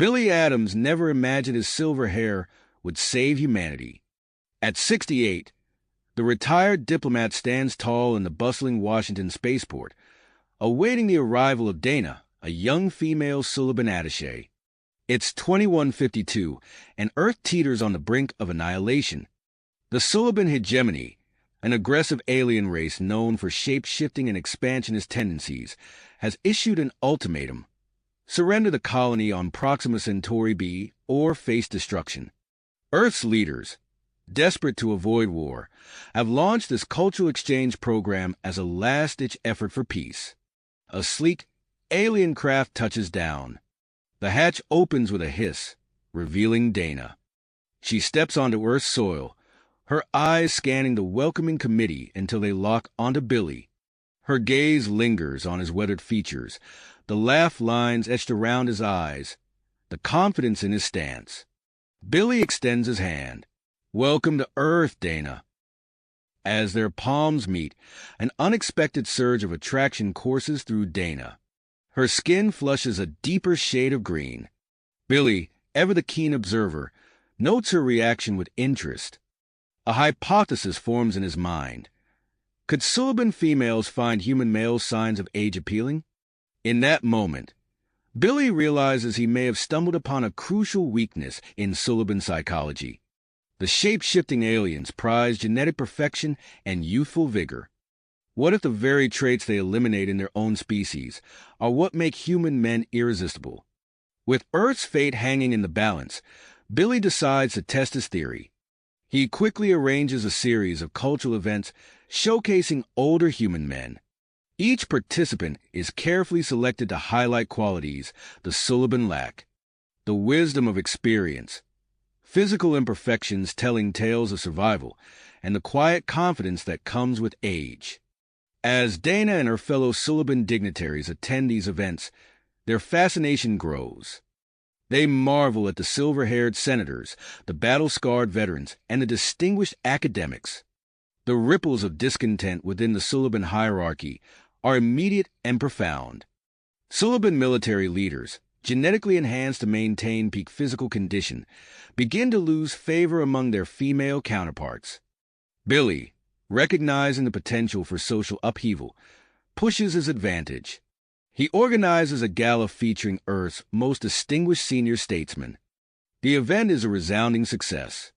Billy Adams never imagined his silver hair would save humanity. At 68, the retired diplomat stands tall in the bustling Washington spaceport, awaiting the arrival of Dana, a young female Suliban attaché. It's 2152, and Earth teeters on the brink of annihilation. The Suliban hegemony, an aggressive alien race known for shape-shifting and expansionist tendencies, has issued an ultimatum: surrender the colony on Proxima Centauri B or face destruction. Earth's leaders, desperate to avoid war, have launched this cultural exchange program as a last-ditch effort for peace. A sleek, alien craft touches down. The hatch opens with a hiss, revealing Dana. She steps onto Earth's soil, her eyes scanning the welcoming committee until they lock onto Billy. Her gaze lingers on his weathered features, the laugh lines etched around his eyes, the confidence in his stance. Billy extends his hand. "Welcome to Earth, Dana." As their palms meet, an unexpected surge of attraction courses through Dana. Her skin flushes a deeper shade of green. Billy, ever the keen observer, notes her reaction with interest. A hypothesis forms in his mind. Could Suliban females find human males signs of age appealing? In that moment, Billy realizes he may have stumbled upon a crucial weakness in Suliban psychology. The shape-shifting aliens prize genetic perfection and youthful vigor. What if the very traits they eliminate in their own species are what make human men irresistible? With Earth's fate hanging in the balance, Billy decides to test his theory. He quickly arranges a series of cultural events showcasing older human men. Each participant is carefully selected to highlight qualities the Suliban lack: the wisdom of experience, physical imperfections telling tales of survival, and the quiet confidence that comes with age. As Dana and her fellow Suliban dignitaries attend these events, their fascination grows. They marvel at the silver-haired senators, the battle-scarred veterans, and the distinguished academics. The ripples of discontent within the Suliban hierarchy are immediate and profound. Suliban military leaders, genetically enhanced to maintain peak physical condition, begin to lose favor among their female counterparts. Billy, recognizing the potential for social upheaval, pushes his advantage. He organizes a gala featuring Earth's most distinguished senior statesmen. The event is a resounding success.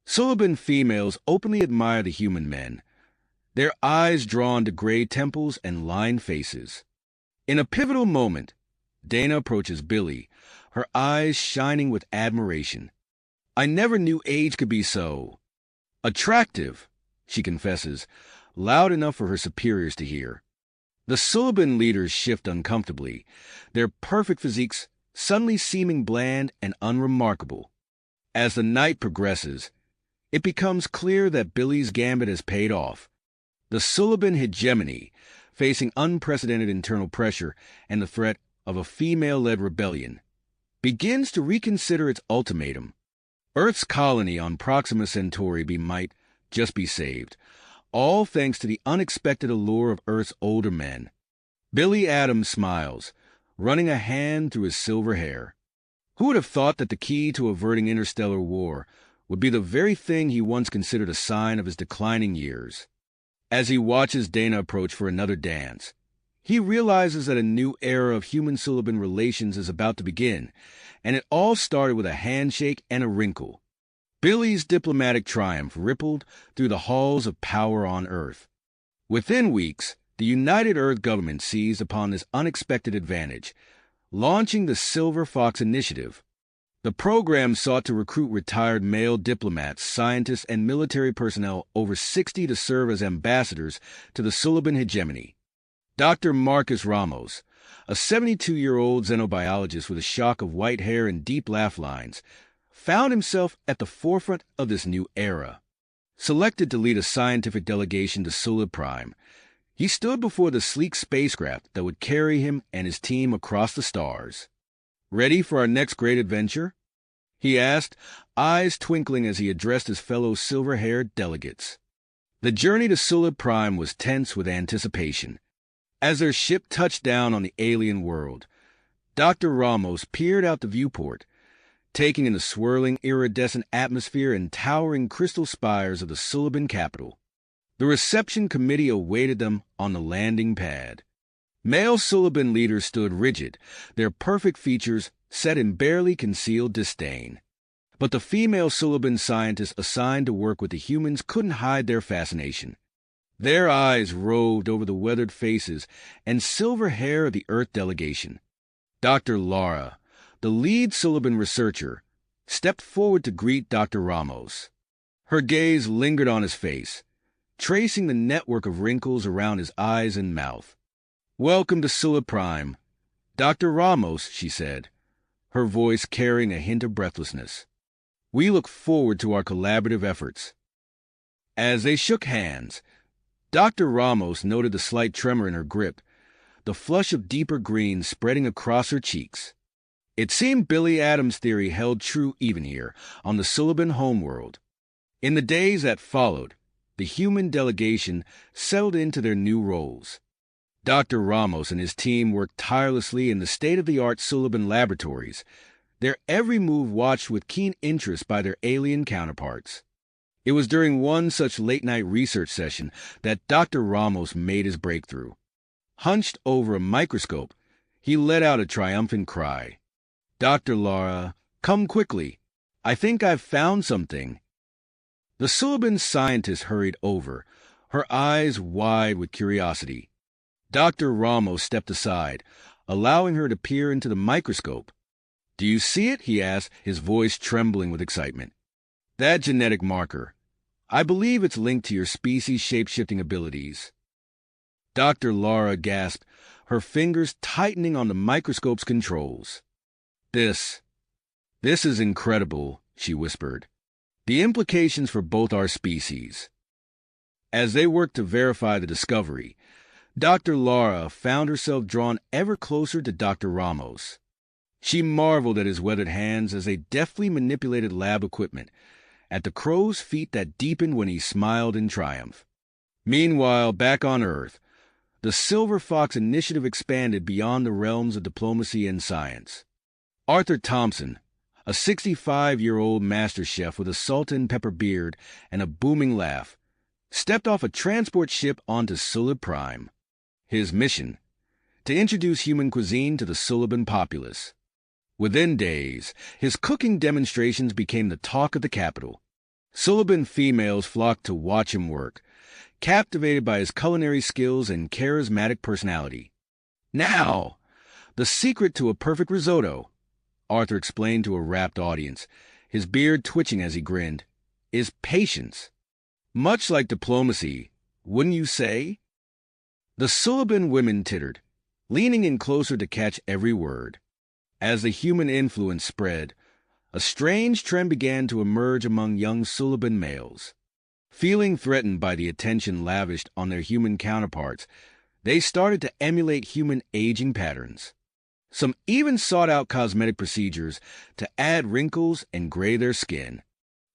Suliban females openly admire the human men, their eyes drawn to gray temples and lined faces. In a pivotal moment, Dana approaches Billy, her eyes shining with admiration. "I never knew age could be so attractive," she confesses, loud enough for her superiors to hear. The Suliban leaders shift uncomfortably, their perfect physiques suddenly seeming bland and unremarkable. As the night progresses, it becomes clear that Billy's gambit has paid off. The Suliban hegemony, facing unprecedented internal pressure and the threat of a female-led rebellion, begins to reconsider its ultimatum. Earth's colony on Proxima Centauri B might just be saved, all thanks to the unexpected allure of Earth's older men. Billy Adams smiles, running a hand through his silver hair. Who would have thought that the key to averting interstellar war would be the very thing he once considered a sign of his declining years? As he watches Dana approach for another dance, he realizes that a new era of human-Suliban relations is about to begin, and it all started with a handshake and a wrinkle. Billy's diplomatic triumph rippled through the halls of power on Earth. Within weeks, the United Earth government seized upon this unexpected advantage, launching the Silver Fox Initiative. The program sought to recruit retired male diplomats, scientists, and military personnel over 60 to serve as ambassadors to the Suliban hegemony. Dr. Marcus Ramos, a 72-year-old xenobiologist with a shock of white hair and deep laugh lines, found himself at the forefront of this new era. Selected to lead a scientific delegation to Sulib Prime, he stood before the sleek spacecraft that would carry him and his team across the stars. "Ready for our next great adventure?" he asked, eyes twinkling as he addressed his fellow silver-haired delegates. The journey to Sulib Prime was tense with anticipation. As their ship touched down on the alien world, Dr. Ramos peered out the viewport, taking in the swirling, iridescent atmosphere and towering crystal spires of the Suliban capital. The reception committee awaited them on the landing pad. Male Suliban leaders stood rigid, their perfect features set in barely concealed disdain. But the female Suliban scientists assigned to work with the humans couldn't hide their fascination. Their eyes roved over the weathered faces and silver hair of the Earth delegation. Dr. Lara, the lead Suliban researcher, stepped forward to greet Dr. Ramos. Her gaze lingered on his face, tracing the network of wrinkles around his eyes and mouth. "Welcome to Sulib Prime, Dr. Ramos," she said, her voice carrying a hint of breathlessness. "We look forward to our collaborative efforts." As they shook hands, Dr. Ramos noted the slight tremor in her grip, the flush of deeper green spreading across her cheeks. It seemed Billy Adams' theory held true even here, on the Suliban homeworld. In the days that followed, the human delegation settled into their new roles. Dr. Ramos and his team worked tirelessly in the state-of-the-art Suliban laboratories, their every move watched with keen interest by their alien counterparts. It was during one such late-night research session that Dr. Ramos made his breakthrough. Hunched over a microscope, he let out a triumphant cry. "Dr. Lara, come quickly. I think I've found something." The Suliban scientist hurried over, her eyes wide with curiosity. Dr. Ramos stepped aside, allowing her to peer into the microscope. "Do you see it?" he asked, his voice trembling with excitement. "That genetic marker. I believe it's linked to your species' shape-shifting abilities." Dr. Lara gasped, her fingers tightening on the microscope's controls. This is incredible," she whispered. "The implications for both our species." As they worked to verify the discovery, Dr. Lara found herself drawn ever closer to Dr. Ramos. She marveled at his weathered hands as they deftly manipulated lab equipment, at the crow's feet that deepened when he smiled in triumph. Meanwhile, back on Earth, the Silver Fox Initiative expanded beyond the realms of diplomacy and science. Arthur Thompson, a 65-year-old master chef with a salt and pepper beard and a booming laugh, stepped off a transport ship onto Sulib Prime. His mission: to introduce human cuisine to the Suliban populace. Within days, his cooking demonstrations became the talk of the capital. Suliban females flocked to watch him work, captivated by his culinary skills and charismatic personality. "Now, the secret to a perfect risotto," Arthur explained to a rapt audience, his beard twitching as he grinned, "is patience. Much like diplomacy, wouldn't you say?" The Suliban women tittered, leaning in closer to catch every word. As the human influence spread, a strange trend began to emerge among young Suliban males. Feeling threatened by the attention lavished on their human counterparts, they started to emulate human aging patterns. Some even sought out cosmetic procedures to add wrinkles and gray their skin.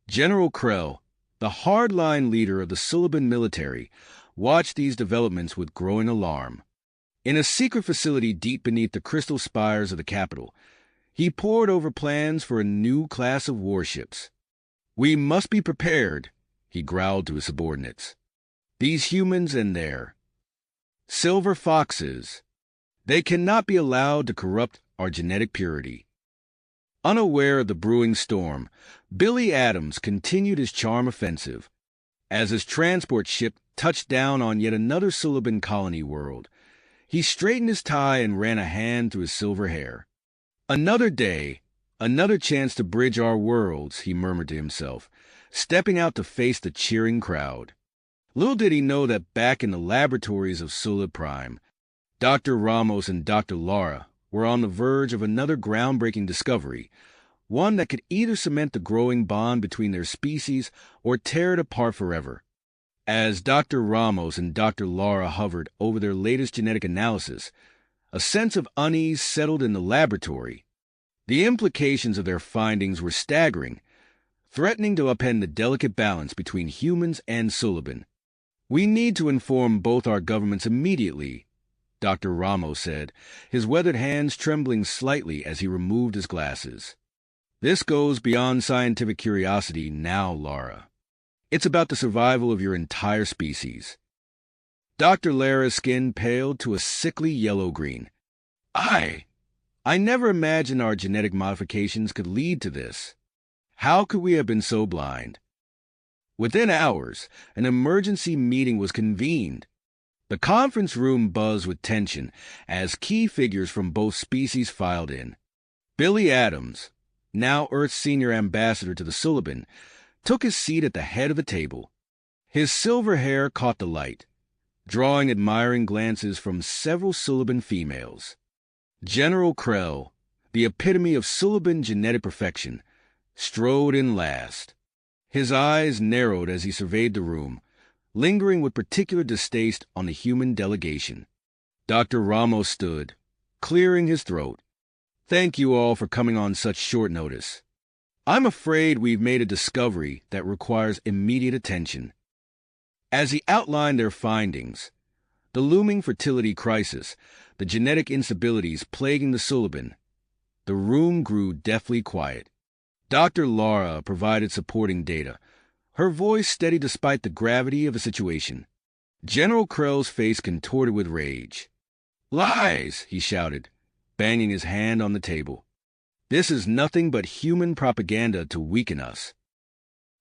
General Krell, the hardline leader of the Suliban military, watched these developments with growing alarm. In a secret facility deep beneath the crystal spires of the capital, he pored over plans for a new class of warships. "We must be prepared," he growled to his subordinates. "These humans and their silver foxes, they cannot be allowed to corrupt our genetic purity." Unaware of the brewing storm, Billy Adams continued his charm offensive. As his transport ship touched down on yet another Suliban colony world, he straightened his tie and ran a hand through his silver hair. "Another day, another chance to bridge our worlds," he murmured to himself, stepping out to face the cheering crowd. Little did he know that back in the laboratories of Sulib Prime, Dr. Ramos and Dr. Lara were on the verge of another groundbreaking discovery, one that could either cement the growing bond between their species or tear it apart forever. As Dr. Ramos and Dr. Lara hovered over their latest genetic analysis, a sense of unease settled in the laboratory. The implications of their findings were staggering, threatening to upend the delicate balance between humans and Suliban. "We need to inform both our governments immediately," Dr. Ramos said, his weathered hands trembling slightly as he removed his glasses. This goes beyond scientific curiosity now, Lara. It's about the survival of your entire species. Dr. Lara's skin paled to a sickly yellow-green. I never imagined our genetic modifications could lead to this. How could we have been so blind? Within hours, an emergency meeting was convened. The conference room buzzed with tension as key figures from both species filed in. Billy Adams, now Earth's senior ambassador to the Suliban, took his seat at the head of the table. His silver hair caught the light, drawing admiring glances from several Suliban females. General Krell, the epitome of Suliban genetic perfection, strode in last. His eyes narrowed as he surveyed the room, lingering with particular distaste on the human delegation. Dr. Ramos stood, clearing his throat. Thank you all for coming on such short notice. I'm afraid we've made a discovery that requires immediate attention. As he outlined their findings, the looming fertility crisis, the genetic instabilities plaguing the Suliban, the room grew deathly quiet. Dr. Lara provided supporting data, her voice steady despite the gravity of the situation. General Krell's face contorted with rage. Lies, he shouted, banging his hand on the table. This is nothing but human propaganda to weaken us.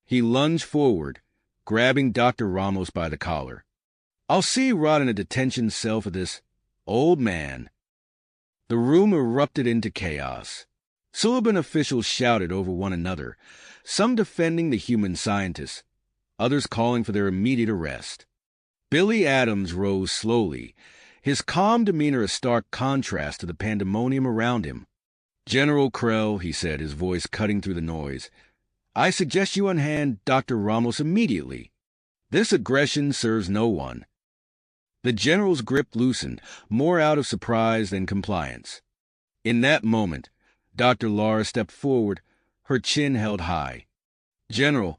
He lunged forward, grabbing Dr. Ramos by the collar. I'll see you rot in a detention cell for this, old man. The room erupted into chaos. Suliban officials shouted over one another, some defending the human scientists, others calling for their immediate arrest. Billy Adams rose slowly, his calm demeanor a stark contrast to the pandemonium around him. General Krell, he said, his voice cutting through the noise, I suggest you unhand Dr. Ramos immediately. This aggression serves no one. The general's grip loosened, more out of surprise than compliance. In that moment, Dr. Lara stepped forward, her chin held high. General,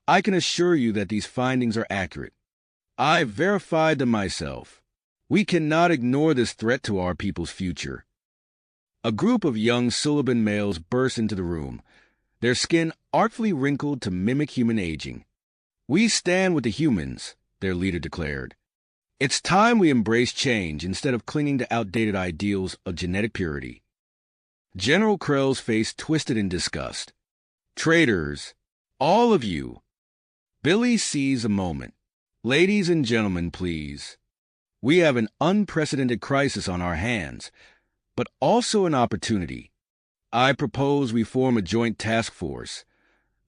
I can assure you that these findings are accurate. I've verified them myself. We cannot ignore this threat to our people's future. A group of young Suliban males burst into the room, their skin artfully wrinkled to mimic human aging. We stand with the humans, their leader declared. It's time we embrace change instead of clinging to outdated ideals of genetic purity. General Krell's face twisted in disgust. Traitors, all of you. Billy seized a moment. Ladies and gentlemen, please. We have an unprecedented crisis on our hands, but also an opportunity. I propose we form a joint task force,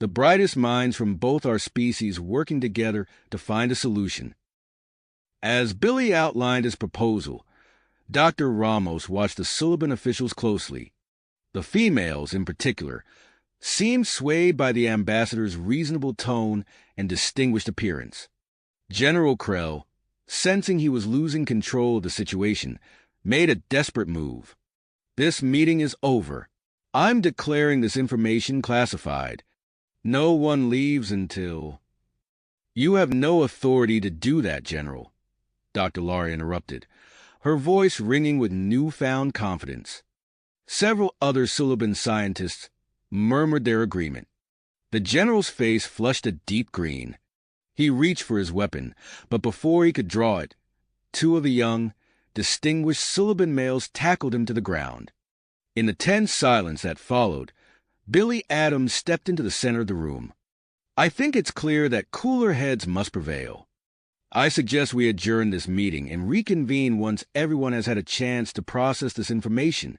the brightest minds from both our species working together to find a solution. As Billy outlined his proposal, Dr. Ramos watched the Suliban officials closely. The females, in particular, seemed swayed by the ambassador's reasonable tone and distinguished appearance. General Krell, sensing he was losing control of the situation, made a desperate move. This meeting is over. I'm declaring this information classified. No one leaves until... You have no authority to do that, General, Dr. Lara interrupted, her voice ringing with newfound confidence. Several other Suliban scientists murmured their agreement. The general's face flushed a deep green. He reached for his weapon, but before he could draw it, two of the young, distinguished Suliban males tackled him to the ground. In the tense silence that followed, Billy Adams stepped into the center of the room. I think it's clear that cooler heads must prevail. I suggest we adjourn this meeting and reconvene once everyone has had a chance to process this information.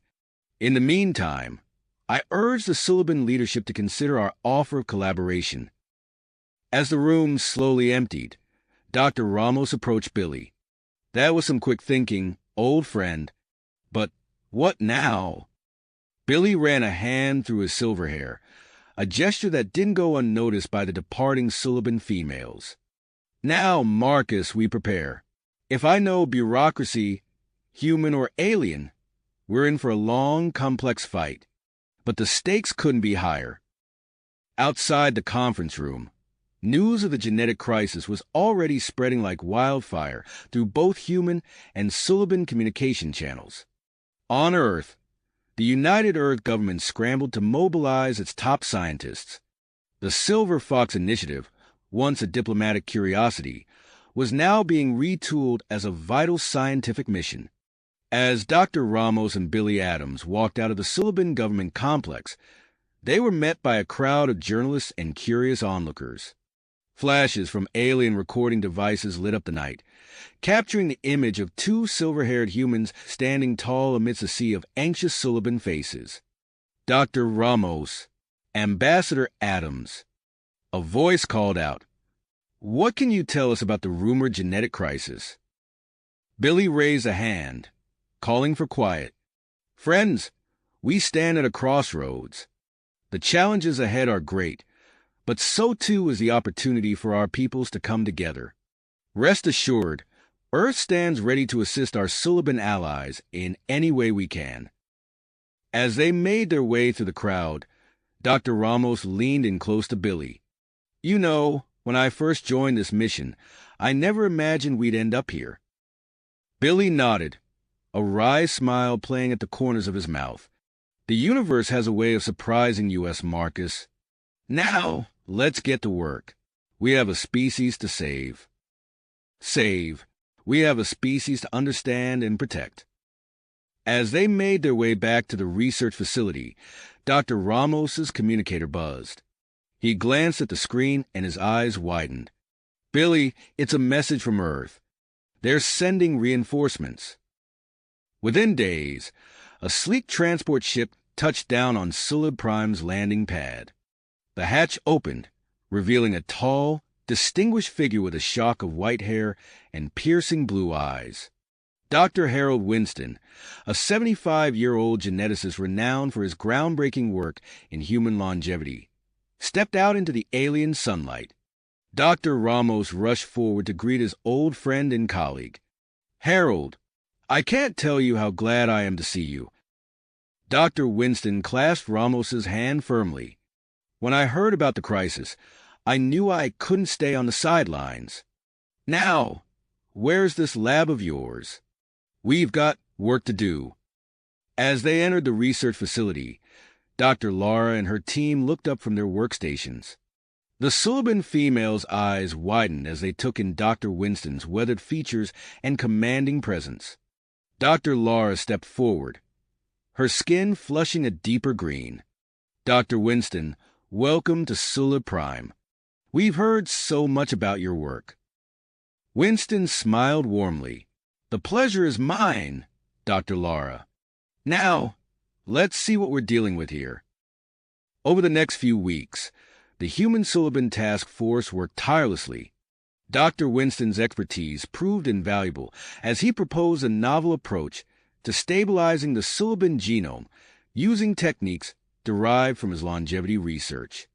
In the meantime, I urge the Suliban leadership to consider our offer of collaboration. As the room slowly emptied, Dr. Ramos approached Billy. That was some quick thinking, old friend. But what now? Billy ran a hand through his silver hair, a gesture that didn't go unnoticed by the departing Suliban females. Now, Marcus, we prepare. If I know bureaucracy, human or alien, we're in for a long, complex fight. But the stakes couldn't be higher. Outside the conference room, News of the genetic crisis was already spreading like wildfire through both human and Suliban communication channels. On Earth, the United Earth government scrambled to mobilize its top scientists. The Silver Fox Initiative, once a diplomatic curiosity, was now being retooled as a vital scientific mission. As Dr. Ramos and Billy Adams walked out of the Suliban government complex, they were met by a crowd of journalists and curious onlookers. Flashes from alien recording devices lit up the night, capturing the image of two silver-haired humans standing tall amidst a sea of anxious Suliban faces. Dr. Ramos, Ambassador Adams. A voice called out, "What can you tell us about the rumored genetic crisis?" Billy raised a hand, calling for quiet. "Friends, we stand at a crossroads. The challenges ahead are great, but so too is the opportunity for our peoples to come together. Rest assured, Earth stands ready to assist our Suliban allies in any way we can." As they made their way through the crowd, Dr. Ramos leaned in close to Billy. "You know, when I first joined this mission, I never imagined we'd end up here." Billy nodded, a wry smile playing at the corners of his mouth. "The universe has a way of surprising you, Marcus. Now, let's get to work. We have a species to save. We have a species to understand and protect." As they made their way back to the research facility, Dr. Ramos's communicator buzzed. He glanced at the screen and his eyes widened. "Billy, it's a message from Earth. They're sending reinforcements." Within days, a sleek transport ship touched down on Sulib Prime's landing pad. The hatch opened, revealing a tall, distinguished figure with a shock of white hair and piercing blue eyes. Dr. Harold Winston, a 75-year-old geneticist renowned for his groundbreaking work in human longevity, stepped out into the alien sunlight. Dr. Ramos rushed forward to greet his old friend and colleague. "Harold, I can't tell you how glad I am to see you." Dr. Winston clasped Ramos's hand firmly. "When I heard about the crisis, I knew I couldn't stay on the sidelines. Now, where's this lab of yours? We've got work to do." As they entered the research facility, Dr. Laura and her team looked up from their workstations. The Suliban female's eyes widened as they took in Dr. Winston's weathered features and commanding presence. Dr. Laura stepped forward, her skin flushing a deeper green. "Dr. Winston, welcome to Sulib Prime. We've heard so much about your work." Winston smiled warmly. "The pleasure is mine, Dr. Laura. Now, let's see what we're dealing with here." Over the next few weeks, the Human Suliban Task Force worked tirelessly. Dr. Winston's expertise proved invaluable as he proposed a novel approach to stabilizing the Suliban genome using techniques derived from his longevity research.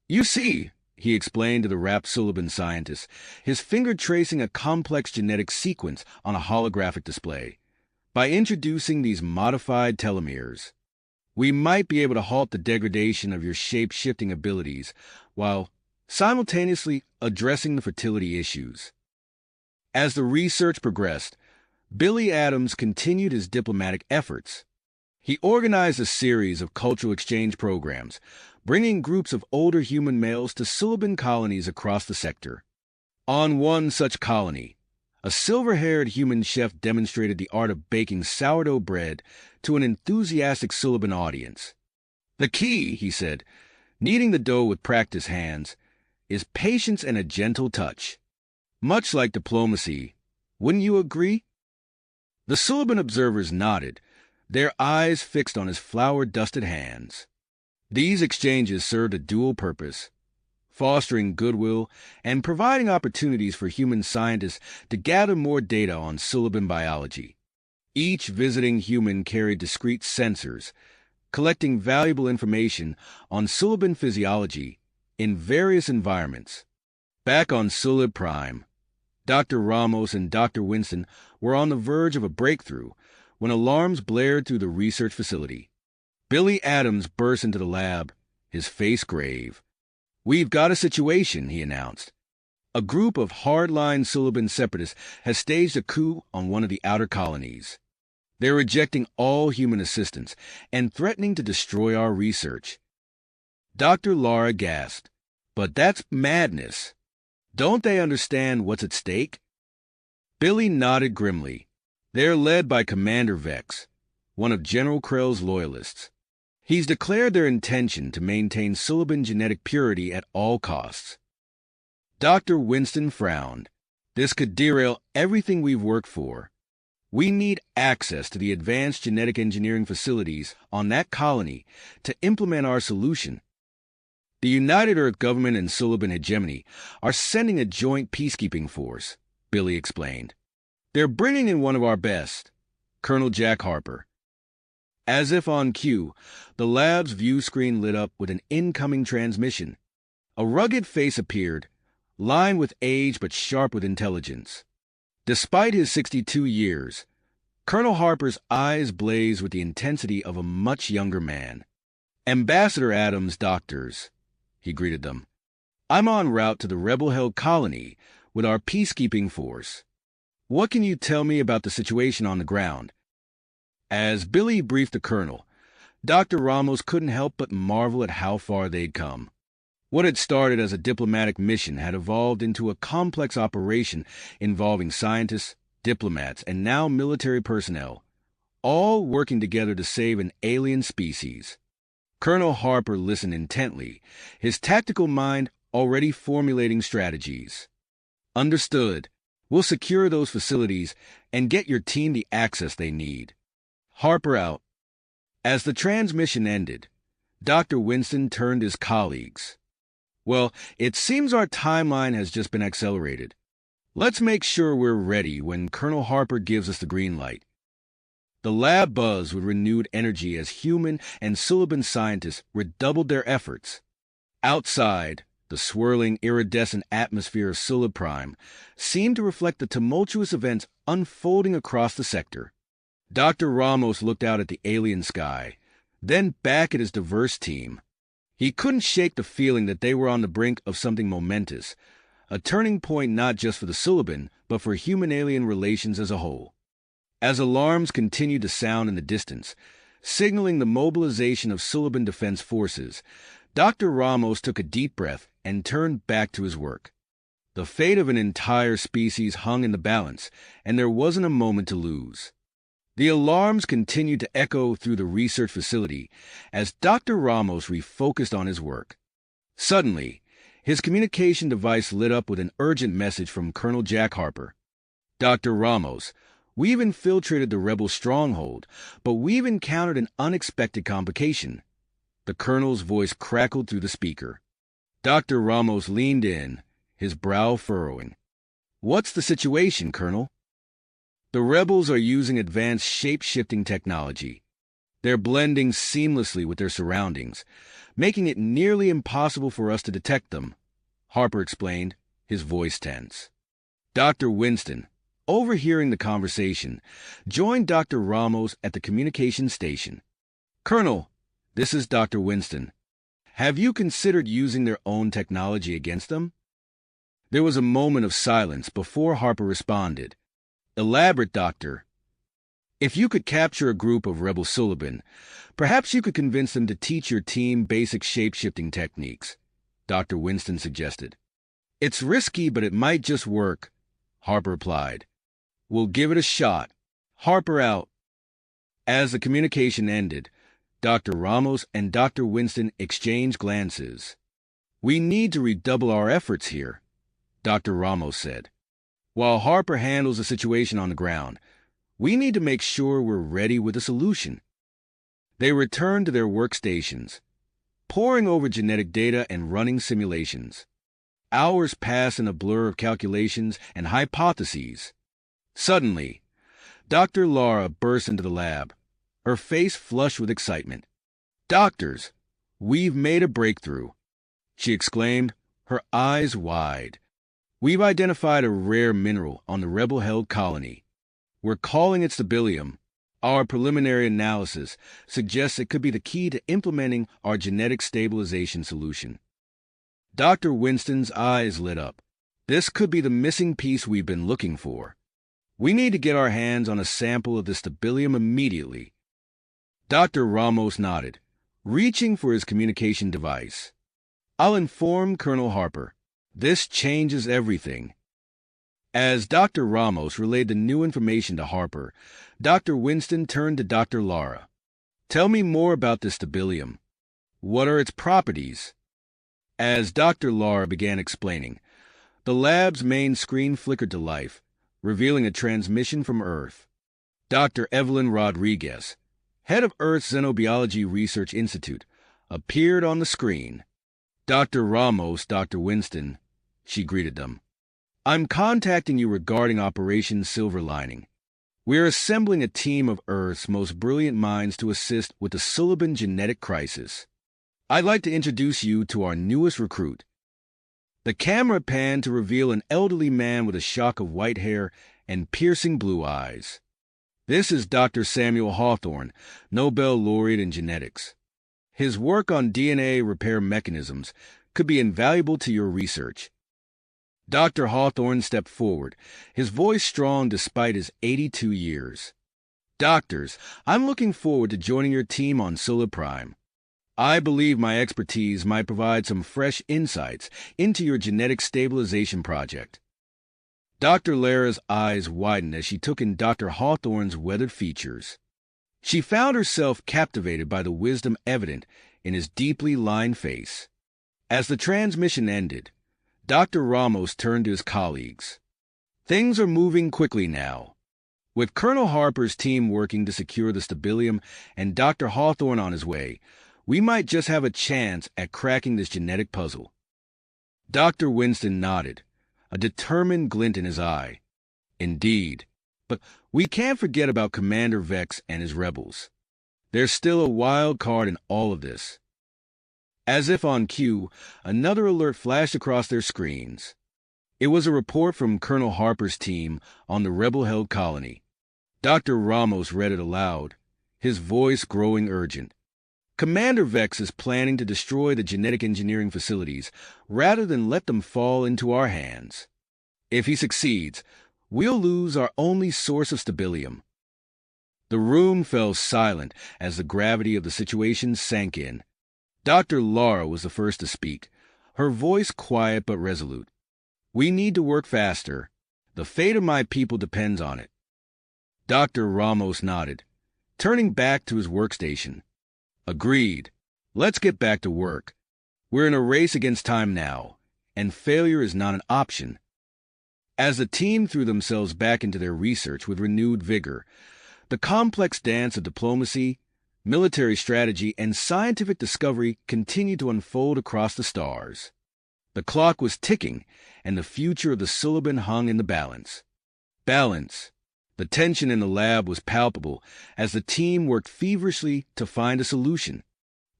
"You see," he explained to the rapt Suliban scientist, his finger tracing a complex genetic sequence on a holographic display. "By introducing these modified telomeres, we might be able to halt the degradation of your shape-shifting abilities while simultaneously addressing the fertility issues." As the research progressed, Billy Adams continued his diplomatic efforts. He organized a series of cultural exchange programs, bringing groups of older human males to Suliban colonies across the sector. On one such colony, a silver-haired human chef demonstrated the art of baking sourdough bread to an enthusiastic Suliban audience. "The key," he said, "kneading the dough with practiced hands, is patience and a gentle touch. Much like diplomacy, wouldn't you agree?" The Suliban observers nodded, their eyes fixed on his flour-dusted hands. These exchanges served a dual purpose, fostering goodwill and providing opportunities for human scientists to gather more data on Suliban biology. Each visiting human carried discrete sensors, collecting valuable information on Suliban physiology in various environments. Back on Sulib Prime, Dr. Ramos and Dr. Winston were on the verge of a breakthrough when alarms blared through the research facility. Billy Adams burst into the lab, his face grave. "We've got a situation," he announced. "A group of hardline Suliban separatists has staged a coup on one of the outer colonies. They're rejecting all human assistance and threatening to destroy our research." Dr. Lara gasped. "But that's madness. Don't they understand what's at stake?" Billy nodded grimly. "They're led by Commander Vex, one of General Krell's loyalists. He's declared their intention to maintain Suliban genetic purity at all costs." Dr. Winston frowned. "This could derail everything we've worked for. We need access to the advanced genetic engineering facilities on that colony to implement our solution. The United Earth government and Suliban hegemony are sending a joint peacekeeping force," Billy explained. "They're bringing in one of our best, Colonel Jack Harper." As if on cue, the lab's view screen lit up with an incoming transmission. A rugged face appeared, lined with age but sharp with intelligence. Despite his 62 years, Colonel Harper's eyes blazed with the intensity of a much younger man. "Ambassador Adams, doctors," he greeted them. "I'm en route to the rebel-held colony with our peacekeeping force. What can you tell me about the situation on the ground?" As Billy briefed the colonel, Dr. Ramos couldn't help but marvel at how far they'd come. What had started as a diplomatic mission had evolved into a complex operation involving scientists, diplomats, and now military personnel, all working together to save an alien species. Colonel Harper listened intently, his tactical mind already formulating strategies. "Understood. We'll secure those facilities and get your team the access they need. Harper out." As the transmission ended, Dr. Winston turned to his colleagues. "Well, it seems our timeline has just been accelerated. Let's make sure we're ready when Colonel Harper gives us the green light." The lab buzzed with renewed energy as human and Suliban scientists redoubled their efforts. Outside, the swirling, iridescent atmosphere of Sulib Prime seemed to reflect the tumultuous events unfolding across the sector. Dr. Ramos looked out at the alien sky, then back at his diverse team. He couldn't shake the feeling that they were on the brink of something momentous, a turning point not just for the Suliban, but for human-alien relations as a whole. As alarms continued to sound in the distance, signaling the mobilization of Suliban Defense Forces, Dr. Ramos took a deep breath and turned back to his work. The fate of an entire species hung in the balance, and there wasn't a moment to lose. The alarms continued to echo through the research facility as Dr. Ramos refocused on his work. Suddenly, his communication device lit up with an urgent message from Colonel Jack Harper. "Dr. Ramos, we've infiltrated the rebel stronghold, but we've encountered an unexpected complication." The colonel's voice crackled through the speaker. Dr. Ramos leaned in, his brow furrowing. "What's the situation, Colonel?" "The rebels are using advanced shape-shifting technology. They're blending seamlessly with their surroundings, making it nearly impossible for us to detect them," Harper explained, his voice tense. Dr. Winston, overhearing the conversation, joined Dr. Ramos at the communication station. "Colonel, this is Dr. Winston. Have you considered using their own technology against them?" There was a moment of silence before Harper responded. "Elaborate, Doctor." "If you could capture a group of rebel Suliban, perhaps you could convince them to teach your team basic shape-shifting techniques," Dr. Winston suggested. "It's risky, but it might just work," Harper replied. "We'll give it a shot. Harper out." As the communication ended, Dr. Ramos and Dr. Winston exchanged glances. "We need to redouble our efforts here," Dr. Ramos said. "While Harper handles the situation on the ground, we need to make sure we're ready with a solution." They returned to their workstations, poring over genetic data and running simulations. Hours passed in a blur of calculations and hypotheses. Suddenly, Dr. Lara burst into the lab, her face flushed with excitement. "Doctors, we've made a breakthrough," she exclaimed, her eyes wide. "We've identified a rare mineral on the rebel-held colony. We're calling it stabilium. Our preliminary analysis suggests it could be the key to implementing our genetic stabilization solution." Dr. Winston's eyes lit up. This could be the missing piece we've been looking for. We need to get our hands on a sample of the stabilium immediately. Dr. Ramos nodded, reaching for his communication device. I'll inform Colonel Harper. This changes everything. As Dr. Ramos relayed the new information to Harper, Dr. Winston turned to Dr. Lara. Tell me more about the stabilium. What are its properties? As Dr. Lara began explaining, the lab's main screen flickered to life, revealing a transmission from Earth. Dr. Evelyn Rodriguez, head of Earth's Xenobiology Research Institute, appeared on the screen. Dr. Ramos, Dr. Winston, she greeted them. I'm contacting you regarding Operation Silver Lining. We're assembling a team of Earth's most brilliant minds to assist with the Suliban genetic crisis. I'd like to introduce you to our newest recruit. The camera panned to reveal an elderly man with a shock of white hair and piercing blue eyes. This is Dr. Samuel Hawthorne, Nobel laureate in genetics. His work on DNA repair mechanisms could be invaluable to your research. Dr. Hawthorne stepped forward, his voice strong despite his 82 years. Doctors, I'm looking forward to joining your team on Solar Prime. I believe my expertise might provide some fresh insights into your genetic stabilization project. Dr. Lara's eyes widened as she took in Dr. Hawthorne's weathered features. She found herself captivated by the wisdom evident in his deeply lined face. As the transmission ended, Dr. Ramos turned to his colleagues. Things are moving quickly now. With Colonel Harper's team working to secure the stabilium and Dr. Hawthorne on his way, we might just have a chance at cracking this genetic puzzle. Dr. Winston nodded, a determined glint in his eye. Indeed, but we can't forget about Commander Vex and his rebels. There's still a wild card in all of this. As if on cue, another alert flashed across their screens. It was a report from Colonel Harper's team on the rebel-held colony. Dr. Ramos read it aloud, his voice growing urgent. Commander Vex is planning to destroy the genetic engineering facilities rather than let them fall into our hands. If he succeeds, we'll lose our only source of stabilium. The room fell silent as the gravity of the situation sank in. Dr. Lara was the first to speak, her voice quiet but resolute. We need to work faster. The fate of my people depends on it. Dr. Ramos nodded, turning back to his workstation. Agreed. Let's get back to work. We're in a race against time now, and failure is not an option. As the team threw themselves back into their research with renewed vigor, the complex dance of diplomacy, military strategy, and scientific discovery continued to unfold across the stars. The clock was ticking, and the future of the Suliban hung in the balance. Balance. The tension in the lab was palpable as the team worked feverishly to find a solution.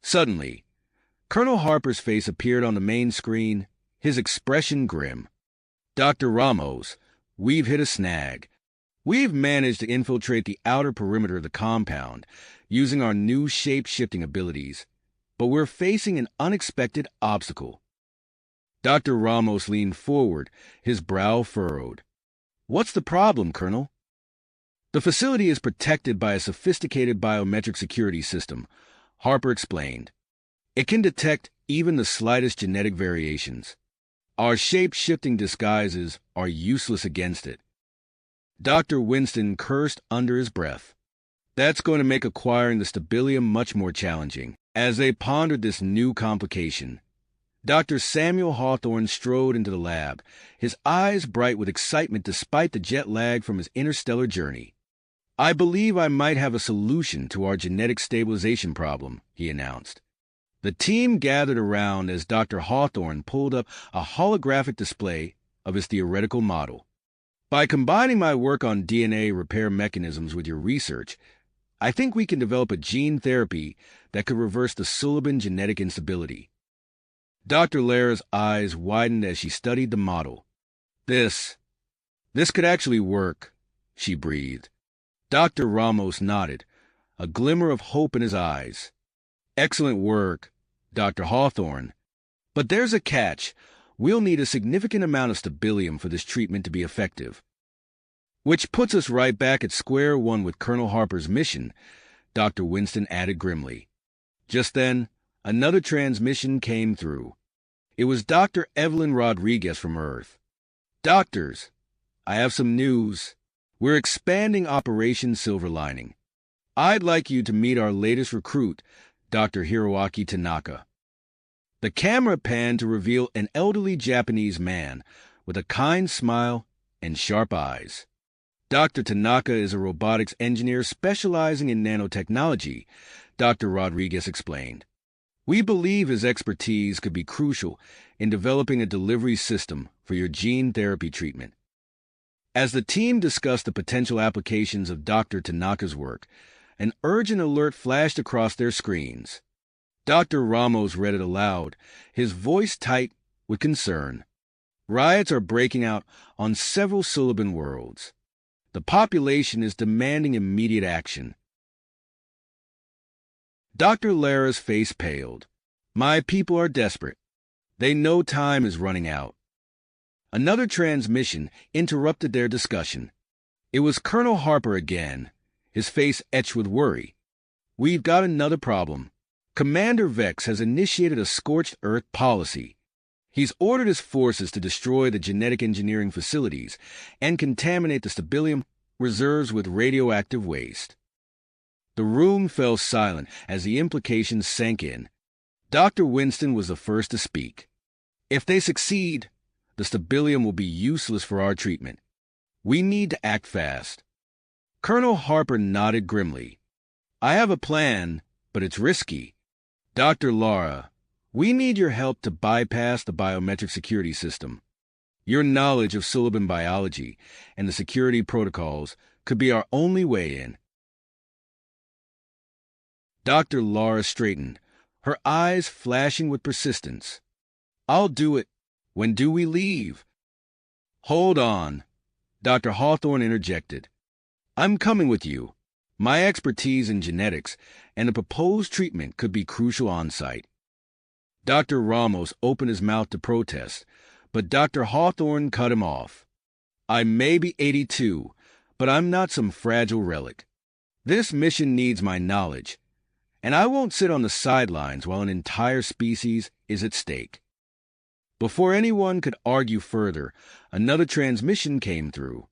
Suddenly, Colonel Harper's face appeared on the main screen, his expression grim. Dr. Ramos, we've hit a snag. We've managed to infiltrate the outer perimeter of the compound using our new shape-shifting abilities, but we're facing an unexpected obstacle. Dr. Ramos leaned forward, his brow furrowed. What's the problem, Colonel? The facility is protected by a sophisticated biometric security system, Harper explained. It can detect even the slightest genetic variations. Our shape-shifting disguises are useless against it. Dr. Winston cursed under his breath. That's going to make acquiring the stabilium much more challenging. As they pondered this new complication, Dr. Samuel Hawthorne strode into the lab, his eyes bright with excitement despite the jet lag from his interstellar journey. I believe I might have a solution to our genetic stabilization problem, he announced. The team gathered around as Dr. Hawthorne pulled up a holographic display of his theoretical model. By combining my work on DNA repair mechanisms with your research, I think we can develop a gene therapy that could reverse the Suliban genetic instability. Dr. Lara's eyes widened as she studied the model. This could actually work, she breathed. Dr. Ramos nodded, a glimmer of hope in his eyes. Excellent work, Dr. Hawthorne. But there's a catch. We'll need a significant amount of stabilium for this treatment to be effective. Which puts us right back at square one with Colonel Harper's mission, Dr. Winston added grimly. Just then, another transmission came through. It was Dr. Evelyn Rodriguez from Earth. Doctors, I have some news. We're expanding Operation Silver Lining. I'd like you to meet our latest recruit, Dr. Hiroaki Tanaka. The camera panned to reveal an elderly Japanese man with a kind smile and sharp eyes. Dr. Tanaka is a robotics engineer specializing in nanotechnology, Dr. Rodriguez explained. We believe his expertise could be crucial in developing a delivery system for your gene therapy treatment. As the team discussed the potential applications of Dr. Tanaka's work, an urgent alert flashed across their screens. Dr. Ramos read it aloud, his voice tight with concern. Riots are breaking out on several Suliban worlds. The population is demanding immediate action. Dr. Lara's face paled. My people are desperate. They know time is running out. Another transmission interrupted their discussion. It was Colonel Harper again, his face etched with worry. We've got another problem. Commander Vex has initiated a scorched earth policy. He's ordered his forces to destroy the genetic engineering facilities and contaminate the stabilium reserves with radioactive waste. The room fell silent as the implications sank in. Dr. Winston was the first to speak. If they succeed, the stabilium will be useless for our treatment. We need to act fast. Colonel Harper nodded grimly. I have a plan, but it's risky. Dr. Lara, we need your help to bypass the biometric security system. Your knowledge of Suliban biology and the security protocols could be our only way in. Dr. Lara straightened, her eyes flashing with persistence. I'll do it. When do we leave? Hold on, Dr. Hawthorne interjected. I'm coming with you. My expertise in genetics and the proposed treatment could be crucial on-site. Dr. Ramos opened his mouth to protest, but Dr. Hawthorne cut him off. I may be 82, but I'm not some fragile relic. This mission needs my knowledge, and I won't sit on the sidelines while an entire species is at stake. Before anyone could argue further, another transmission came through.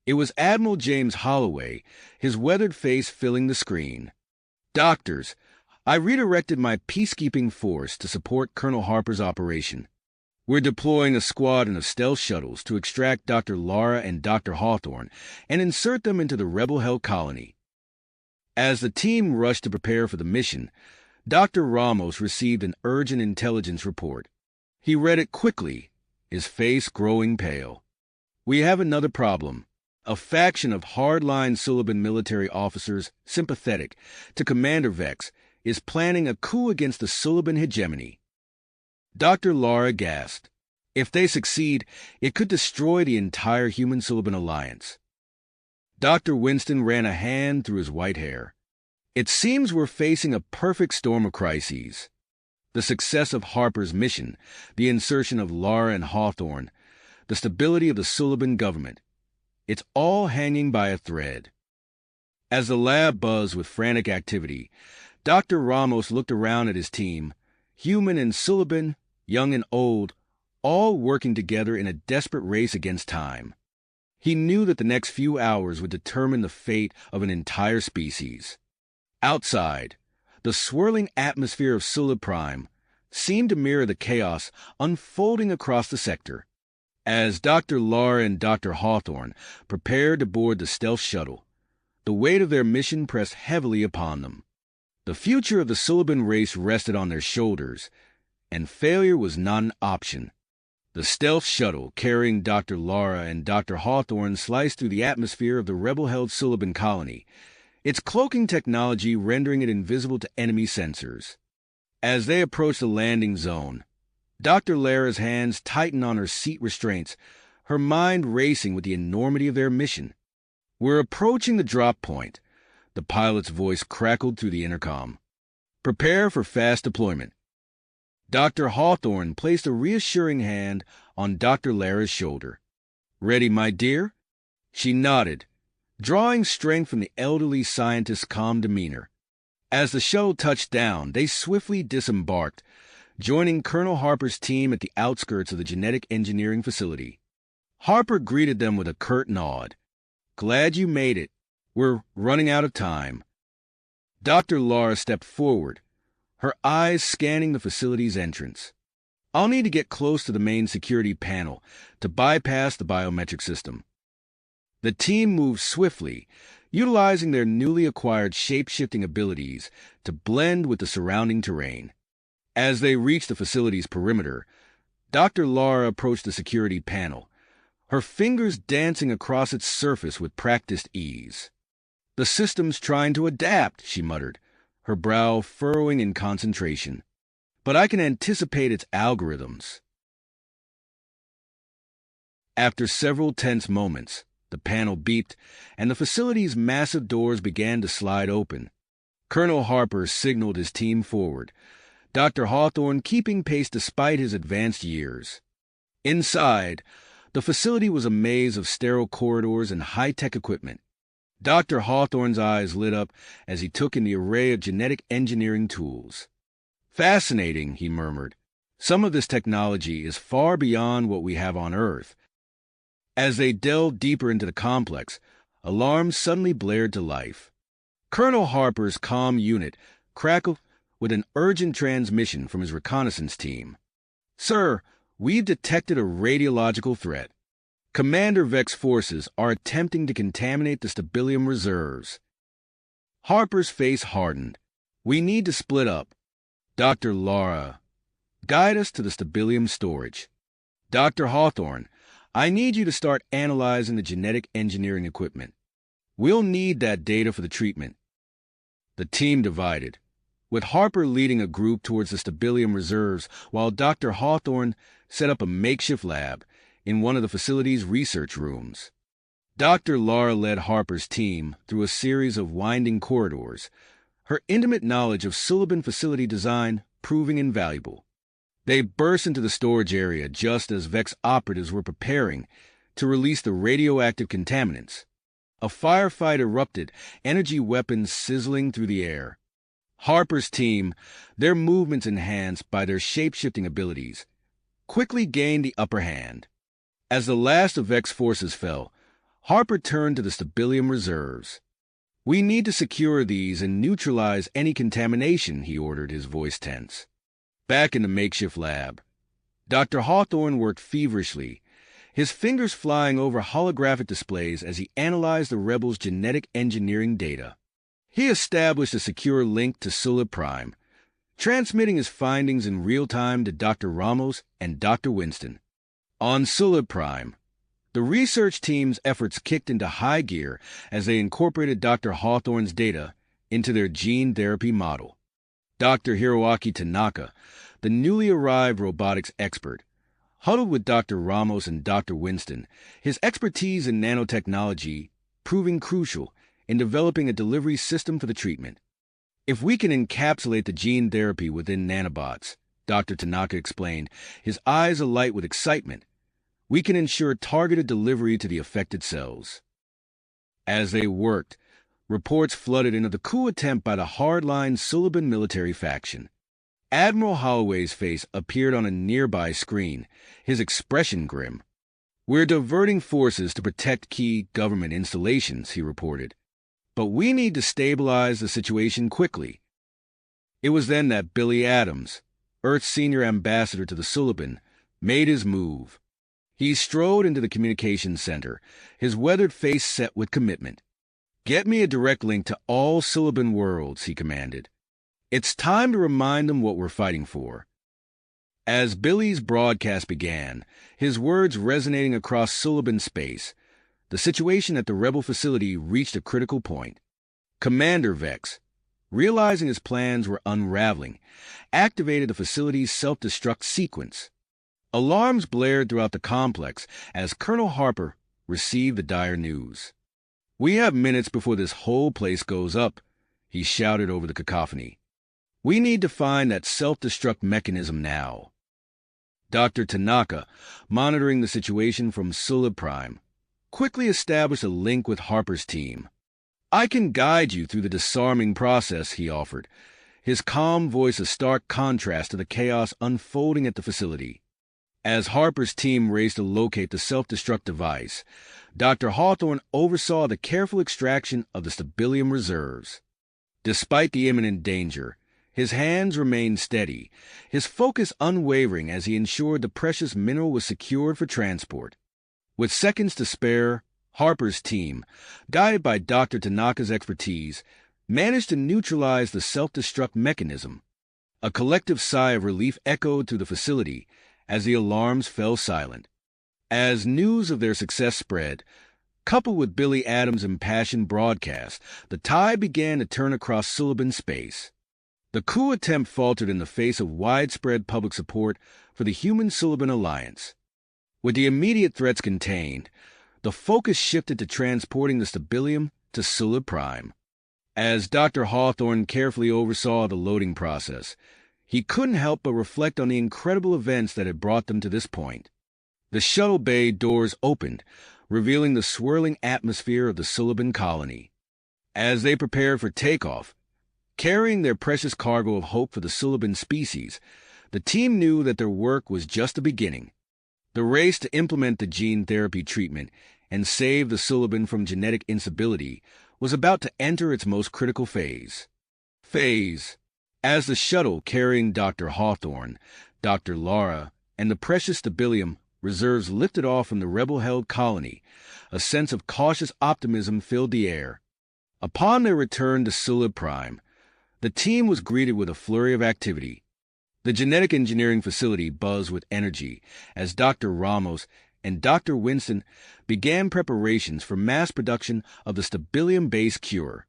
It was Admiral James Holloway, his weathered face filling the screen. Doctors, I redirected my peacekeeping force to support Colonel Harper's operation. We're deploying a squadron of stealth shuttles to extract Dr. Lara and Dr. Hawthorne and insert them into the rebel-held colony. As the team rushed to prepare for the mission, Dr. Ramos received an urgent intelligence report. He read it quickly, his face growing pale. We have another problem. A faction of hardline Suliban military officers sympathetic to Commander Vex is planning a coup against the Suliban hegemony. Dr. Lara gasped. If they succeed, it could destroy the entire human-Suliban alliance. Dr. Winston ran a hand through his white hair. It seems we're facing a perfect storm of crises. The success of Harper's mission, the insertion of Lara and Hawthorne, the stability of the Suliban government. It's all hanging by a thread. As the lab buzzed with frantic activity, Dr. Ramos looked around at his team, human and Suliban, young and old, all working together in a desperate race against time. He knew that the next few hours would determine the fate of an entire species. Outside, the swirling atmosphere of Sulib Prime seemed to mirror the chaos unfolding across the sector. As Dr. Lara and Dr. Hawthorne prepared to board the stealth shuttle, the weight of their mission pressed heavily upon them. The future of the Suliban race rested on their shoulders, and failure was not an option. The stealth shuttle carrying Dr. Lara and Dr. Hawthorne sliced through the atmosphere of the rebel-held Suliban colony, its cloaking technology rendering it invisible to enemy sensors. As they approached the landing zone, Dr. Lara's hands tightened on her seat restraints, her mind racing with the enormity of their mission. We're approaching the drop point, the pilot's voice crackled through the intercom. Prepare for fast deployment. Dr. Hawthorne placed a reassuring hand on Dr. Lara's shoulder. "Ready, my dear?" She nodded, drawing strength from the elderly scientist's calm demeanor. As the shuttle touched down, they swiftly disembarked, joining Colonel Harper's team at the outskirts of the genetic engineering facility. Harper greeted them with a curt nod. "Glad you made it. We're running out of time." Dr. Lara stepped forward, her eyes scanning the facility's entrance. "I'll need to get close to the main security panel to bypass the biometric system." The team moved swiftly, utilizing their newly acquired shape-shifting abilities to blend with the surrounding terrain. As they reached the facility's perimeter, Dr. Lara approached the security panel, her fingers dancing across its surface with practiced ease. "The system's trying to adapt," she muttered, her brow furrowing in concentration. "But I can anticipate its algorithms." After several tense moments, the panel beeped, and the facility's massive doors began to slide open. Colonel Harper signaled his team forward, Dr. Hawthorne keeping pace despite his advanced years. Inside, the facility was a maze of sterile corridors and high-tech equipment. Dr. Hawthorne's eyes lit up as he took in the array of genetic engineering tools. "Fascinating," he murmured. "Some of this technology is far beyond what we have on Earth." As they delved deeper into the complex, alarms suddenly blared to life. Colonel Harper's comm unit crackled with an urgent transmission from his reconnaissance team. "Sir, we've detected a radiological threat. Commander Vex's forces are attempting to contaminate the stabilium reserves." Harper's face hardened. "We need to split up. Dr. Lara, guide us to the stabilium storage. Dr. Hawthorne, I need you to start analyzing the genetic engineering equipment. We'll need that data for the treatment." The team divided, with Harper leading a group towards the stabilium reserves while Dr. Hawthorne set up a makeshift lab in one of the facility's research rooms. Dr. Lara led Harper's team through a series of winding corridors, her intimate knowledge of Sullivan facility design proving invaluable. They burst into the storage area just as Vex operatives were preparing to release the radioactive contaminants. A firefight erupted, energy weapons sizzling through the air. Harper's team, their movements enhanced by their shape-shifting abilities, quickly gained the upper hand. As the last of Vex's forces fell, Harper turned to the stabilium reserves. "We need to secure these and neutralize any contamination," he ordered, his voice tense. Back in the makeshift lab, Dr. Hawthorne worked feverishly, his fingers flying over holographic displays as he analyzed the rebels' genetic engineering data. He established a secure link to Sulla Prime, transmitting his findings in real time to Dr. Ramos and Dr. Winston. On Sulla Prime, the research team's efforts kicked into high gear as they incorporated Dr. Hawthorne's data into their gene therapy model. Dr. Hiroaki Tanaka, the newly arrived robotics expert, huddled with Dr. Ramos and Dr. Winston, his expertise in nanotechnology proving crucial in developing a delivery system for the treatment. "If we can encapsulate the gene therapy within nanobots," Dr. Tanaka explained, his eyes alight with excitement, "we can ensure targeted delivery to the affected cells." As they worked, reports flooded into the coup attempt by the hardline Sullivan military faction. Admiral Holloway's face appeared on a nearby screen, his expression grim. "We're diverting forces to protect key government installations," he reported. "But we need to stabilize the situation quickly." It was then that Billy Adams, Earth's senior ambassador to the Sullivan, made his move. He strode into the communications center, his weathered face set with commitment. "Get me a direct link to all Sullivan worlds," he commanded. "It's time to remind them what we're fighting for." As Billy's broadcast began, his words resonating across Sullivan space, the situation at the rebel facility reached a critical point. Commander Vex, realizing his plans were unraveling, activated the facility's self-destruct sequence. Alarms blared throughout the complex as Colonel Harper received the dire news. "We have minutes before this whole place goes up," he shouted over the cacophony. We need to find that self-destruct mechanism now. Dr. Tanaka, monitoring the situation from Sulib Prime, quickly established a link with Harper's team. I can guide you through the disarming process, he offered, his calm voice a stark contrast to the chaos unfolding at the facility. As Harper's team raced to locate the self-destruct device, Dr. Hawthorne oversaw the careful extraction of the stabilium reserves. Despite the imminent danger, his hands remained steady, his focus unwavering as he ensured the precious mineral was secured for transport. With seconds to spare, Harper's team, guided by Dr. Tanaka's expertise, managed to neutralize the self-destruct mechanism. A collective sigh of relief echoed through the facility as the alarms fell silent. As news of their success spread, coupled with Billy Adams' impassioned broadcast, the tide began to turn across Sullivan space. The coup attempt faltered in the face of widespread public support for the Human-Sullivan Alliance. With the immediate threats contained, the focus shifted to transporting the stabilium to Sulib Prime. As Dr. Hawthorne carefully oversaw the loading process, he couldn't help but reflect on the incredible events that had brought them to this point. The shuttle bay doors opened, revealing the swirling atmosphere of the Sullivan colony. As they prepared for takeoff, carrying their precious cargo of hope for the Sullivan species, the team knew that their work was just the beginning. The race to implement the gene therapy treatment and save the Sullivan from genetic instability was about to enter its most critical phase. As the shuttle carrying Dr. Hawthorne, Dr. Lara, and the precious stabilium reserves lifted off from the rebel-held colony, a sense of cautious optimism filled the air. Upon their return to Sulib Prime, the team was greeted with a flurry of activity. The genetic engineering facility buzzed with energy as Dr. Ramos and Dr. Winston began preparations for mass production of the stabilium-based cure.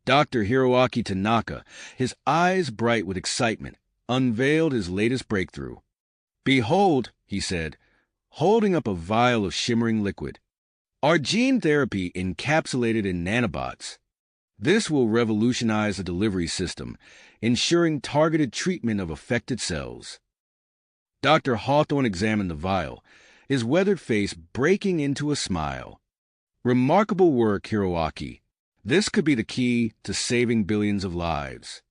Dr. Hiroaki Tanaka, his eyes bright with excitement, unveiled his latest breakthrough. "Behold," he said, holding up a vial of shimmering liquid, "our gene therapy encapsulated in nanobots. This will revolutionize the delivery system, ensuring targeted treatment of affected cells." Dr. Hawthorne examined the vial, his weathered face breaking into a smile. "Remarkable work, Hiroaki. This could be the key to saving billions of lives."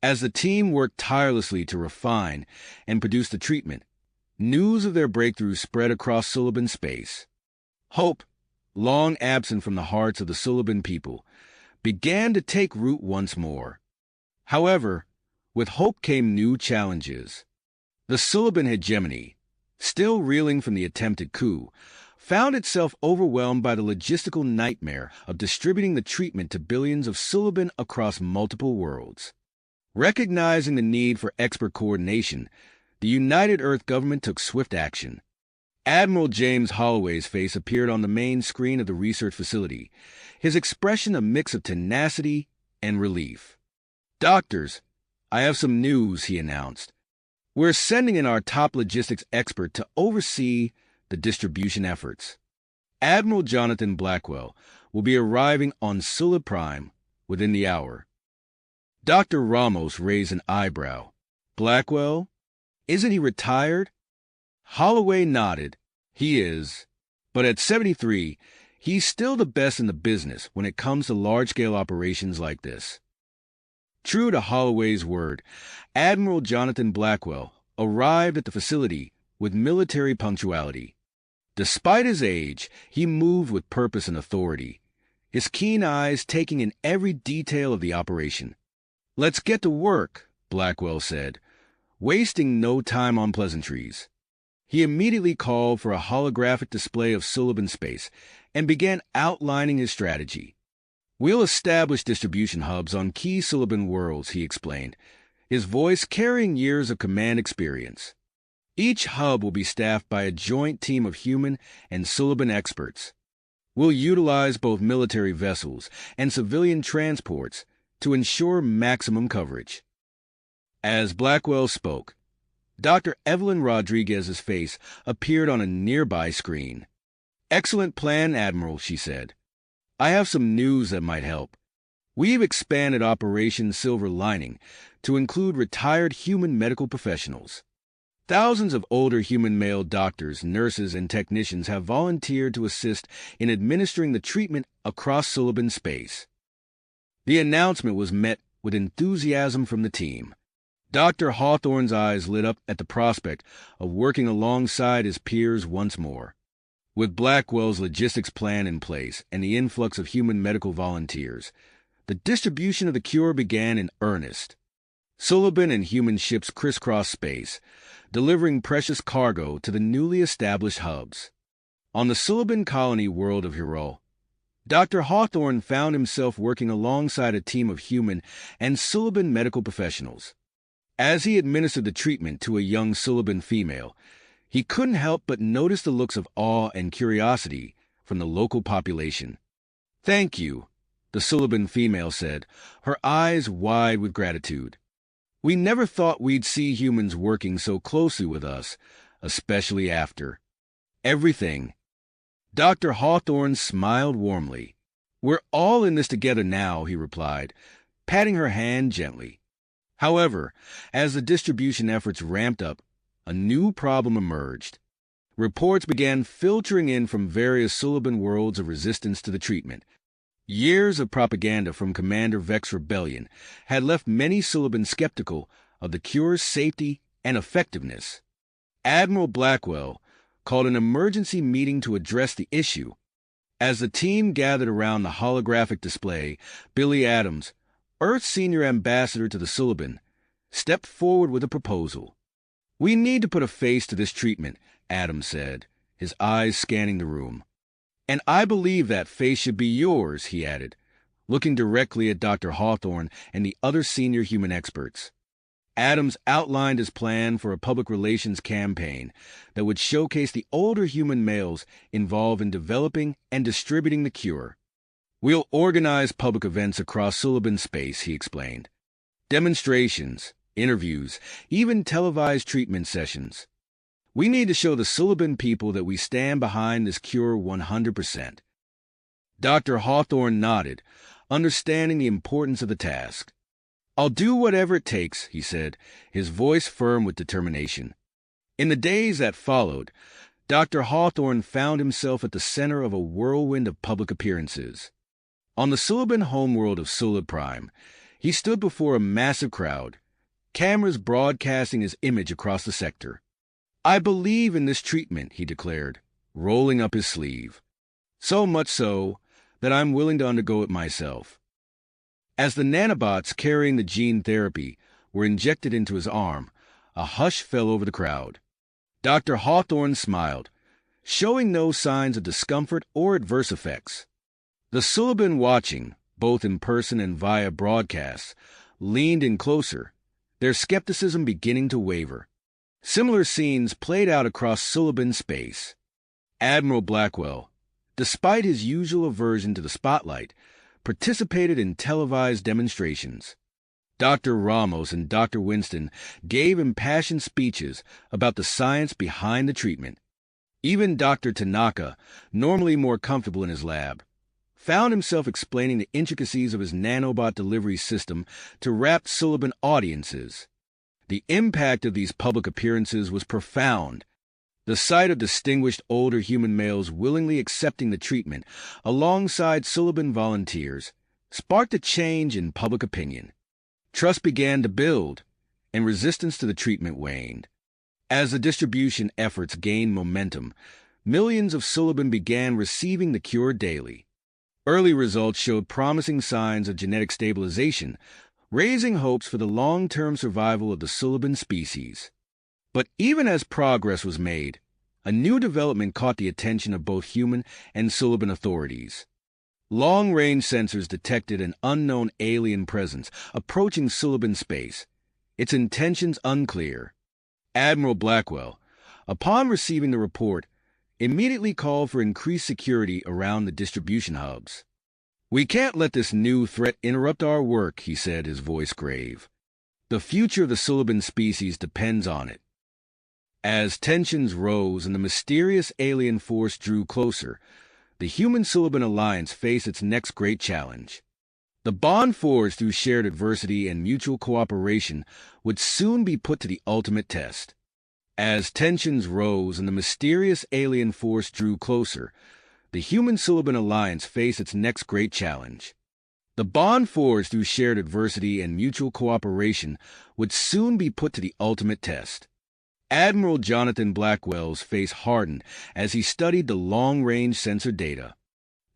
As the team worked tirelessly to refine and produce the treatment, news of their breakthrough spread across Sullivan space. Hope, long absent from the hearts of the Sullivan people, began to take root once more. However, with hope came new challenges. The Sullivan hegemony, still reeling from the attempted coup, found itself overwhelmed by the logistical nightmare of distributing the treatment to billions of Sullivan across multiple worlds. Recognizing the need for expert coordination, the United Earth government took swift action. Admiral James Holloway's face appeared on the main screen of the research facility, his expression a mix of tenacity and relief. "Doctors, I have some news," he announced. "We're sending in our top logistics expert to oversee the distribution efforts. Admiral Jonathan Blackwell will be arriving on Sulib Prime within the hour." Dr. Ramos raised an eyebrow. "Blackwell? Isn't he retired?" Holloway nodded. "He is. But at 73, he's still the best in the business when it comes to large-scale operations like this." True to Holloway's word, Admiral Jonathan Blackwell arrived at the facility with military punctuality. Despite his age, he moved with purpose and authority, his keen eyes taking in every detail of the operation. "Let's get to work," Blackwell said, wasting no time on pleasantries. He immediately called for a holographic display of Sullivan space and began outlining his strategy. "We'll establish distribution hubs on key Sullivan worlds," he explained, his voice carrying years of command experience. "Each hub will be staffed by a joint team of human and Sullivan experts. We'll utilize both military vessels and civilian transports to ensure maximum coverage." As Blackwell spoke, Dr. Evelyn Rodriguez's face appeared on a nearby screen. "Excellent plan, Admiral," she said. "I have some news that might help. We've expanded Operation Silver Lining to include retired human medical professionals. Thousands of older human male doctors, nurses, and technicians have volunteered to assist in administering the treatment across Suliban space. The announcement was met with enthusiasm from the team. Dr. Hawthorne's eyes lit up at the prospect of working alongside his peers once more. With Blackwell's logistics plan in place and the influx of human medical volunteers, the distribution of the cure began in earnest. Suliban and human ships crisscrossed space, delivering precious cargo to the newly established hubs. On the Suliban colony world of Hero, Dr. Hawthorne found himself working alongside a team of human and Suliban medical professionals. As he administered the treatment to a young Suliban female, he couldn't help but notice the looks of awe and curiosity from the local population. "Thank you," the Suliban female said, her eyes wide with gratitude. "We never thought we'd see humans working so closely with us, especially after everything." Dr. Hawthorne smiled warmly. "We're all in this together now," he replied, patting her hand gently. However, as the distribution efforts ramped up, a new problem emerged. Reports began filtering in from various Suliban worlds of resistance to the treatment. Years of propaganda from Commander Vex's rebellion had left many Suliban skeptical of the cure's safety and effectiveness. Admiral Blackwell called an emergency meeting to address the issue. As the team gathered around the holographic display, Billy Adams, Earth's senior ambassador to the Suliban, stepped forward with a proposal. "We need to put a face to this treatment," Adams said, his eyes scanning the room. "And I believe that face should be yours," he added, looking directly at Dr. Hawthorne and the other senior human experts. Adams outlined his plan for a public relations campaign that would showcase the older human males involved in developing and distributing the cure. "We'll organize public events across Suliban space," he explained. "Demonstrations, interviews, even televised treatment sessions. We need to show the Suliban people that we stand behind this cure 100%. Dr. Hawthorne nodded, understanding the importance of the task. "I'll do whatever it takes," he said, his voice firm with determination. In the days that followed, Dr. Hawthorne found himself at the center of a whirlwind of public appearances. On the Suliban homeworld of Sulib Prime, he stood before a massive crowd, cameras broadcasting his image across the sector. "I believe in this treatment," he declared, rolling up his sleeve. "So much so that I'm willing to undergo it myself." As the nanobots carrying the gene therapy were injected into his arm, a hush fell over the crowd. Dr. Hawthorne smiled, showing no signs of discomfort or adverse effects. The Suliban watching, both in person and via broadcasts, leaned in closer, their skepticism beginning to waver. Similar scenes played out across Suliban space. Admiral Blackwell, despite his usual aversion to the spotlight, participated in televised demonstrations. Dr. Ramos and Dr. Winston gave impassioned speeches about the science behind the treatment. Even Dr. Tanaka, normally more comfortable in his lab, found himself explaining the intricacies of his nanobot delivery system to rapt Suliban audiences. The impact of these public appearances was profound. The sight of distinguished older human males willingly accepting the treatment alongside Suliban volunteers sparked a change in public opinion. Trust began to build, and resistance to the treatment waned. As the distribution efforts gained momentum, millions of Suliban began receiving the cure daily. Early results showed promising signs of genetic stabilization, raising hopes for the long-term survival of the Suliban species. But even as progress was made, a new development caught the attention of both human and Suliban authorities. Long-range sensors detected an unknown alien presence approaching Suliban space, its intentions unclear. Admiral Blackwell, upon receiving the report, immediately called for increased security around the distribution hubs. "We can't let this new threat interrupt our work," he said, his voice grave. "The future of the Suliban species depends on it." As tensions rose and the mysterious alien force drew closer, the Human-Suliban Alliance faced its next great challenge. The bond forged through shared adversity and mutual cooperation would soon be put to the ultimate test. As tensions rose and the mysterious alien force drew closer, the human-Suliban alliance faced its next great challenge. The bond forged through shared adversity and mutual cooperation would soon be put to the ultimate test. Admiral Jonathan Blackwell's face hardened as he studied the long-range sensor data.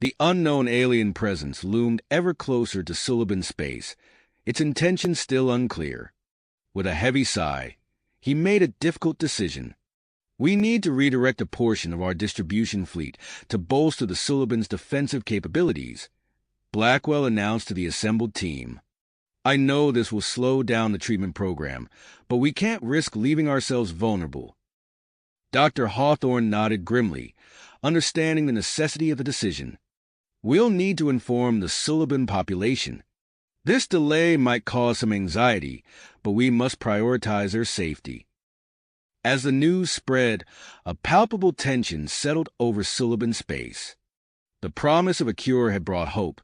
The unknown alien presence loomed ever closer to Suliban space, its intentions still unclear. With a heavy sigh, he made a difficult decision. We need to redirect a portion of our distribution fleet to bolster the Suliban's defensive capabilities, Blackwell announced to the assembled team. I know this will slow down the treatment program, but we can't risk leaving ourselves vulnerable. Dr. Hawthorne nodded grimly, understanding the necessity of the decision. We'll need to inform the Suliban population. This delay might cause some anxiety, but we must prioritize their safety. As the news spread, a palpable tension settled over Suliban space. The promise of a cure had brought hope,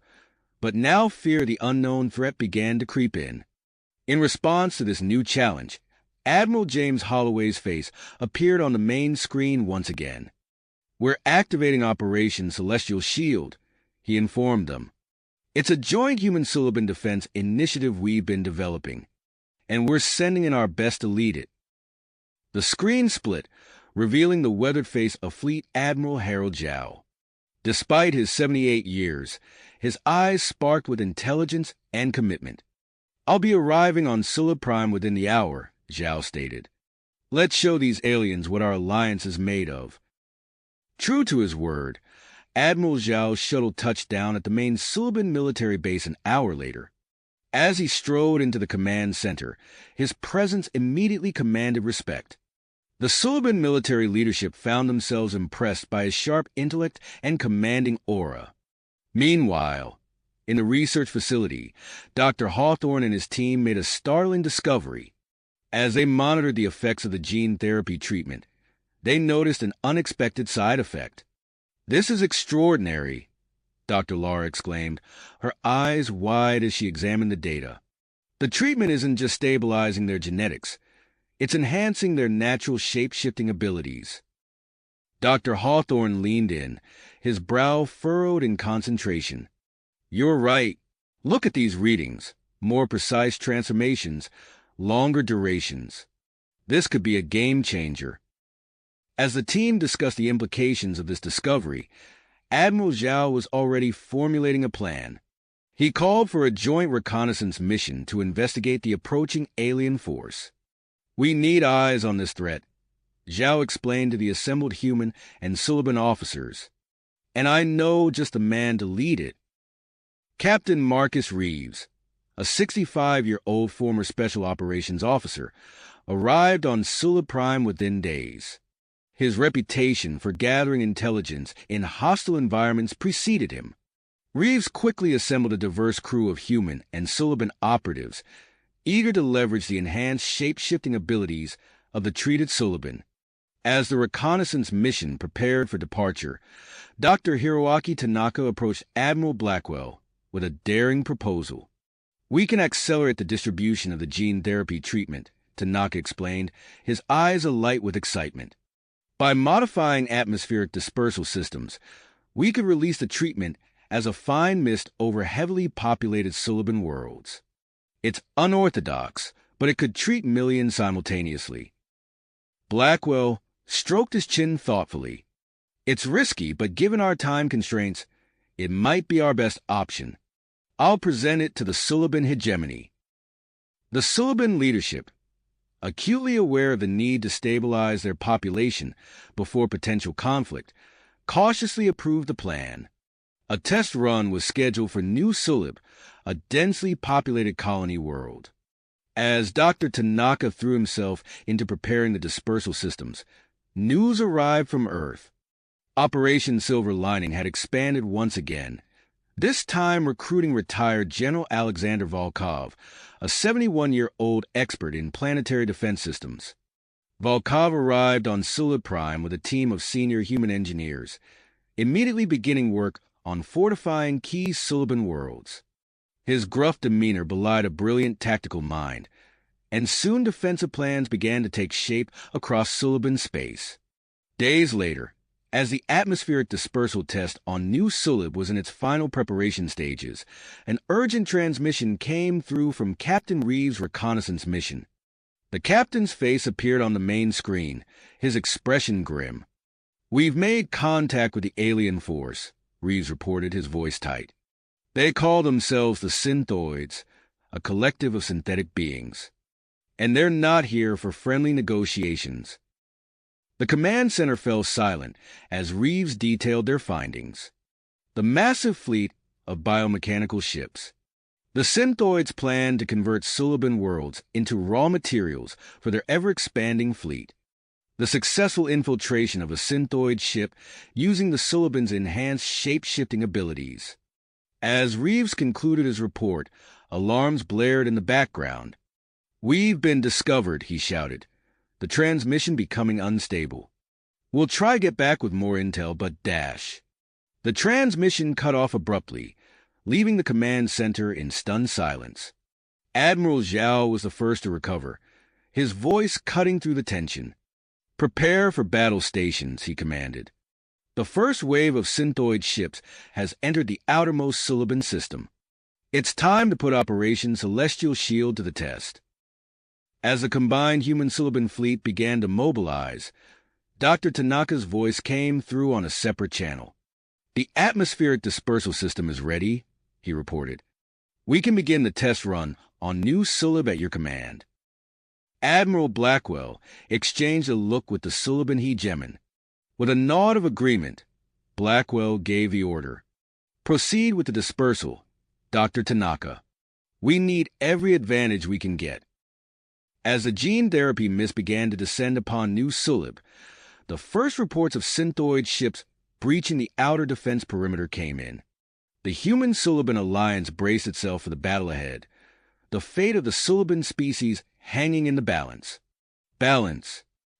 but now fear of the unknown threat began to creep in. In response to this new challenge, Admiral James Holloway's face appeared on the main screen once again. We're activating Operation Celestial Shield, he informed them. It's a joint human-Suliban defense initiative we've been developing, and we're sending in our best to lead it. The screen split, revealing the weathered face of Fleet Admiral Harold Zhao. Despite his 78 years, his eyes sparked with intelligence and commitment. I'll be arriving on Sula Prime within the hour, Zhao stated. Let's show these aliens what our alliance is made of. True to his word, Admiral Zhao's shuttle touched down at the main Suliban military base an hour later. As he strode into the command center, his presence immediately commanded respect. The Suliban military leadership found themselves impressed by his sharp intellect and commanding aura. Meanwhile, in the research facility, Dr. Hawthorne and his team made a startling discovery. As they monitored the effects of the gene therapy treatment, they noticed an unexpected side effect. This is extraordinary, Dr. Laura exclaimed, her eyes wide as she examined the data. The treatment isn't just stabilizing their genetics, it's enhancing their natural shape-shifting abilities. Dr. Hawthorne leaned in, his brow furrowed in concentration. You're right. Look at these readings. More precise transformations, longer durations. This could be a game changer. As the team discussed the implications of this discovery, Admiral Zhao was already formulating a plan. He called for a joint reconnaissance mission to investigate the approaching alien force. We need eyes on this threat, Zhao explained to the assembled human and Suliban officers. And I know just the man to lead it. Captain Marcus Reeves, a 65-year-old former Special Operations officer, arrived on Sula Prime within days. His reputation for gathering intelligence in hostile environments preceded him. Reeves quickly assembled a diverse crew of human and Suliban operatives, eager to leverage the enhanced shape-shifting abilities of the treated Suliban. As the reconnaissance mission prepared for departure, Dr. Hiroaki Tanaka approached Admiral Blackwell with a daring proposal. We can accelerate the distribution of the gene therapy treatment, Tanaka explained, his eyes alight with excitement. By modifying atmospheric dispersal systems, we could release the treatment as a fine mist over heavily populated Suliban worlds. It's unorthodox, but it could treat millions simultaneously. Blackwell stroked his chin thoughtfully. It's risky, but given our time constraints, it might be our best option. I'll present it to the Suliban hegemony. The Suliban leadership, acutely aware of the need to stabilize their population before potential conflict, cautiously approved the plan. A test run was scheduled for New Sulib, a densely populated colony world. As Dr. Tanaka threw himself into preparing the dispersal systems, news arrived from Earth. Operation Silver Lining had expanded once again, this time recruiting retired General Alexander Volkov, a 71-year-old expert in planetary defense systems. Volkov arrived on Sula Prime with a team of senior human engineers, immediately beginning work on fortifying key Suliban worlds. His gruff demeanor belied a brilliant tactical mind, and soon defensive plans began to take shape across Suliban space. Days later, as the atmospheric dispersal test on New Sulib was in its final preparation stages, an urgent transmission came through from Captain Reeves' reconnaissance mission. The captain's face appeared on the main screen, his expression grim. "We've made contact with the alien force," Reeves reported, his voice tight. "They call themselves the Synthoids, a collective of synthetic beings. And they're not here for friendly negotiations." The command center fell silent as Reeves detailed their findings. The massive fleet of biomechanical ships. The Synthoids planned to convert Suliban worlds into raw materials for their ever-expanding fleet. The successful infiltration of a Synthoid ship using the Suliban's enhanced shape-shifting abilities. As Reeves concluded his report, alarms blared in the background. "We've been discovered," he shouted, the transmission becoming unstable. "We'll try get back with more intel, but dash." The transmission cut off abruptly, leaving the command center in stunned silence. Admiral Zhao was the first to recover, his voice cutting through the tension. "Prepare for battle stations," he commanded. "The first wave of Synthoid ships has entered the outermost Suliban system. It's time to put Operation Celestial Shield to the test." As the combined human-Suliban fleet began to mobilize, Dr. Tanaka's voice came through on a separate channel. "The atmospheric dispersal system is ready," he reported. "We can begin the test run on New Sulib at your command." Admiral Blackwell exchanged a look with the Suliban hegemon. With a nod of agreement, Blackwell gave the order. "Proceed with the dispersal, Dr. Tanaka. We need every advantage we can get." As the gene therapy mist began to descend upon New Sulib, the first reports of Synthoid ships breaching the outer defense perimeter came in. The human-Suliban alliance braced itself for the battle ahead, the fate of the Suliban species hanging in the balance.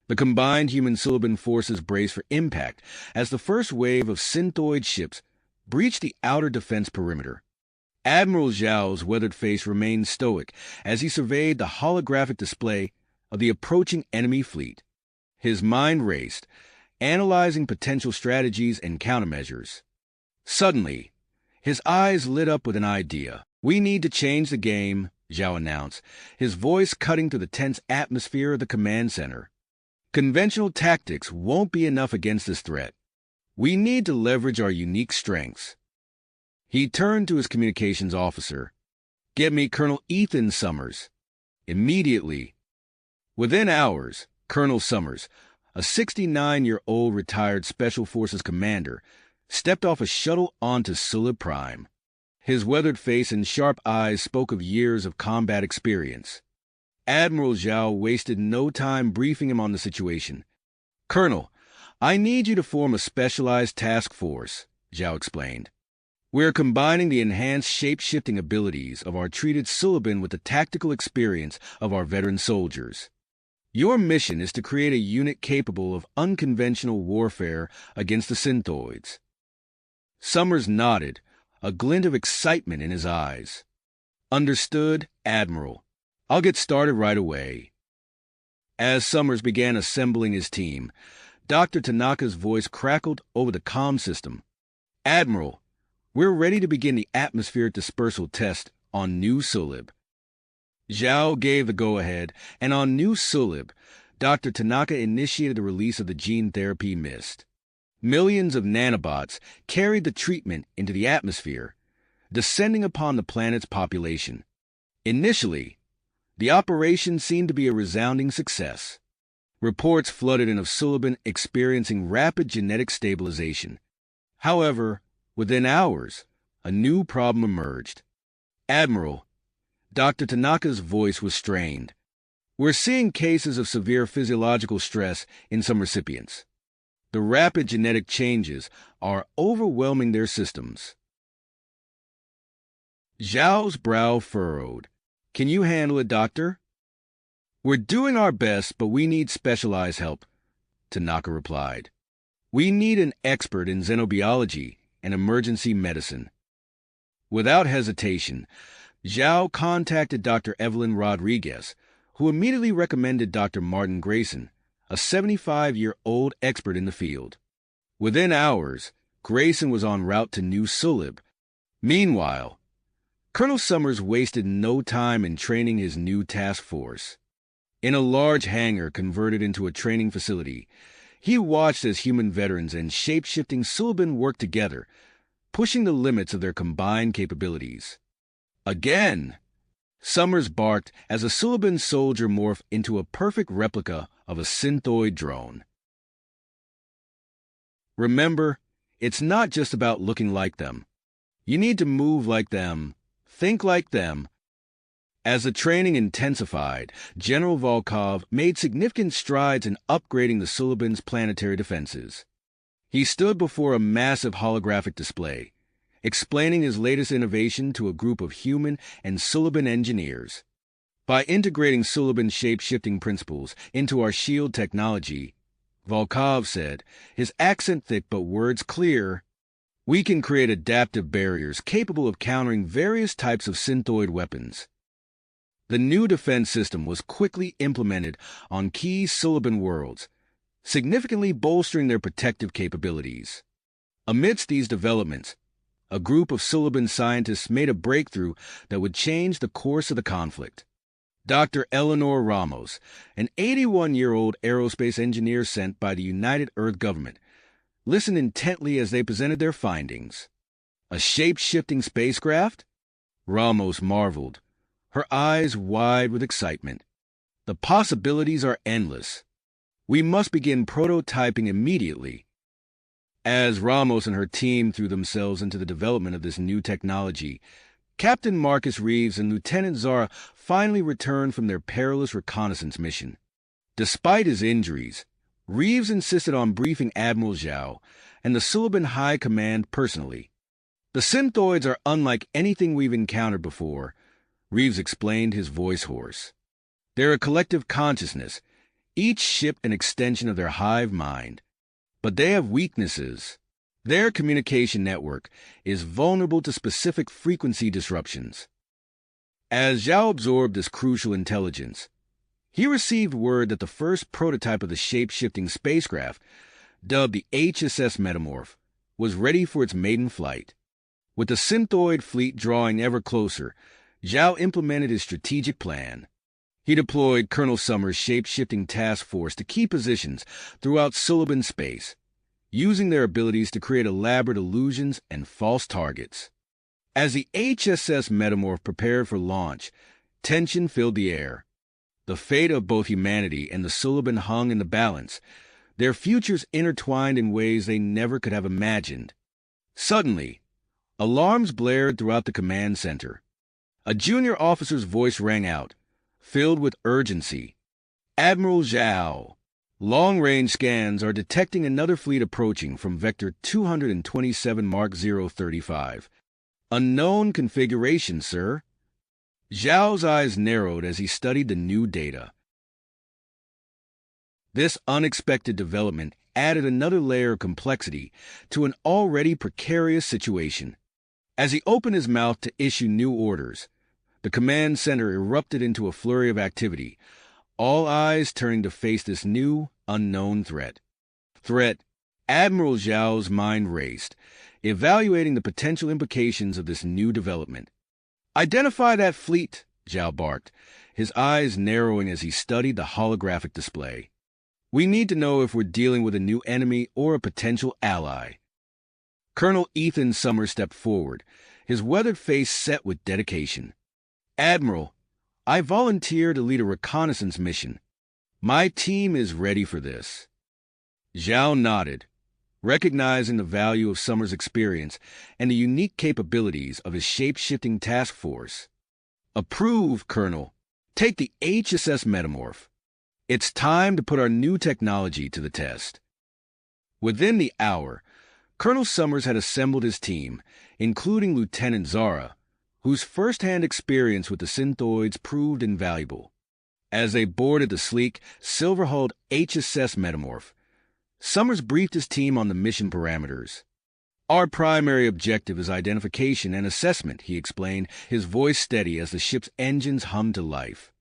The combined human-Suliban forces braced for impact as the first wave of Synthoid ships breached the outer defense perimeter. Admiral Zhao's weathered face remained stoic as he surveyed the holographic display of the approaching enemy fleet. His mind raced, analyzing potential strategies and countermeasures. Suddenly, his eyes lit up with an idea. "We need to change the game," Zhao announced, his voice cutting through the tense atmosphere of the command center. "Conventional tactics won't be enough against this threat. We need to leverage our unique strengths." He turned to his communications officer. "Get me Colonel Ethan Summers." Immediately. Within hours, Colonel Summers, a 69-year-old retired Special Forces commander, stepped off a shuttle onto Sulib Prime. His weathered face and sharp eyes spoke of years of combat experience. Admiral Zhao wasted no time briefing him on the situation. "Colonel, I need you to form a specialized task force," Zhao explained. "We're combining the enhanced shape-shifting abilities of our treated Suliban with the tactical experience of our veteran soldiers. Your mission is to create a unit capable of unconventional warfare against the Synthoids." Summers nodded, a glint of excitement in his eyes. "Understood, Admiral. I'll get started right away." As Summers began assembling his team, Dr. Tanaka's voice crackled over the comm system. "Admiral, we're ready to begin the atmospheric dispersal test on New Sulib." Zhao gave the go-ahead, and on New Sulib, Dr. Tanaka initiated the release of the gene therapy mist. Millions of nanobots carried the treatment into the atmosphere, descending upon the planet's population. Initially, the operation seemed to be a resounding success. Reports flooded in of Suliban experiencing rapid genetic stabilization. However, within hours, a new problem emerged. "Admiral," Dr. Tanaka's voice was strained. "We're seeing cases of severe physiological stress in some recipients. The rapid genetic changes are overwhelming their systems." Zhao's brow furrowed. "Can you handle it, Doctor?" "We're doing our best, but we need specialized help," Tanaka replied. "We need an expert in xenobiology and emergency medicine." Without hesitation, Zhao contacted Dr. Evelyn Rodriguez, who immediately recommended Dr. Martin Grayson, a 75-year-old expert in the field. Within hours, Grayson was en route to New Sulib. Meanwhile, Colonel Summers wasted no time in training his new task force. In a large hangar converted into a training facility, he watched as human veterans and shape-shifting Suliban worked together, pushing the limits of their combined capabilities. Again, Summers barked as a Suliban soldier morphed into a perfect replica of a synthoid drone. Remember, it's not just about looking like them. You need to move like them, think like them. As the training intensified, General Volkov made significant strides in upgrading the Suliban's planetary defenses. He stood before a massive holographic display, explaining his latest innovation to a group of human and Suliban engineers. By integrating Suliban shape-shifting principles into our shield technology, Volkov said, his accent thick but words clear, we can create adaptive barriers capable of countering various types of synthoid weapons. The new defense system was quickly implemented on key Suliban worlds, significantly bolstering their protective capabilities. Amidst these developments, a group of Suliban scientists made a breakthrough that would change the course of the conflict. Dr. Eleanor Ramos, an 81-year-old aerospace engineer sent by the United Earth government, listened intently as they presented their findings. A shape-shifting spacecraft? Ramos marveled, her eyes wide with excitement. The possibilities are endless. We must begin prototyping immediately. As Ramos and her team threw themselves into the development of this new technology, Captain Marcus Reeves and Lieutenant Zara finally returned from their perilous reconnaissance mission. Despite his injuries, Reeves insisted on briefing Admiral Zhao and the Suliban High Command personally. The synthoids are unlike anything we've encountered before, Reeves explained, his voice hoarse. They're a collective consciousness, each ship an extension of their hive mind. But they have weaknesses. Their communication network is vulnerable to specific frequency disruptions. As Zhao absorbed this crucial intelligence, he received word that the first prototype of the shape-shifting spacecraft, dubbed the HSS Metamorph, was ready for its maiden flight. With the synthoid fleet drawing ever closer, Zhao implemented his strategic plan. He deployed Colonel Summers' shape-shifting task force to key positions throughout Suliban space, using their abilities to create elaborate illusions and false targets. As the HSS Metamorph prepared for launch, tension filled the air. The fate of both humanity and the Suliban hung in the balance, their futures intertwined in ways they never could have imagined. Suddenly, alarms blared throughout the command center. A junior officer's voice rang out, filled with urgency. Admiral Zhao, long-range scans are detecting another fleet approaching from Vector 227 Mark 035. Unknown configuration, sir. Zhao's eyes narrowed as he studied the new data. This unexpected development added another layer of complexity to an already precarious situation. As he opened his mouth to issue new orders, the command center erupted into a flurry of activity, all eyes turning to face this new, unknown threat. Admiral Zhao's mind raced, evaluating the potential implications of this new development. Identify that fleet, Zhao barked, his eyes narrowing as he studied the holographic display. We need to know if we're dealing with a new enemy or a potential ally. Colonel Ethan Summers stepped forward, his weathered face set with dedication. Admiral, I volunteer to lead a reconnaissance mission. My team is ready for this. Zhao nodded, recognizing the value of Summers' experience and the unique capabilities of his shape-shifting task force. Approved, Colonel. Take the HSS Metamorph. It's time to put our new technology to the test. Within the hour, Colonel Summers had assembled his team, including Lieutenant Zara, whose first-hand experience with the synthoids proved invaluable. As they boarded the sleek, silver-hulled HSS Metamorph, Summers briefed his team on the mission parameters. Our primary objective is identification and assessment, he explained, his voice steady as the ship's engines hummed to life.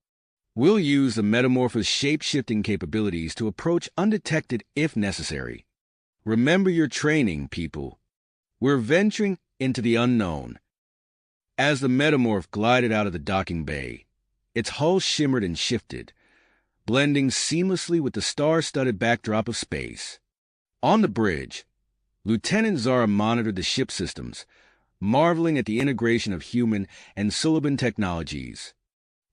We'll use the metamorpho's shape-shifting capabilities to approach undetected if necessary. Remember your training, people. We're venturing into the unknown. As the metamorph glided out of the docking bay, its hull shimmered and shifted, blending seamlessly with the star-studded backdrop of space. On the bridge, Lieutenant Zara monitored the ship systems, marveling at the integration of human and Suliban technologies.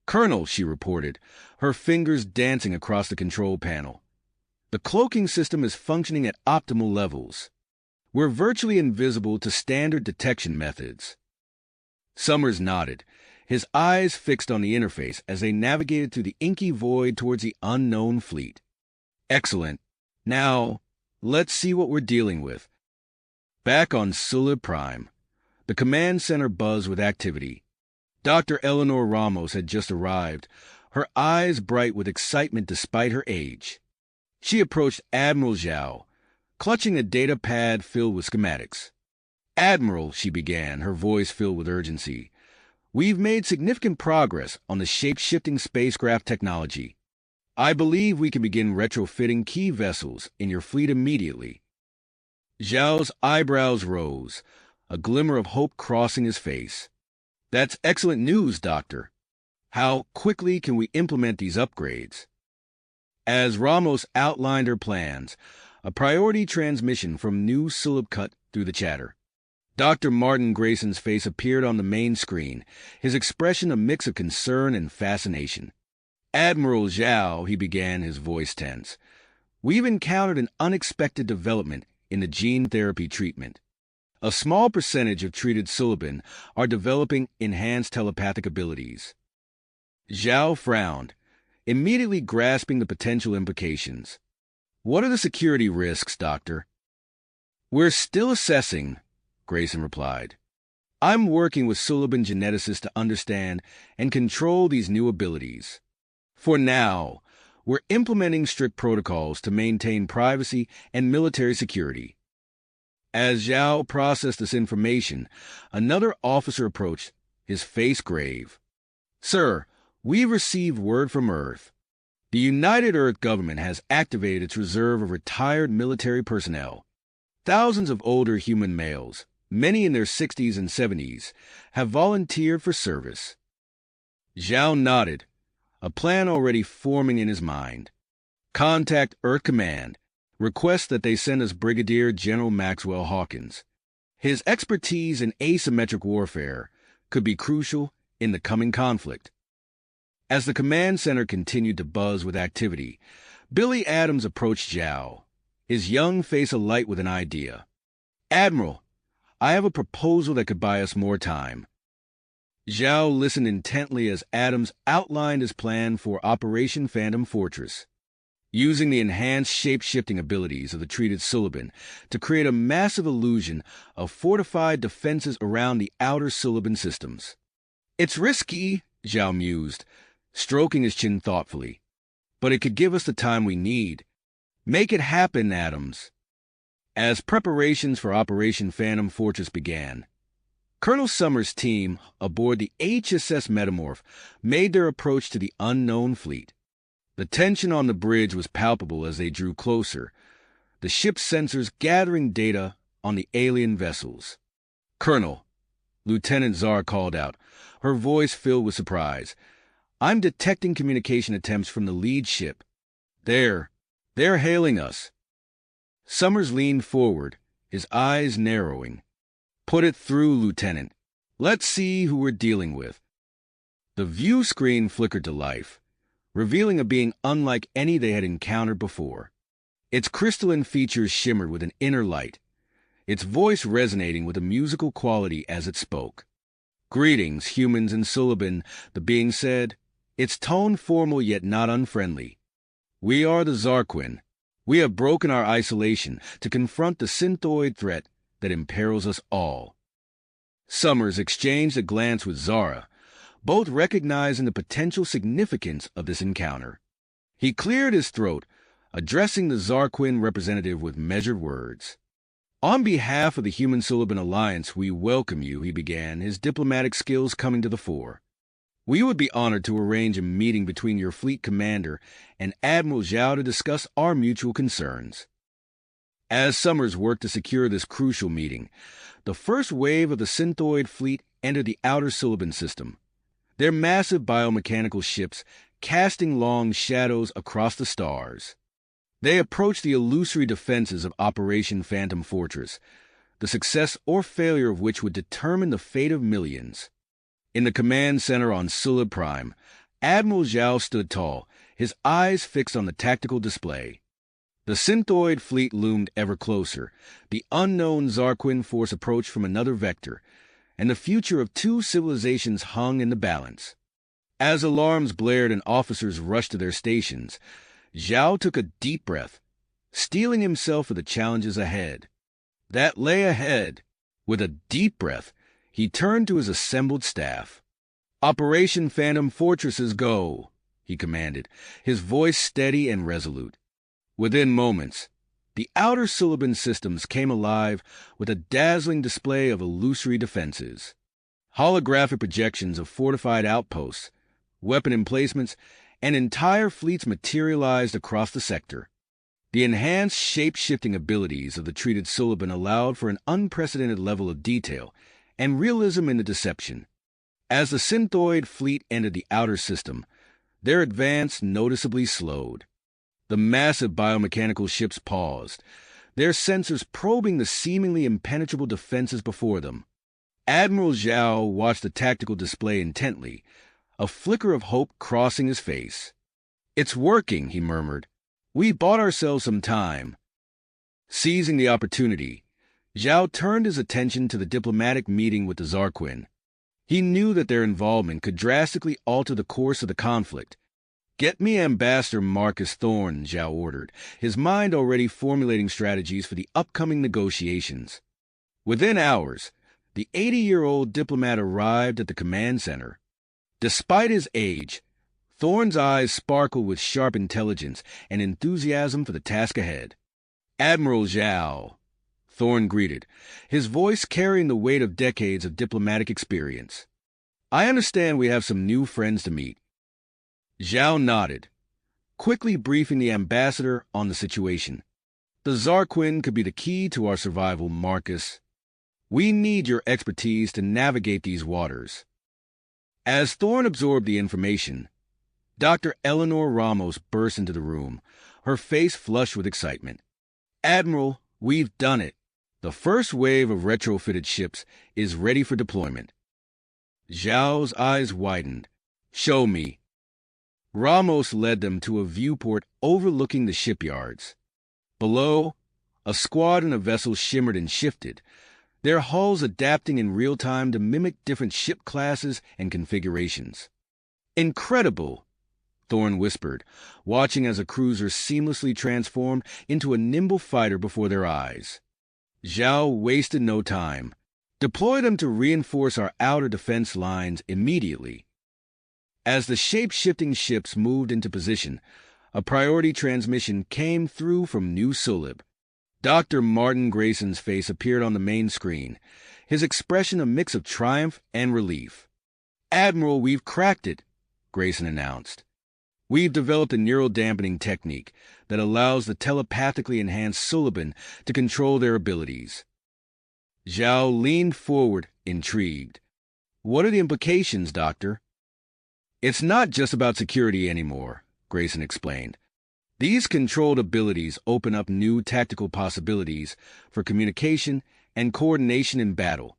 "Colonel," she reported, her fingers dancing across the control panel. "The cloaking system is functioning at optimal levels. We're virtually invisible to standard detection methods." Summers nodded, his eyes fixed on the interface as they navigated through the inky void towards the unknown fleet. "Excellent. Now, let's see what we're dealing with." Back on Sulib Prime, the command center buzzed with activity. Dr. Eleanor Ramos had just arrived, her eyes bright with excitement despite her age. She approached Admiral Zhao, clutching a data pad filled with schematics. "Admiral," she began, her voice filled with urgency, "we've made significant progress on the shape-shifting spacecraft technology. I believe we can begin retrofitting key vessels in your fleet immediately." Zhao's eyebrows rose, a glimmer of hope crossing his face. "That's excellent news, Doctor. How quickly can we implement these upgrades?" As Ramos outlined her plans, a priority transmission from New Sulib cut through the chatter. Dr. Martin Grayson's face appeared on the main screen, his expression a mix of concern and fascination. "Admiral Zhao," he began, his voice tense, "we've encountered an unexpected development in the gene therapy treatment. A small percentage of treated Suliban are developing enhanced telepathic abilities." Zhao frowned, immediately grasping the potential implications. "What are the security risks, Doctor?" "We're still assessing," Grayson replied. "I'm working with Suliban geneticists to understand and control these new abilities. For now, we're implementing strict protocols to maintain privacy and military security." As Zhao processed this information, another officer approached, his face grave. "Sir, we've received word from Earth. The United Earth government has activated its reserve of retired military personnel. Thousands of older human males, many in their 60s and 70s, have volunteered for service." Zhao nodded, a plan already forming in his mind. "Contact Earth Command. Request that they send us Brigadier General Maxwell Hawkins. His expertise in asymmetric warfare could be crucial in the coming conflict." As the command center continued to buzz with activity, Billy Adams approached Zhao, his young face alight with an idea. "Admiral, I have a proposal that could buy us more time." Zhao listened intently as Adams outlined his plan for Operation Phantom Fortress, using the enhanced shape-shifting abilities of the treated Suliban to create a massive illusion of fortified defenses around the outer Suliban systems. "It's risky," Zhao mused, stroking his chin thoughtfully, "but it could give us the time we need. Make it happen, Adams." As preparations for Operation Phantom Fortress began, Colonel Summers' team aboard the HSS Metamorph made their approach to the unknown fleet. The tension on the bridge was palpable as they drew closer, the ship's sensors gathering data on the alien vessels. "Colonel," Lieutenant Zara called out, her voice filled with surprise, "I'm detecting communication attempts from the lead ship. They're hailing us." Summers leaned forward, his eyes narrowing. "Put it through, Lieutenant. Let's see who we're dealing with." The view screen flickered to life, revealing a being unlike any they had encountered before. Its crystalline features shimmered with an inner light, its voice resonating with a musical quality as it spoke. "Greetings, humans and Suliban," the being said, its tone formal yet not unfriendly. "We are the Zarquin. We have broken our isolation to confront the synthoid threat that imperils us all." Summers exchanged a glance with Zara, both recognizing the potential significance of this encounter. He cleared his throat, addressing the Zarquin representative with measured words. On behalf of the Human-Suliban Alliance, we welcome you, he began, his diplomatic skills coming to the fore. We would be honored to arrange a meeting between your fleet commander and Admiral Zhao to discuss our mutual concerns. As Summers worked to secure this crucial meeting, the first wave of the Synthoid fleet entered the outer Suliban system, their massive biomechanical ships casting long shadows across the stars. They approached the illusory defenses of Operation Phantom Fortress, the success or failure of which would determine the fate of millions. In the command center on Sulib Prime, Admiral Zhao stood tall, his eyes fixed on the tactical display. The Synthoid fleet loomed ever closer. The unknown Zarquin force approached from another vector, and the future of two civilizations hung in the balance. As alarms blared and officers rushed to their stations, Zhao took a deep breath, steeling himself for the challenges ahead. That lay ahead. With a deep breath, he turned to his assembled staff. "Operation Phantom Fortresses, go," he commanded, his voice steady and resolute. Within moments, the outer Suliban systems came alive with a dazzling display of illusory defenses. Holographic projections of fortified outposts, weapon emplacements, and entire fleets materialized across the sector. The enhanced shape-shifting abilities of the treated Suliban allowed for an unprecedented level of detail and realism in the deception. As the Synthoid fleet entered the outer system, their advance noticeably slowed. The massive biomechanical ships paused, their sensors probing the seemingly impenetrable defenses before them. Admiral Zhao watched the tactical display intently, a flicker of hope crossing his face. "It's working," he murmured. "We bought ourselves some time." Seizing the opportunity, Zhao turned his attention to the diplomatic meeting with the Zarquin. He knew that their involvement could drastically alter the course of the conflict. "Get me Ambassador Marcus Thorne," Zhao ordered, his mind already formulating strategies for the upcoming negotiations. Within hours, the 80-year-old diplomat arrived at the command center. Despite his age, Thorne's eyes sparkled with sharp intelligence and enthusiasm for the task ahead. "Admiral Zhao," Thorne greeted, his voice carrying the weight of decades of diplomatic experience. "I understand we have some new friends to meet." Zhao nodded, quickly briefing the ambassador on the situation. "The Zarquin could be the key to our survival, Marcus. We need your expertise to navigate these waters." As Thorne absorbed the information, Dr. Eleanor Ramos burst into the room, her face flushed with excitement. "Admiral, we've done it. The first wave of retrofitted ships is ready for deployment." Zhao's eyes widened. "Show me." Ramos led them to a viewport overlooking the shipyards. Below, a squadron of vessels shimmered and shifted, their hulls adapting in real time to mimic different ship classes and configurations. "Incredible," Thorne whispered, watching as a cruiser seamlessly transformed into a nimble fighter before their eyes. Zhao wasted no time. "Deploy them to reinforce our outer defense lines immediately." As the shape-shifting ships moved into position, a priority transmission came through from New Sulib. Dr. Martin Grayson's face appeared on the main screen, his expression a mix of triumph and relief. "Admiral, we've cracked it," Grayson announced. "We've developed a neural dampening technique that allows the telepathically enhanced Suliban to control their abilities." Zhao leaned forward, intrigued. "What are the implications, Doctor?" "It's not just about security anymore," Grayson explained. "These controlled abilities open up new tactical possibilities for communication and coordination in battle."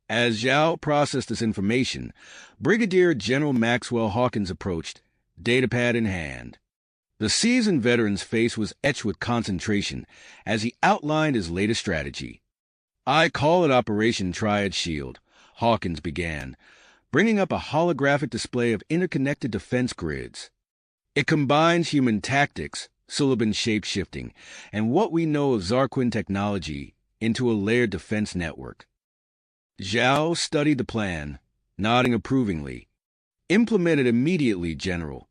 As Zhao processed this information, Brigadier General Maxwell Hawkins approached, datapad in hand. The seasoned veteran's face was etched with concentration as he outlined his latest strategy. "I call it Operation Triad Shield," Hawkins began, bringing up a holographic display of interconnected defense grids. "It combines human tactics, Suliban shape-shifting, and what we know of Zarquin technology into a layered defense network." Zhao studied the plan, nodding approvingly. "Implement it immediately, General.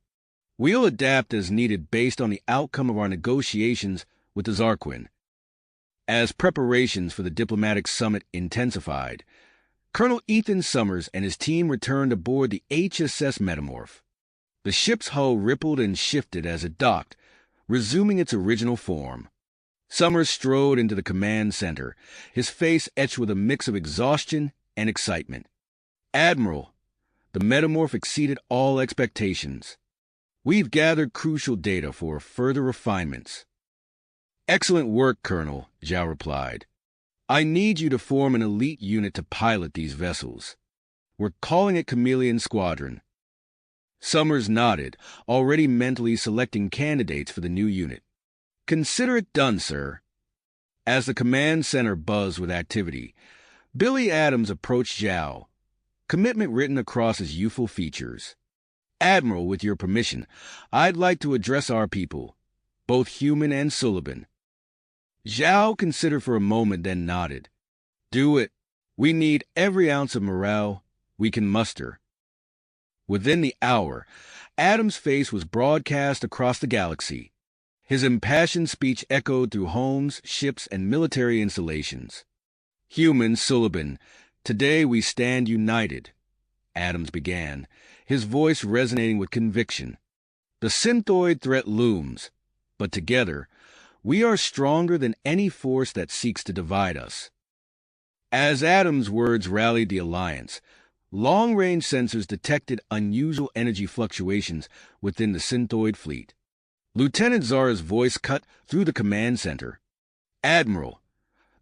We'll adapt as needed based on the outcome of our negotiations with the Zarquin." As preparations for the diplomatic summit intensified, Colonel Ethan Summers and his team returned aboard the HSS Metamorph. The ship's hull rippled and shifted as it docked, resuming its original form. Summers strode into the command center, his face etched with a mix of exhaustion and excitement. "Admiral, the Metamorph exceeded all expectations. We've gathered crucial data for further refinements." "Excellent work, Colonel," Zhao replied. "I need you to form an elite unit to pilot these vessels. We're calling it Chameleon Squadron." Summers nodded, already mentally selecting candidates for the new unit. "Consider it done, sir." As the command center buzzed with activity, Billy Adams approached Zhao, commitment written across his youthful features. "Admiral, with your permission, I'd like to address our people, both human and Suliban." Zhao considered for a moment, then nodded. "Do it. We need every ounce of morale we can muster." Within the hour, Adams' face was broadcast across the galaxy. His impassioned speech echoed through homes, ships, and military installations. "Human Suliban, today we stand united," Adams began, his voice resonating with conviction. "The synthoid threat looms, but together, we are stronger than any force that seeks to divide us." As Adams' words rallied the Alliance, long-range sensors detected unusual energy fluctuations within the synthoid fleet. Lieutenant Zara's voice cut through the command center. "Admiral,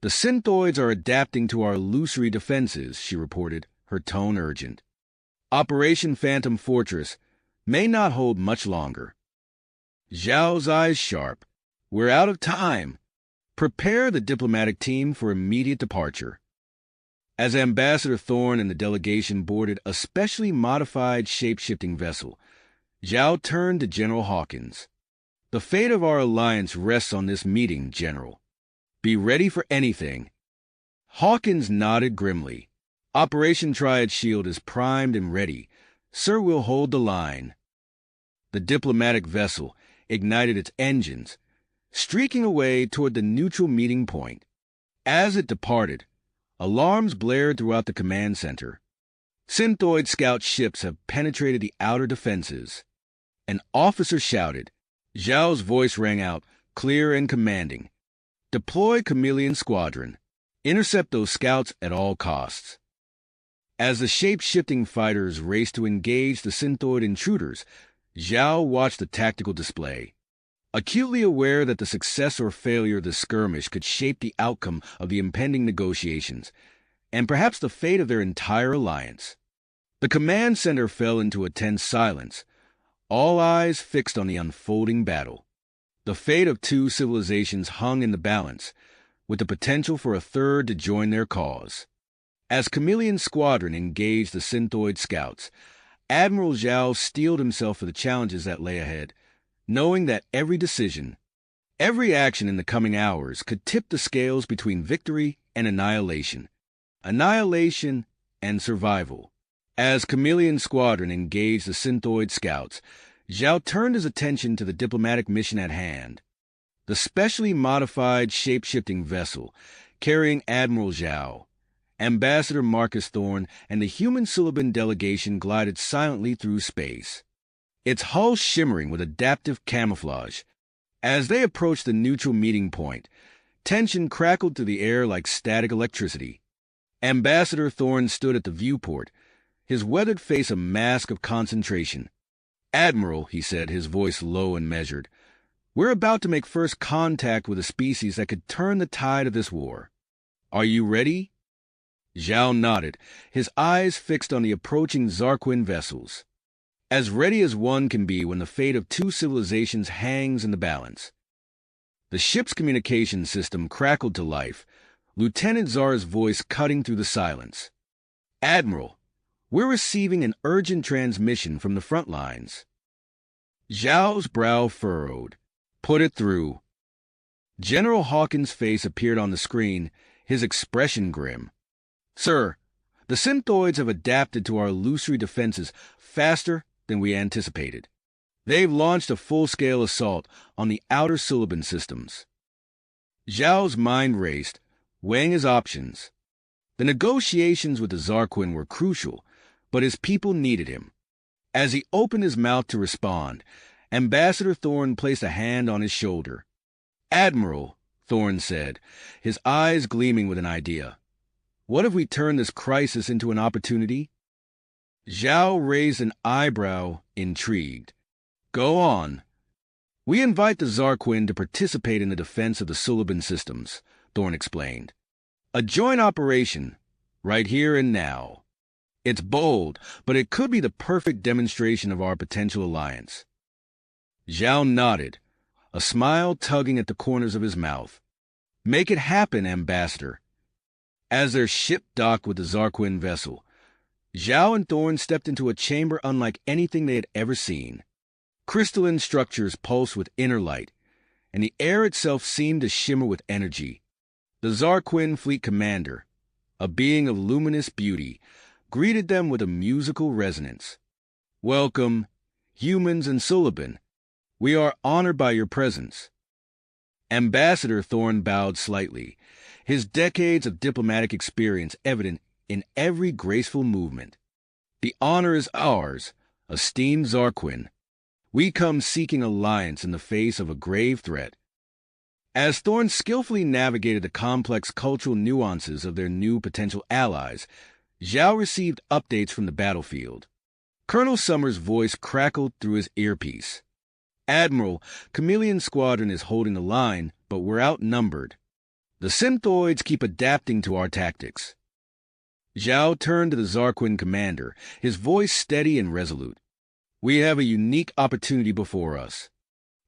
the synthoids are adapting to our illusory defenses," she reported, her tone urgent. "Operation Phantom Fortress may not hold much longer." Zhao's eyes sharp. "We're out of time. Prepare the diplomatic team for immediate departure." As Ambassador Thorne and the delegation boarded a specially modified shape-shifting vessel, Zhao turned to General Hawkins. "The fate of our alliance rests on this meeting, General. Be ready for anything." Hawkins nodded grimly. "Operation Triad Shield is primed and ready. Sir, we'll hold the line." The diplomatic vessel ignited its engines, streaking away toward the neutral meeting point. As it departed, alarms blared throughout the command center. Synthoid scout ships have penetrated the outer defenses. An officer shouted. Zhao's voice rang out, clear and commanding. "Deploy Chameleon Squadron. Intercept those scouts at all costs." As the shape-shifting fighters raced to engage the synthoid intruders, Zhao watched the tactical display. Acutely aware that the success or failure of the skirmish could shape the outcome of the impending negotiations, and perhaps the fate of their entire alliance. The command center fell into a tense silence, all eyes fixed on the unfolding battle. The fate of two civilizations hung in the balance, with the potential for a third to join their cause. As Chameleon Squadron engaged the synthoid scouts, Admiral Zhao steeled himself for the challenges that lay ahead, knowing that every decision, every action in the coming hours could tip the scales between victory and annihilation and survival. As Chameleon Squadron engaged the synthoid scouts, Zhao turned his attention to the diplomatic mission at hand. The specially modified shape-shifting vessel, carrying Admiral Zhao, Ambassador Marcus Thorne, and the human Suliban delegation glided silently through space, its hull shimmering with adaptive camouflage. As they approached the neutral meeting point, tension crackled through the air like static electricity. Ambassador Thorne stood at the viewport, his weathered face a mask of concentration. "Admiral," he said, his voice low and measured, "we're about to make first contact with a species that could turn the tide of this war. Are you ready?" Zhao nodded, his eyes fixed on the approaching Zarquin vessels. As ready as one can be when the fate of two civilizations hangs in the balance. The ship's communication system crackled to life, Lieutenant Zara's voice cutting through the silence. "Admiral, we're receiving an urgent transmission from the front lines." Zhao's brow furrowed. "Put it through." General Hawkins' face appeared on the screen, his expression grim. "Sir, the synthoids have adapted to our illusory defenses faster than we anticipated. They've launched a full-scale assault on the outer Suliban systems." Zhao's mind raced, weighing his options. The negotiations with the Zarquin were crucial, but his people needed him. As he opened his mouth to respond, Ambassador Thorne placed a hand on his shoulder. "Admiral," Thorne said, his eyes gleaming with an idea. "What if we turn this crisis into an opportunity?" Zhao raised an eyebrow, intrigued. "Go on." "We invite the Zarquin to participate in the defense of the Suliban systems," Thorne explained. "A joint operation, right here and now. It's bold, but it could be the perfect demonstration of our potential alliance." Zhao nodded, a smile tugging at the corners of his mouth. "Make it happen, Ambassador." As their ship docked with the Zarquin vessel, Zhao and Thorne stepped into a chamber unlike anything they had ever seen. Crystalline structures pulsed with inner light, and the air itself seemed to shimmer with energy. The Zarquin fleet commander, a being of luminous beauty, greeted them with a musical resonance. "Welcome, humans and Suliban. We are honored by your presence." Ambassador Thorne bowed slightly, his decades of diplomatic experience evident in every graceful movement. "The honor is ours, esteemed Zarquin. We come seeking alliance in the face of a grave threat." As Thorne skillfully navigated the complex cultural nuances of their new potential allies, Zhao received updates from the battlefield. Colonel Summers' voice crackled through his earpiece. "Admiral, Chameleon Squadron is holding the line, but we're outnumbered. The Synthoids keep adapting to our tactics." Zhao turned to the Zarquin commander, his voice steady and resolute. "We have a unique opportunity before us.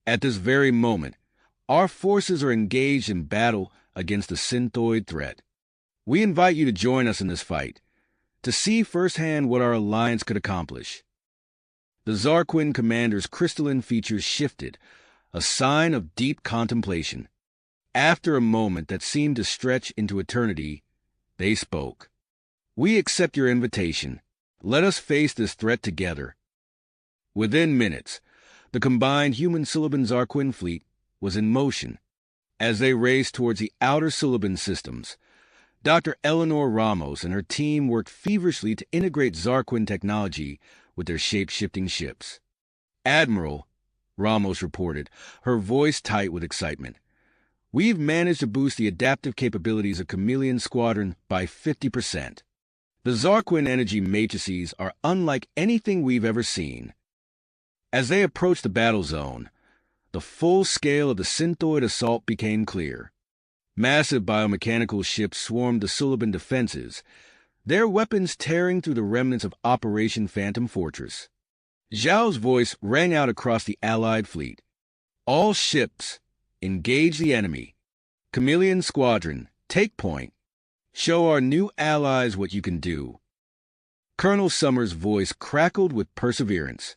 At this very moment, our forces are engaged in battle against the Synthoid threat. We invite you to join us in this fight, to see firsthand what our alliance could accomplish." The Zarquin commander's crystalline features shifted, a sign of deep contemplation. After a moment that seemed to stretch into eternity, they spoke. "We accept your invitation. Let us face this threat together." Within minutes, the combined human Suliban Zarquin fleet was in motion. As they raced towards the outer Suliban systems, Dr. Eleanor Ramos and her team worked feverishly to integrate Zarquin technology with their shape-shifting ships. "Admiral," Ramos reported, her voice tight with excitement, "we've managed to boost the adaptive capabilities of Chameleon Squadron by 50%. The Zarquin energy matrices are unlike anything we've ever seen." As they approached the battle zone, the full scale of the Synthoid assault became clear. Massive biomechanical ships swarmed the Suliban defenses, their weapons tearing through the remnants of Operation Phantom Fortress. Zhao's voice rang out across the Allied fleet. "All ships, engage the enemy. Chameleon Squadron, take point. Show our new allies what you can do." Colonel Summers' voice crackled with perseverance.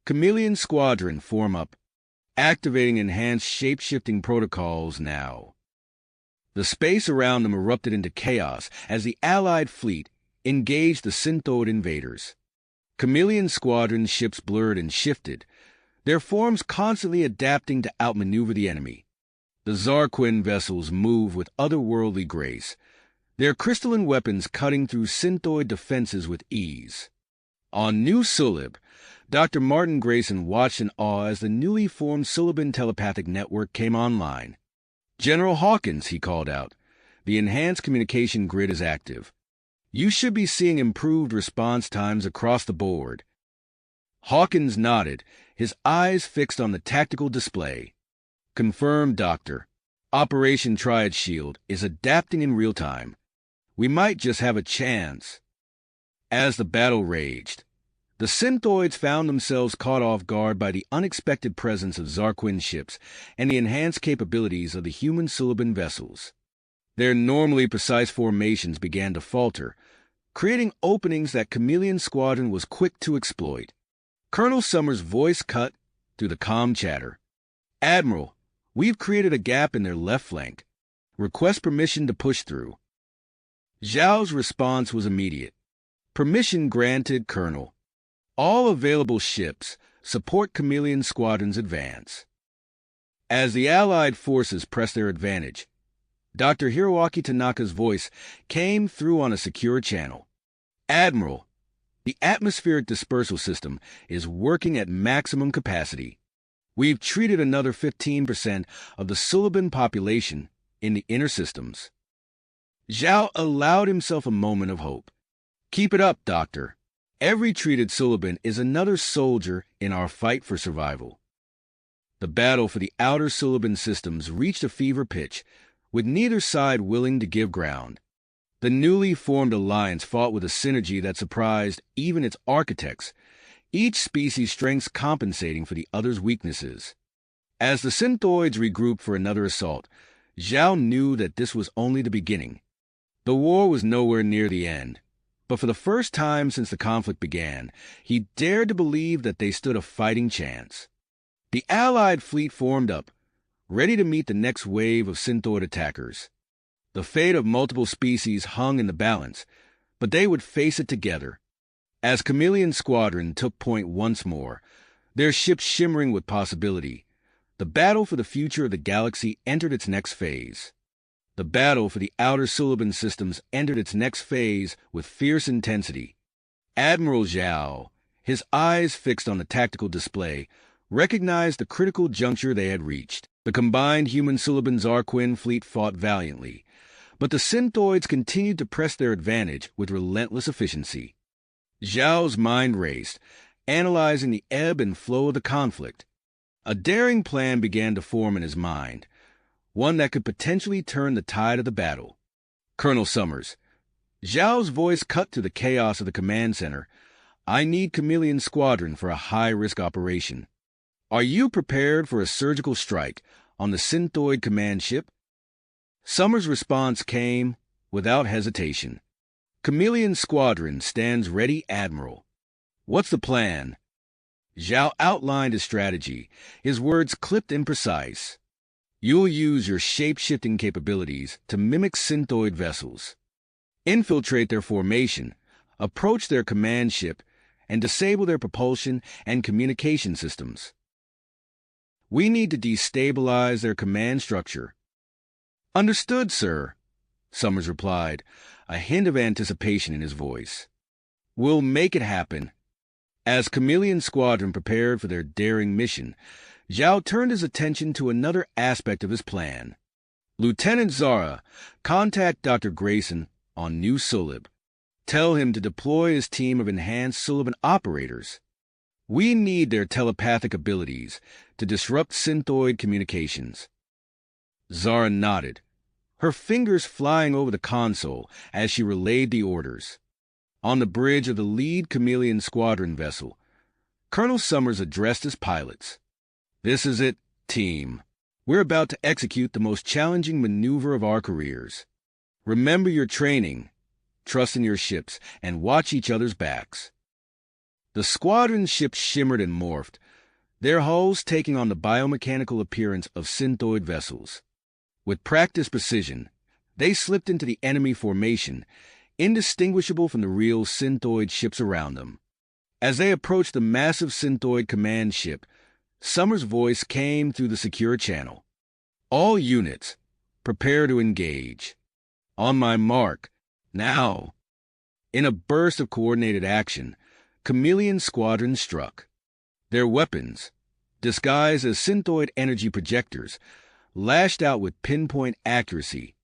"Chameleon Squadron, form up. Activating enhanced shape-shifting protocols now." The space around them erupted into chaos as the Allied fleet engaged the Synthoid invaders. Chameleon Squadron ships blurred and shifted, their forms constantly adapting to outmaneuver the enemy. The Zarquin vessels moved with otherworldly grace, their crystalline weapons cutting through Synthoid defenses with ease. On New Sulib, Dr. Martin Grayson watched in awe as the newly formed Suliban telepathic network came online. "General Hawkins," he called out, "the enhanced communication grid is active. You should be seeing improved response times across the board." Hawkins nodded, his eyes fixed on the tactical display. "Confirmed, Doctor. Operation Triad Shield is adapting in real time. We might just have a chance." As the battle raged, the Synthoids found themselves caught off guard by the unexpected presence of Zarquin ships and the enhanced capabilities of the human Suliban vessels. Their normally precise formations began to falter, creating openings that Chameleon Squadron was quick to exploit. Colonel Summers' voice cut through the calm chatter. "Admiral, we've created a gap in their left flank. Request permission to push through." Zhao's response was immediate. "Permission granted, Colonel. All available ships support Chameleon Squadron's advance." As the Allied forces pressed their advantage, Dr. Hiroaki Tanaka's voice came through on a secure channel. Admiral, the atmospheric dispersal system is working at maximum capacity. We've treated another 15% of the Suliban population in the inner systems. Zhao allowed himself a moment of hope. Keep it up, Doctor. Every treated Suliban is another soldier in our fight for survival. The battle for the outer Suliban systems reached a fever pitch, with neither side willing to give ground. The newly formed alliance fought with a synergy that surprised even its architects, each species' strengths compensating for the other's weaknesses. As the Synthoids regrouped for another assault, Zhao knew that this was only the beginning. The war was nowhere near the end, but for the first time since the conflict began, he dared to believe that they stood a fighting chance. The Allied fleet formed up, ready to meet the next wave of Synthoid attackers. The fate of multiple species hung in the balance, but they would face it together. As Chameleon Squadron took point once more, their ships shimmering with possibility, the battle for the future of the galaxy entered its next phase. The battle for the outer Suliban systems entered its next phase with fierce intensity. Admiral Zhao, his eyes fixed on the tactical display, recognized the critical juncture they had reached. The combined human Suliban Zarquin fleet fought valiantly, but the Synthoids continued to press their advantage with relentless efficiency. Zhao's mind raced, analyzing the ebb and flow of the conflict. A daring plan began to form in his mind, one that could potentially turn the tide of the battle. Colonel Summers, Zhao's voice cut through the chaos of the command center. I need Chameleon Squadron for a high-risk operation. Are you prepared for a surgical strike on the Synthoid command ship? Summers' response came without hesitation. Chameleon Squadron stands ready, Admiral. What's the plan? Zhao outlined his strategy, his words clipped and precise. You'll use your shape-shifting capabilities to mimic Synthoid vessels. Infiltrate their formation, approach their command ship, and disable their propulsion and communication systems. We need to destabilize their command structure. Understood, sir, Summers replied, a hint of anticipation in his voice. We'll make it happen. As Chameleon Squadron prepared for their daring mission, Zhao turned his attention to another aspect of his plan. Lieutenant Zara, contact Dr. Grayson on New Sulib. Tell him to deploy his team of enhanced Suliban operators. We need their telepathic abilities to disrupt Synthoid communications. Zara nodded, her fingers flying over the console as she relayed the orders. On the bridge of the lead Chameleon Squadron vessel, Colonel Summers addressed his pilots. This is it, team. We're about to execute the most challenging maneuver of our careers. Remember your training, trust in your ships, and watch each other's backs. The squadron ships shimmered and morphed, their hulls taking on the biomechanical appearance of Synthoid vessels. With practiced precision, they slipped into the enemy formation, indistinguishable from the real Synthoid ships around them. As they approached the massive Synthoid command ship, Summers' voice came through the secure channel. All units, prepare to engage. On my mark, now. In a burst of coordinated action, Chameleon Squadron struck. Their weapons, disguised as Synthoid energy projectors, lashed out with pinpoint accuracy.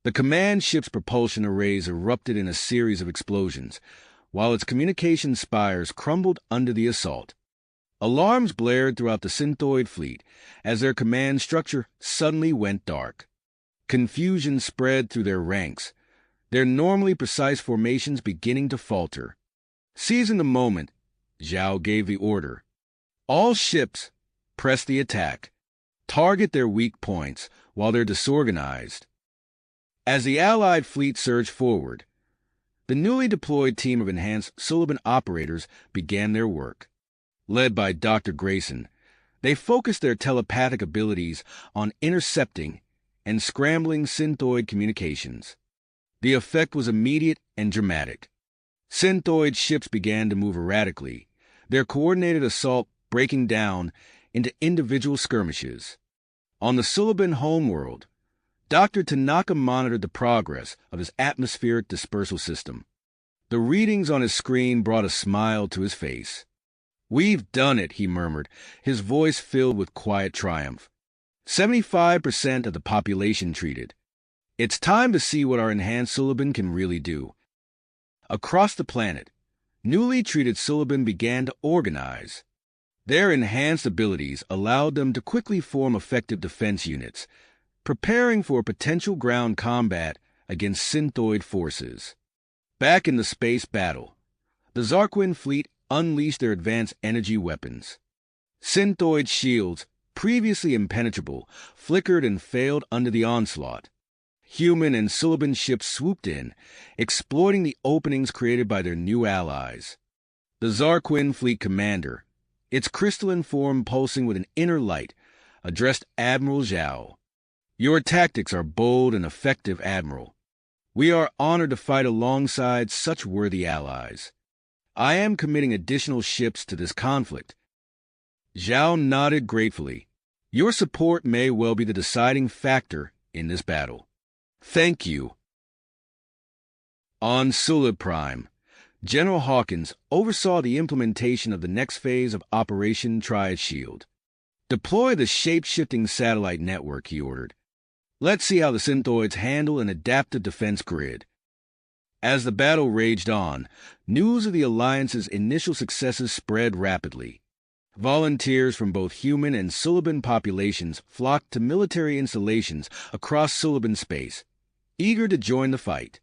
The command ship's propulsion arrays erupted in a series of explosions, while its communication spires crumbled under the assault. Alarms blared throughout the Synthoid fleet as their command structure suddenly went dark. Confusion spread through their ranks, their normally precise formations beginning to falter. Seizing the moment, Zhao gave the order. All ships, press the attack. Target their weak points while they're disorganized. As the Allied fleet surged forward, the newly deployed team of enhanced Suliban operators began their work. Led by Dr. Grayson, they focused their telepathic abilities on intercepting and scrambling Synthoid communications. The effect was immediate and dramatic. Synthoid ships began to move erratically, their coordinated assault breaking down into individual skirmishes. On the Suliban homeworld, Dr. Tanaka monitored the progress of his atmospheric dispersal system. The readings on his screen brought a smile to his face. "We've done it," he murmured, his voice filled with quiet triumph. 75% of the population treated. It's time to see what our enhanced Suliban can really do. Across the planet, newly treated Suliban began to organize. Their enhanced abilities allowed them to quickly form effective defense units, preparing for potential ground combat against synthoid forces. Back in the space battle, the Zarquin fleet unleashed their advanced energy weapons. Synthoid shields, previously impenetrable, flickered and failed under the onslaught. Human and Suliban ships swooped in, exploiting the openings created by their new allies. The Zarquin fleet commander, its crystalline form pulsing with an inner light, addressed Admiral Zhao. "Your tactics are bold and effective, Admiral. We are honored to fight alongside such worthy allies. I am committing additional ships to this conflict." Zhao nodded gratefully. "Your support may well be the deciding factor in this battle." "Thank you." On Sulib Prime, General Hawkins oversaw the implementation of the next phase of Operation Triad Shield. "Deploy the shape-shifting satellite network," he ordered. "Let's see how the synthoids handle an adaptive defense grid." As the battle raged on, news of the Alliance's initial successes spread rapidly. Volunteers from both human and Suliban populations flocked to military installations across Suliban space, eager to join the fight.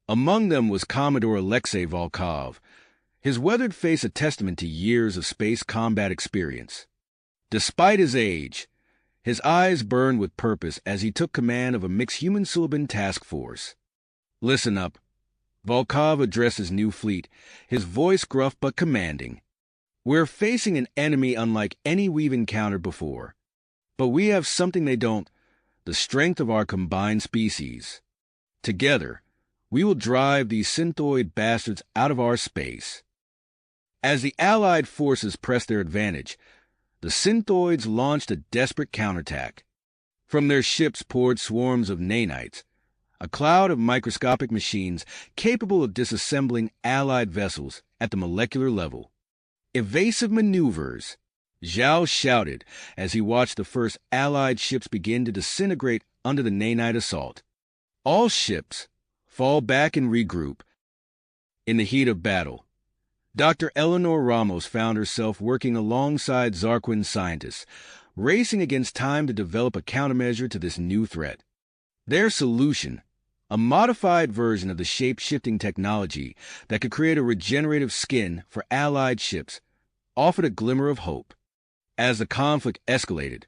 Among them was Commodore Alexei Volkov, his weathered face a testament to years of space combat experience. Despite his age, his eyes burned with purpose as he took command of a mixed human-Suliban task force. "Listen up," Volkov addressed his new fleet, his voice gruff but commanding. "We're facing an enemy unlike any we've encountered before. But we have something they don't, the strength of our combined species. Together, we will drive these synthoid bastards out of our space." As the Allied forces pressed their advantage, the synthoids launched a desperate counterattack. From their ships poured swarms of nanites, a cloud of microscopic machines capable of disassembling Allied vessels at the molecular level. "Evasive maneuvers," Zhao shouted as he watched the first Allied ships begin to disintegrate under the nanite assault. "All ships, fall back and regroup." In the heat of battle, Dr. Eleanor Ramos found herself working alongside Zarquin scientists, racing against time to develop a countermeasure to this new threat. Their solution, a modified version of the shape-shifting technology that could create a regenerative skin for Allied ships, offered a glimmer of hope. As the conflict escalated,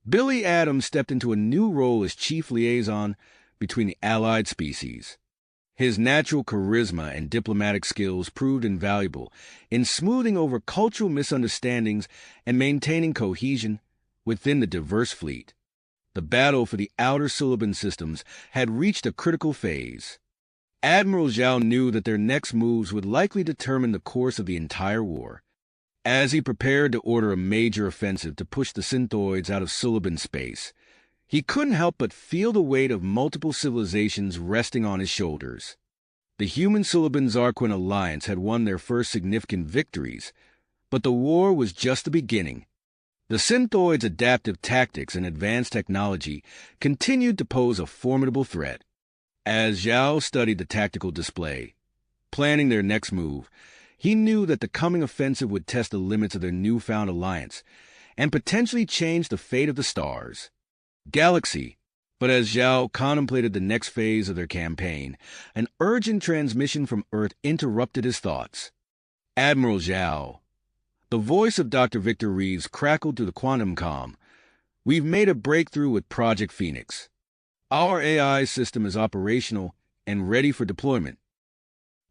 Billy Adams stepped into a new role as chief liaison between the Allied species. His natural charisma and diplomatic skills proved invaluable in smoothing over cultural misunderstandings and maintaining cohesion within the diverse fleet. The battle for the outer Suliban systems had reached a critical phase. Admiral Zhao knew that their next moves would likely determine the course of the entire war. As he prepared to order a major offensive to push the synthoids out of Suliban space, he couldn't help but feel the weight of multiple civilizations resting on his shoulders. The human-Suliban-Zarquin alliance had won their first significant victories, but the war was just the beginning. The synthoids' adaptive tactics and advanced technology continued to pose a formidable threat. As Zhao studied the tactical display, planning their next move, he knew that the coming offensive would test the limits of their newfound alliance and potentially change the fate of the stars. Galaxy. But as Zhao contemplated the next phase of their campaign, an urgent transmission from Earth interrupted his thoughts. "Admiral Zhao." The voice of Dr. Victor Reeves crackled through the quantum comm. "We've made a breakthrough with Project Phoenix. Our AI system is operational and ready for deployment."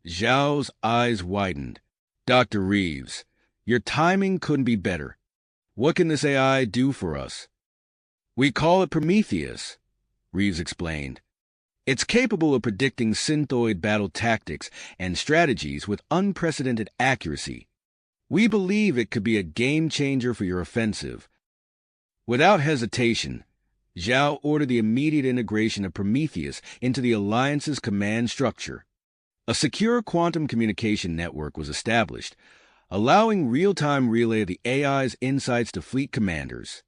Zhao's eyes widened. "Dr. Reeves, your timing couldn't be better. What can this AI do for us?" "We call it Prometheus," Reeves explained. "It's capable of predicting synthoid battle tactics and strategies with unprecedented accuracy. We believe it could be a game changer for your offensive." Without hesitation, Zhao ordered the immediate integration of Prometheus into the Alliance's command structure. A secure quantum communication network was established, allowing real-time relay of the AI's insights to fleet commanders.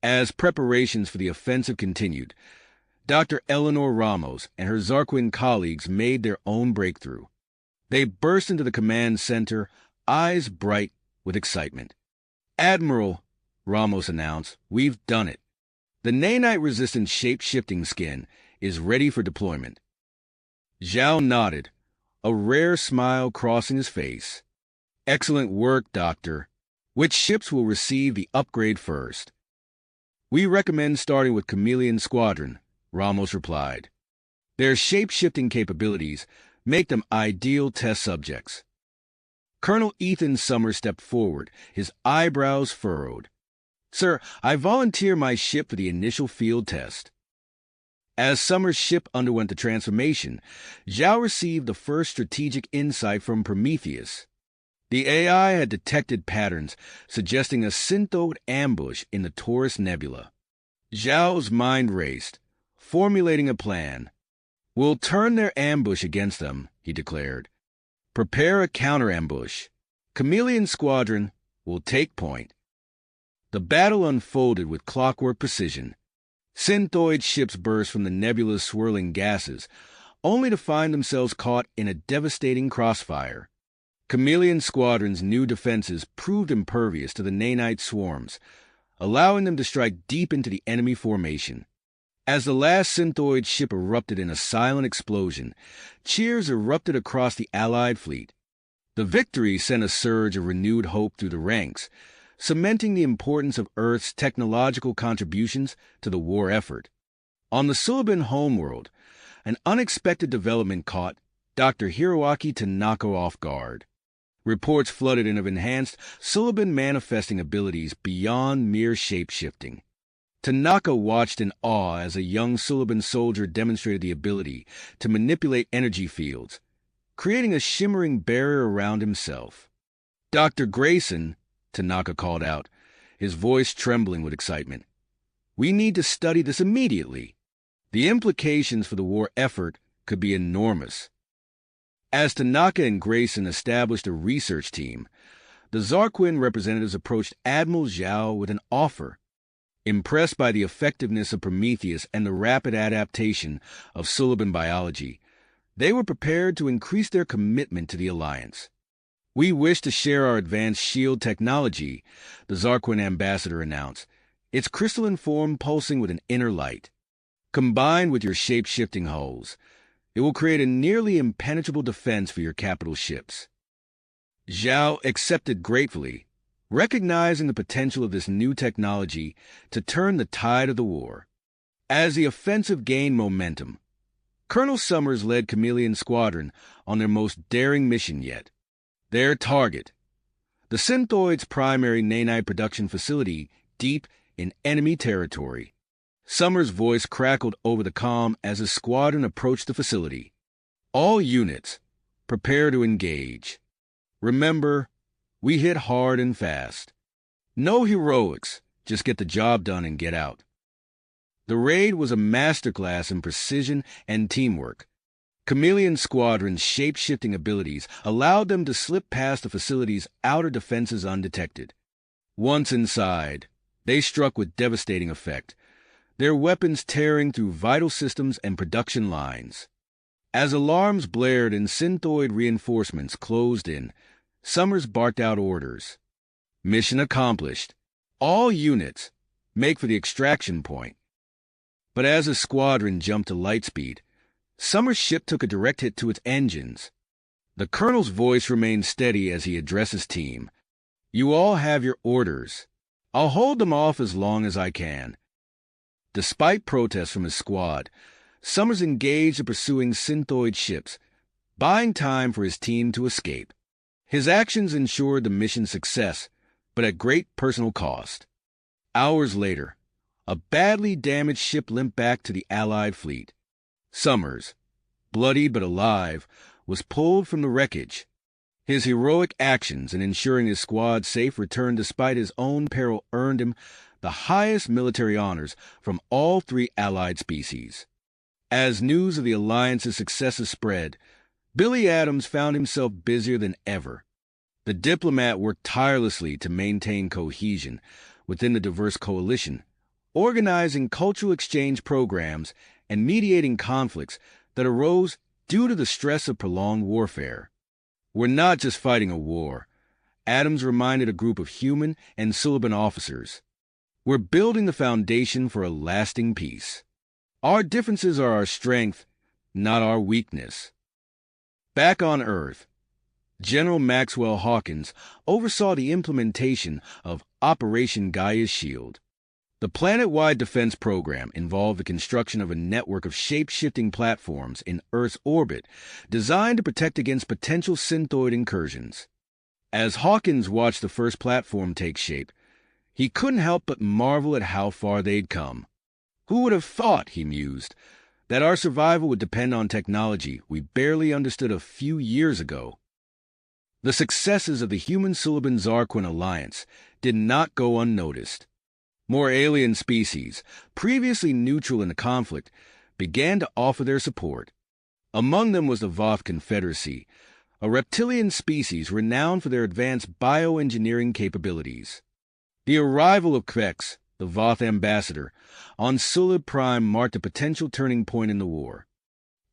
As preparations for the offensive continued, Dr. Eleanor Ramos and her Zarquin colleagues made their own breakthrough. They burst into the command center, eyes bright with excitement. "Admiral," Ramos announced, "we've done it. The nanite-resistant shape-shifting skin is ready for deployment." Zhao nodded, a rare smile crossing his face. "Excellent work, Doctor. Which ships will receive the upgrade first?" "We recommend starting with Chameleon Squadron," Ramos replied. "Their shape-shifting capabilities make them ideal test subjects." Colonel Ethan Summers stepped forward, his eyebrows furrowed. "Sir, I volunteer my ship for the initial field test." As Summers' ship underwent the transformation, Zhao received the first strategic insight from Prometheus. The AI had detected patterns suggesting a synthoid ambush in the Taurus Nebula. Zhao's mind raced, formulating a plan. "We'll turn their ambush against them," he declared. "Prepare a counter-ambush. Chameleon Squadron will take point." The battle unfolded with clockwork precision. Synthoid ships burst from the nebula's swirling gases, only to find themselves caught in a devastating crossfire. Chameleon Squadron's new defenses proved impervious to the nanite swarms, allowing them to strike deep into the enemy formation. As the last synthoid ship erupted in a silent explosion, cheers erupted across the Allied fleet. The victory sent a surge of renewed hope through the ranks, cementing the importance of Earth's technological contributions to the war effort. On the Suliban homeworld, an unexpected development caught Dr. Hiroaki Tanaka off guard. Reports flooded in of enhanced Suliban manifesting abilities beyond mere shape-shifting. Tanaka watched in awe as a young Suliban soldier demonstrated the ability to manipulate energy fields, creating a shimmering barrier around himself. "Dr. Grayson," Tanaka called out, his voice trembling with excitement, "we need to study this immediately. The implications for the war effort could be enormous." As Tanaka and Grayson established a research team, the Zarquin representatives approached Admiral Zhao with an offer. Impressed by the effectiveness of Prometheus and the rapid adaptation of Suliban biology, they were prepared to increase their commitment to the Alliance. "We wish to share our advanced shield technology," the Zarquin ambassador announced, its crystalline form pulsing with an inner light. "Combined with your shape-shifting hulls, it will create a nearly impenetrable defense for your capital ships." Zhao accepted gratefully, recognizing the potential of this new technology to turn the tide of the war. As the offensive gained momentum, Colonel Summers led Chameleon Squadron on their most daring mission yet. Their target, the Synthoid's primary nanite production facility deep in enemy territory. Summers' voice crackled over the comm as his squadron approached the facility. "All units, prepare to engage. Remember, we hit hard and fast. No heroics, just get the job done and get out." The raid was a masterclass in precision and teamwork. Chameleon Squadron's shape-shifting abilities allowed them to slip past the facility's outer defenses undetected. Once inside, they struck with devastating effect, their weapons tearing through vital systems and production lines. As alarms blared and synthoid reinforcements closed in, Summers barked out orders. "Mission accomplished. All units, make for the extraction point." But as the squadron jumped to light speed, Summers' ship took a direct hit to its engines. The colonel's voice remained steady as he addressed his team. "You all have your orders. I'll hold them off as long as I can." Despite protests from his squad, Summers engaged the pursuing synthoid ships, buying time for his team to escape. His actions ensured the mission's success, but at great personal cost. Hours later, a badly damaged ship limped back to the Allied fleet. Summers, bloody but alive, was pulled from the wreckage. His heroic actions in ensuring his squad's safe return despite his own peril earned him the highest military honors from all three allied species. As news of the Alliance's successes spread, Billy Adams found himself busier than ever. The diplomat worked tirelessly to maintain cohesion within the diverse coalition, organizing cultural exchange programs and mediating conflicts that arose due to the stress of prolonged warfare. We're not just fighting a war, Adams reminded a group of human and Suliban officers. We're building the foundation for a lasting peace. Our differences are our strength, not our weakness. Back on Earth, General Maxwell Hawkins oversaw the implementation of Operation Gaia's Shield. The planet-wide defense program involved the construction of a network of shape-shifting platforms in Earth's orbit designed to protect against potential synthoid incursions. As Hawkins watched the first platform take shape, he couldn't help but marvel at how far they'd come. Who would have thought, he mused, that our survival would depend on technology we barely understood a few years ago? The successes of the human-Suliban-Zarquin alliance did not go unnoticed. More alien species, previously neutral in the conflict, began to offer their support. Among them was the Voth Confederacy, a reptilian species renowned for their advanced bioengineering capabilities. The arrival of Kvex, the Voth ambassador, on Sulib Prime marked a potential turning point in the war.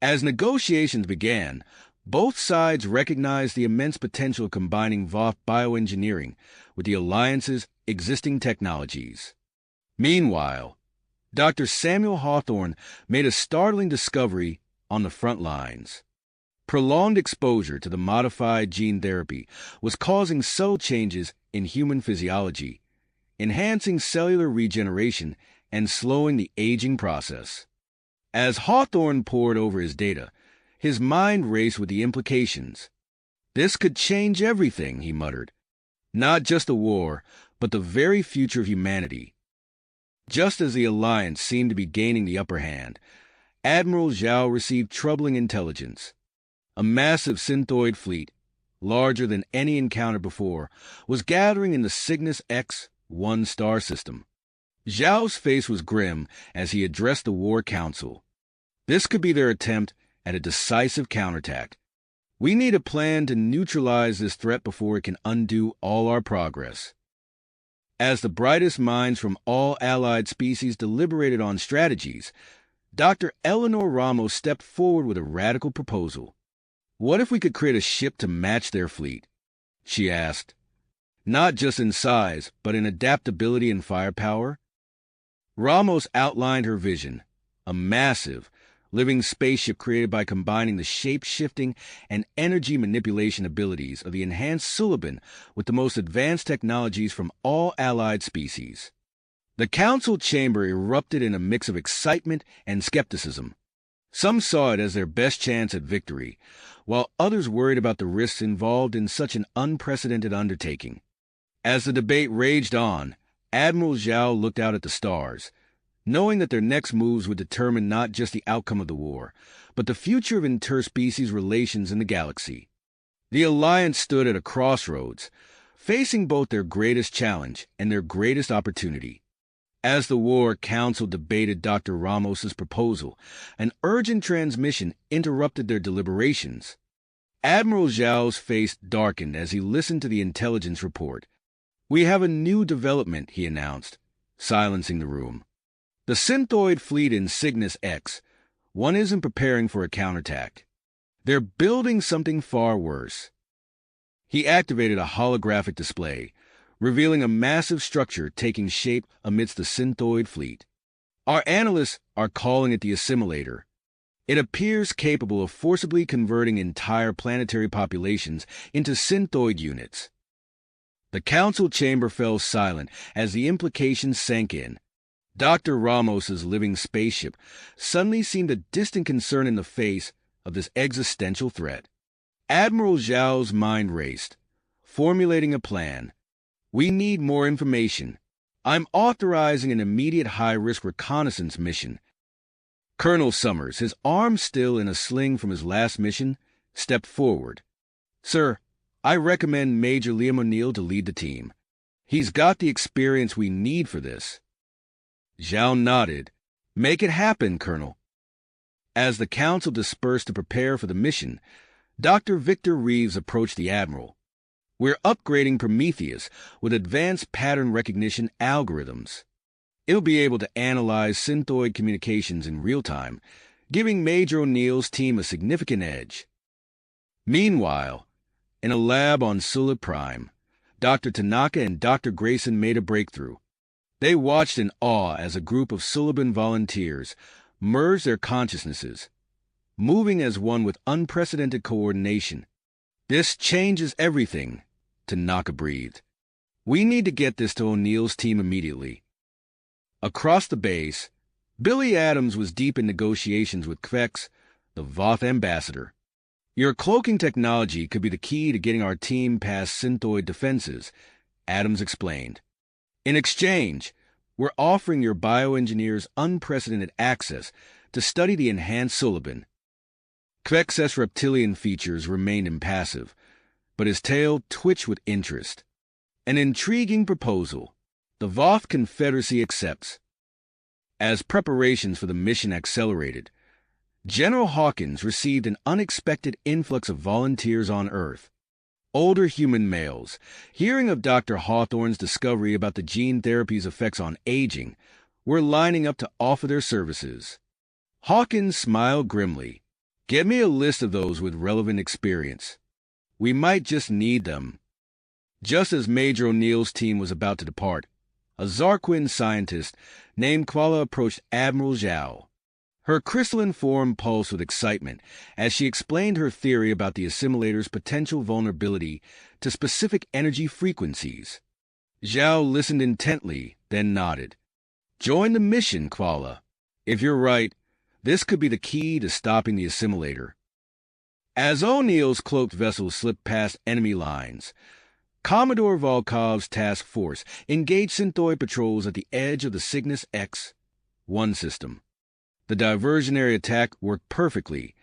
As negotiations began, both sides recognized the immense potential of combining Voth bioengineering with the Alliance's existing technologies. Meanwhile, Dr. Samuel Hawthorne made a startling discovery on the front lines. Prolonged exposure to the modified gene therapy was causing subtle changes in human physiology, enhancing cellular regeneration and slowing the aging process. As Hawthorne pored over his data, his mind raced with the implications. This could change everything, he muttered. Not just the war, but the very future of humanity. Just as the Alliance seemed to be gaining the upper hand, Admiral Zhao received troubling intelligence. A massive synthoid fleet, larger than any encountered before, was gathering in the Cygnus X-1 star system. Zhao's face was grim as he addressed the War Council. This could be their attempt at a decisive counterattack. We need a plan to neutralize this threat before it can undo all our progress. As the brightest minds from all allied species deliberated on strategies, Dr. Eleanor Ramos stepped forward with a radical proposal. What if we could create a ship to match their fleet? She asked. Not just in size, but in adaptability and firepower? Ramos outlined her vision, a massive, living spaceship created by combining the shape-shifting and energy manipulation abilities of the enhanced Suliban with the most advanced technologies from all allied species. The council chamber erupted in a mix of excitement and skepticism. Some saw it as their best chance at victory, while others worried about the risks involved in such an unprecedented undertaking. As the debate raged on, Admiral Zhao looked out at the stars, knowing that their next moves would determine not just the outcome of the war, but the future of interspecies relations in the galaxy. The Alliance stood at a crossroads, facing both their greatest challenge and their greatest opportunity. As the War Council debated Dr. Ramos's proposal, an urgent transmission interrupted their deliberations. Admiral Zhao's face darkened as he listened to the intelligence report. "We have a new development," he announced, silencing the room. "The synthoid fleet in Cygnus X-1 isn't preparing for a counterattack. They're building something far worse." He activated a holographic display, revealing a massive structure taking shape amidst the synthoid fleet. "Our analysts are calling it the assimilator. It appears capable of forcibly converting entire planetary populations into synthoid units." The council chamber fell silent as the implications sank in. Dr. Ramos's living spaceship suddenly seemed a distant concern in the face of this existential threat. Admiral Zhao's mind raced, formulating a plan. "We need more information. I'm authorizing an immediate high-risk reconnaissance mission." Colonel Summers, his arm still in a sling from his last mission, stepped forward. "Sir, I recommend Major Liam O'Neill to lead the team. He's got the experience we need for this. Zhao nodded. Make it happen, Colonel. As the council dispersed to prepare for the mission, Dr. Victor Reeves approached the Admiral. We're upgrading Prometheus with advanced pattern recognition algorithms. It'll be able to analyze synthoid communications in real time, giving Major O'Neill's team a significant edge. Meanwhile, in a lab on Sula Prime, Dr. Tanaka and Dr. Grayson made a breakthrough. They watched in awe as a group of Suliban volunteers merged their consciousnesses, moving as one with unprecedented coordination. This changes everything, Tanaka breathed. We need to get this to O'Neill's team immediately. Across the base, Billy Adams was deep in negotiations with Kvex, the Voth ambassador. Your cloaking technology could be the key to getting our team past synthoid defenses, Adams explained. In exchange, we're offering your bioengineers unprecedented access to study the enhanced Suliban. Kvex's reptilian features remained impassive, but his tail twitched with interest. An intriguing proposal. The Voth Confederacy accepts. As preparations for the mission accelerated, General Hawkins received an unexpected influx of volunteers on Earth. Older human males, hearing of Dr. Hawthorne's discovery about the gene therapy's effects on aging, were lining up to offer their services. Hawkins smiled grimly. Get me a list of those with relevant experience. We might just need them. Just as Major O'Neill's team was about to depart, a Zarquin scientist named Kuala approached Admiral Zhao. Her crystalline form pulsed with excitement as she explained her theory about the assimilator's potential vulnerability to specific energy frequencies. Zhao listened intently, then nodded. Join the mission, Kuala. If you're right, this could be the key to stopping the assimilator. As O'Neill's cloaked vessel slipped past enemy lines, Commodore Volkov's task force engaged synthoid patrols at the edge of the Cygnus X-1 system. The diversionary attack worked perfectly,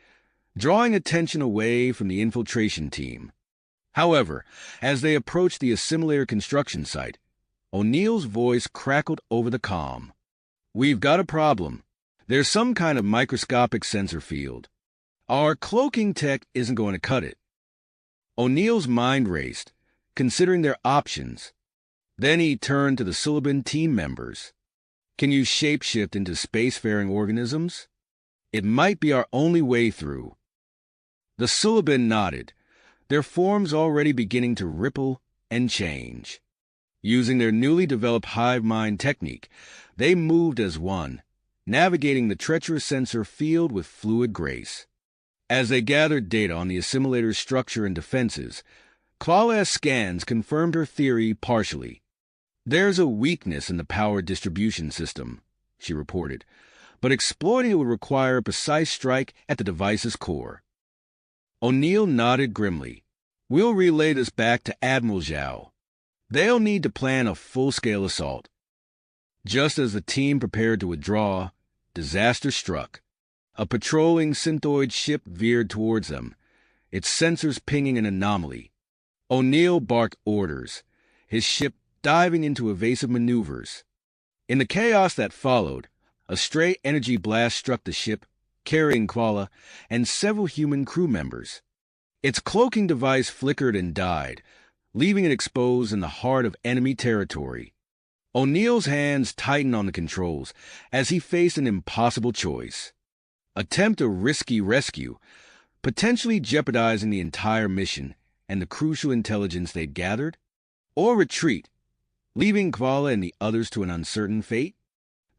drawing attention away from the infiltration team. However, as they approached the assimilator construction site, O'Neill's voice crackled over the comm. We've got a problem. There's some kind of microscopic sensor field. Our cloaking tech isn't going to cut it. O'Neill's mind raced, considering their options. Then he turned to the Suliban team members. Can you shapeshift into spacefaring organisms? It might be our only way through. The Suliban nodded, their forms already beginning to ripple and change. Using their newly developed hive mind technique, they moved as one, navigating the treacherous sensor field with fluid grace. As they gathered data on the assimilator's structure and defenses, Kuala's scans confirmed her theory partially. There's a weakness in the power distribution system, she reported, but exploiting it would require a precise strike at the device's core. O'Neill nodded grimly. We'll relay this back to Admiral Zhao. They'll need to plan a full-scale assault. Just as the team prepared to withdraw, disaster struck. A patrolling synthoid ship veered towards them, its sensors pinging an anomaly. O'Neill barked orders, his ship diving into evasive maneuvers. In the chaos that followed, a stray energy blast struck the ship, carrying Kuala and several human crew members. Its cloaking device flickered and died, leaving it exposed in the heart of enemy territory. O'Neill's hands tightened on the controls as he faced an impossible choice. Attempt a risky rescue, potentially jeopardizing the entire mission and the crucial intelligence they'd gathered, or retreat, leaving Kuala and the others to an uncertain fate?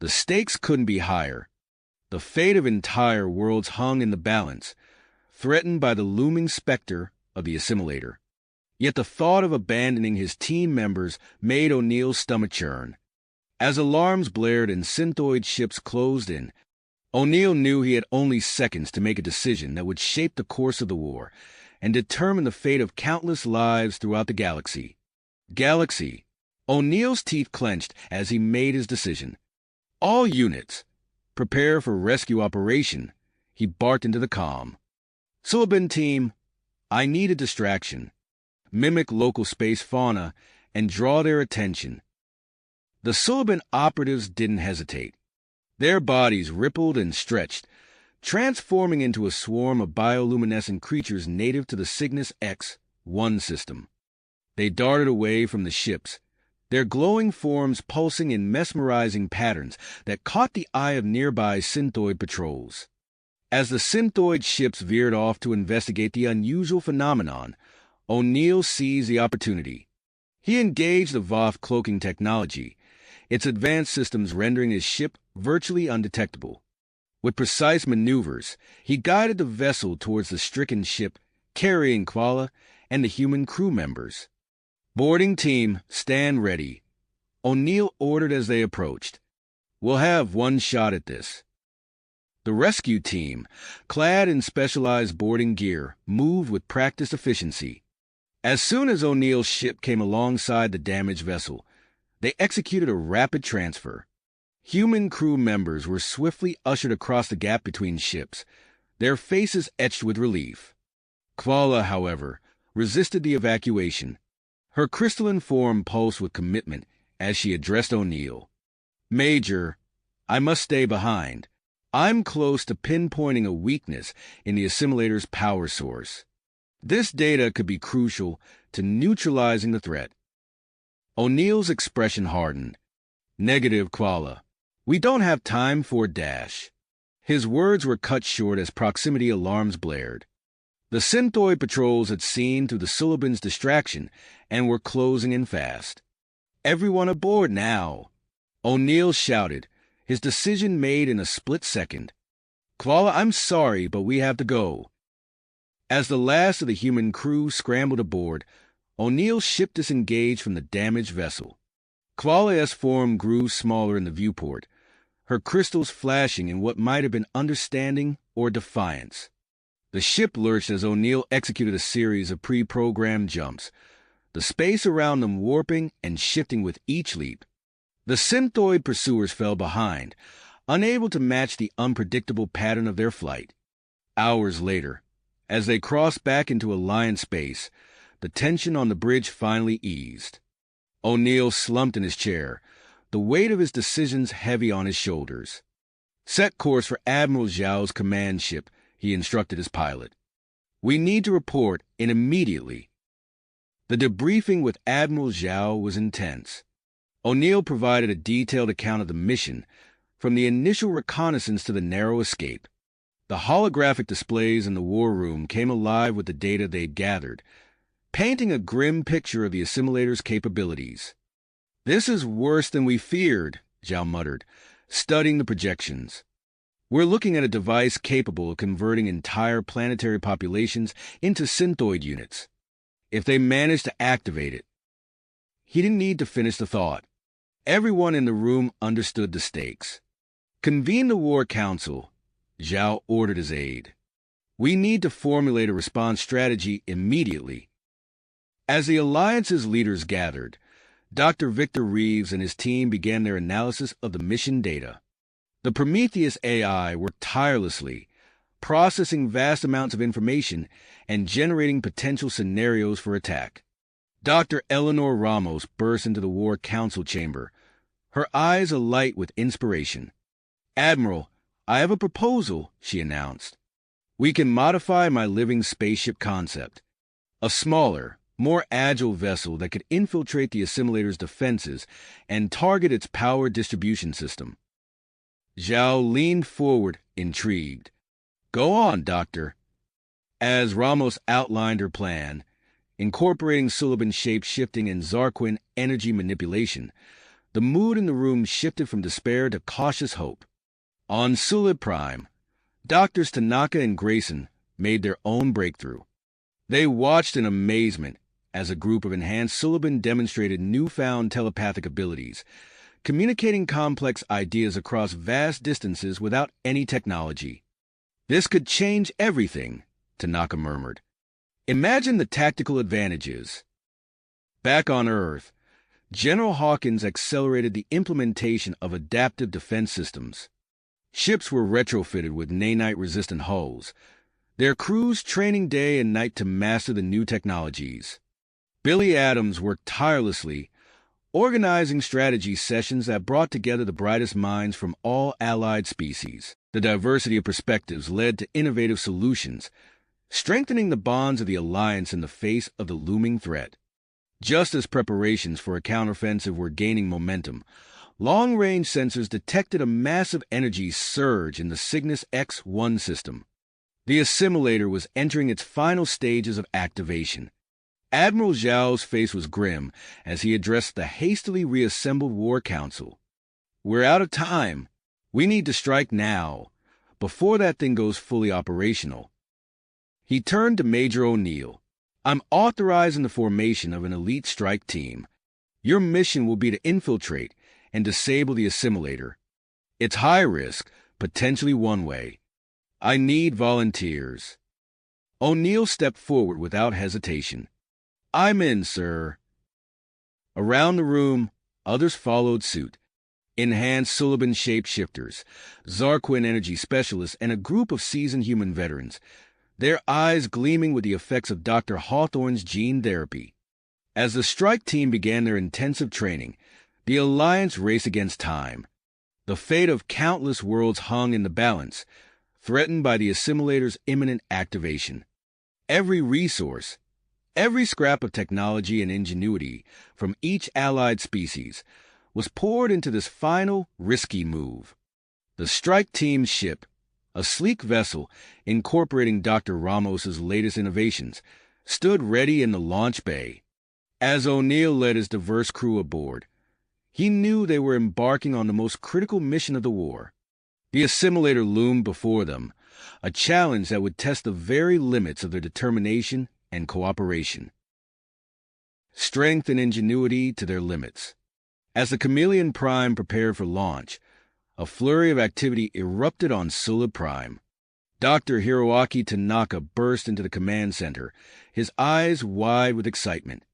The stakes couldn't be higher. The fate of entire worlds hung in the balance, threatened by the looming specter of the assimilator. Yet the thought of abandoning his team members made O'Neill's stomach churn. As alarms blared and synthoid ships closed in, O'Neill knew he had only seconds to make a decision that would shape the course of the war and determine the fate of countless lives throughout the galaxy. O'Neill's teeth clenched as he made his decision. All units, prepare for rescue operation, he barked into the comm. Suliban team, I need a distraction. Mimic local space fauna and draw their attention. The Suliban operatives didn't hesitate. Their bodies rippled and stretched, transforming into a swarm of bioluminescent creatures native to the Cygnus X-1 system. They darted away from the ships, their glowing forms pulsing in mesmerizing patterns that caught the eye of nearby synthoid patrols. As the synthoid ships veered off to investigate the unusual phenomenon, O'Neill seized the opportunity. He engaged the Voth cloaking technology, its advanced systems rendering his ship virtually undetectable. With precise maneuvers, he guided the vessel towards the stricken ship, carrying Kuala and the human crew members. "Boarding team, stand ready," O'Neill ordered as they approached. "We'll have one shot at this." The rescue team, clad in specialized boarding gear, moved with practiced efficiency. As soon as O'Neill's ship came alongside the damaged vessel, they executed a rapid transfer. Human crew members were swiftly ushered across the gap between ships, their faces etched with relief. Kuala, however, resisted the evacuation. Her crystalline form pulsed with commitment as she addressed O'Neill. "Major, I must stay behind. I'm close to pinpointing a weakness in the assimilator's power source. This data could be crucial to neutralizing the threat." O'Neill's expression hardened. "Negative, Kuala. We don't have time for a dash." His words were cut short as proximity alarms blared. The synthoid patrols had seen through the Suliban's distraction and were closing in fast. "Everyone aboard now," O'Neill shouted, his decision made in a split second. "Kuala, I'm sorry, but we have to go." As the last of the human crew scrambled aboard, O'Neill's ship disengaged from the damaged vessel. Kuala's form grew smaller in the viewport, her crystals flashing in what might have been understanding or defiance. The ship lurched as O'Neill executed a series of pre-programmed jumps, the space around them warping and shifting with each leap. The synthoid pursuers fell behind, unable to match the unpredictable pattern of their flight. Hours later, as they crossed back into Alliance space, the tension on the bridge finally eased. O'Neill slumped in his chair, the weight of his decisions heavy on his shoulders. "Set course for Admiral Zhao's command ship," he instructed his pilot. "We need to report in immediately." The debriefing with Admiral Zhao was intense. O'Neill provided a detailed account of the mission, from the initial reconnaissance to the narrow escape. The holographic displays in the war room came alive with the data they'd gathered, painting a grim picture of the assimilator's capabilities. "This is worse than we feared," Zhao muttered, studying the projections. "We're looking at a device capable of converting entire planetary populations into synthoid units. If they manage to activate it—" He didn't need to finish the thought. Everyone in the room understood the stakes. "Convene the War Council," Zhao ordered his aide. "We need to formulate a response strategy immediately." As the Alliance's leaders gathered, Dr. Victor Reeves and his team began their analysis of the mission data. The Prometheus AI worked tirelessly, processing vast amounts of information and generating potential scenarios for attack. Dr. Eleanor Ramos burst into the War Council chamber, her eyes alight with inspiration. "Admiral, I have a proposal," she announced. "We can modify my living spaceship concept. A smaller, more agile vessel that could infiltrate the assimilator's defenses and target its power distribution system." Zhao leaned forward, intrigued. "Go on, Doctor." As Ramos outlined her plan, incorporating Suliban shape-shifting and Zarquin energy manipulation, the mood in the room shifted from despair to cautious hope. On Sulib Prime, Doctors Tanaka and Grayson made their own breakthrough. They watched in amazement as a group of enhanced Suliban demonstrated newfound telepathic abilities, communicating complex ideas across vast distances without any technology. "This could change everything," Tanaka murmured. "Imagine the tactical advantages." Back on Earth, General Hawkins accelerated the implementation of adaptive defense systems. Ships were retrofitted with nanite-resistant hulls, their crews training day and night to master the new technologies. Billy Adams worked tirelessly, organizing strategy sessions that brought together the brightest minds from all allied species. The diversity of perspectives led to innovative solutions, strengthening the bonds of the alliance in the face of the looming threat. Just as preparations for a counteroffensive were gaining momentum, long-range sensors detected a massive energy surge in the Cygnus X-1 system. The assimilator was entering its final stages of activation. Admiral Zhao's face was grim as he addressed the hastily reassembled War Council. "We're out of time. We need to strike now, before that thing goes fully operational." He turned to Major O'Neill. "I'm authorizing the formation of an elite strike team. Your mission will be to infiltrate and disable the assimilator. It's high risk, potentially one-way. I need volunteers." O'Neill stepped forward without hesitation. "I'm in, sir." Around the room, others followed suit. Enhanced Suliban shapeshifters, Zarquin energy specialists, and a group of seasoned human veterans, their eyes gleaming with the effects of Dr. Hawthorne's gene therapy. As the strike team began their intensive training, the Alliance raced against time. The fate of countless worlds hung in the balance, threatened by the assimilator's imminent activation. Every resource, every scrap of technology and ingenuity from each allied species was poured into this final, risky move. The strike team's ship, a sleek vessel incorporating Dr. Ramos's latest innovations, stood ready in the launch bay. As O'Neill led his diverse crew aboard, he knew they were embarking on the most critical mission of the war. The assimilator loomed before them, a challenge that would test the very limits of their determination and cooperation. Strength and ingenuity to their limits. As the Chameleon Prime prepared for launch, a flurry of activity erupted on Sula Prime. Dr. Hiroaki Tanaka burst into the command center, his eyes wide with excitement.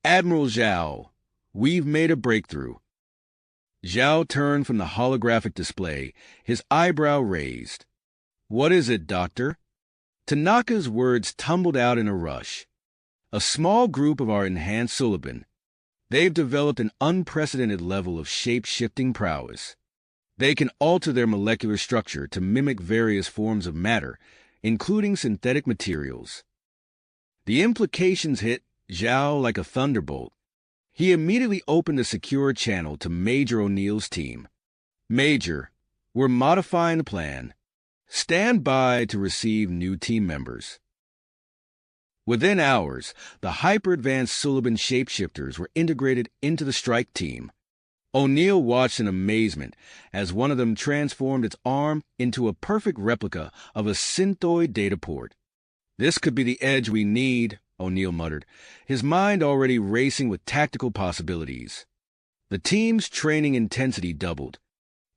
"Admiral Zhao, we've made a breakthrough." Zhao turned from the holographic display, his eyebrow raised. "What is it, Doctor?" Tanaka's words tumbled out in a rush. "A small group of our enhanced Suliban. They've developed an unprecedented level of shape-shifting prowess. They can alter their molecular structure to mimic various forms of matter, including synthetic materials." The implications hit Zhao like a thunderbolt. He immediately opened a secure channel to Major O'Neill's team. "Major, we're modifying the plan. Stand by to receive new team members." Within hours, the hyper-advanced Suliban shapeshifters were integrated into the strike team. O'Neill watched in amazement as one of them transformed its arm into a perfect replica of a synthoid data port. "This could be the edge we need," O'Neill muttered, his mind already racing with tactical possibilities. The team's training intensity doubled.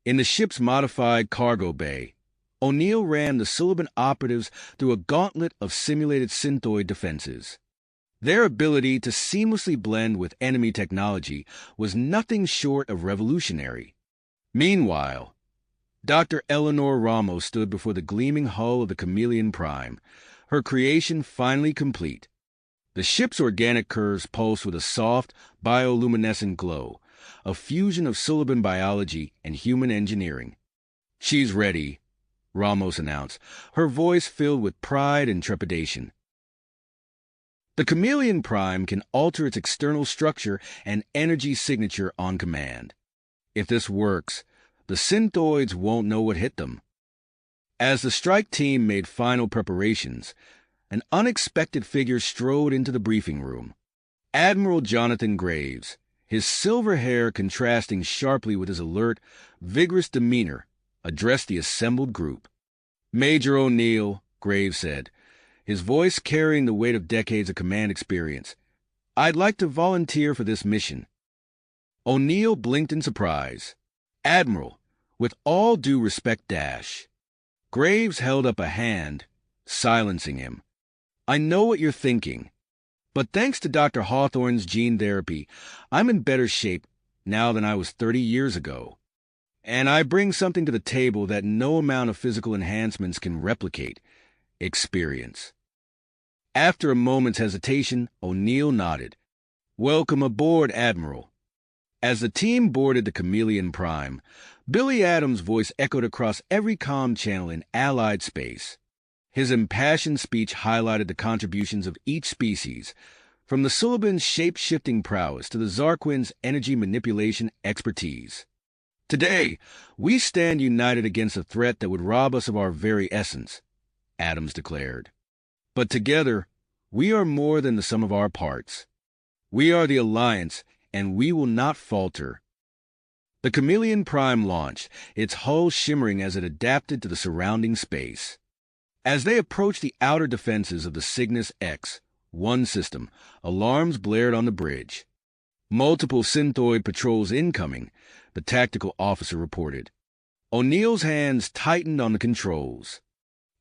In the ship's modified cargo bay, O'Neill ran the Suliban operatives through a gauntlet of simulated synthoid defenses. Their ability to seamlessly blend with enemy technology was nothing short of revolutionary. Meanwhile, Dr. Eleanor Ramos stood before the gleaming hull of the Chameleon Prime, her creation finally complete. The ship's organic curves pulsed with a soft, bioluminescent glow, a fusion of Suliban biology and human engineering. "She's ready," Ramos announced, her voice filled with pride and trepidation. The Chameleon Prime can alter its external structure and energy signature on command. If this works, the synthoids won't know what hit them. As the strike team made final preparations, an unexpected figure strode into the briefing room. Admiral Jonathan Graves, his silver hair contrasting sharply with his alert, vigorous demeanor, addressed the assembled group. "Major O'Neill," Graves said, his voice carrying the weight of decades of command experience, "I'd like to volunteer for this mission." O'Neill blinked in surprise. "Admiral, with all due respect, Dash." Graves held up a hand, silencing him. "I know what you're thinking, but thanks to Dr. Hawthorne's gene therapy, I'm in better shape now than I was 30 years ago. And I bring something to the table that no amount of physical enhancements can replicate: experience." After a moment's hesitation, O'Neill nodded. Welcome aboard, Admiral. As the team boarded the Chameleon Prime, Billy Adams' voice echoed across every comm channel in Allied space. His impassioned speech highlighted the contributions of each species, from the Suliban's shape-shifting prowess to the Zarquin's energy manipulation expertise. Today, we stand united against a threat that would rob us of our very essence, Adams declared. But together, we are more than the sum of our parts. We are the Alliance, and we will not falter. The Chameleon Prime launched, its hull shimmering as it adapted to the surrounding space. As they approached the outer defenses of the Cygnus X-1 system, alarms blared on the bridge. Multiple synthoid patrols incoming, the tactical officer reported. O'Neill's hands tightened on the controls.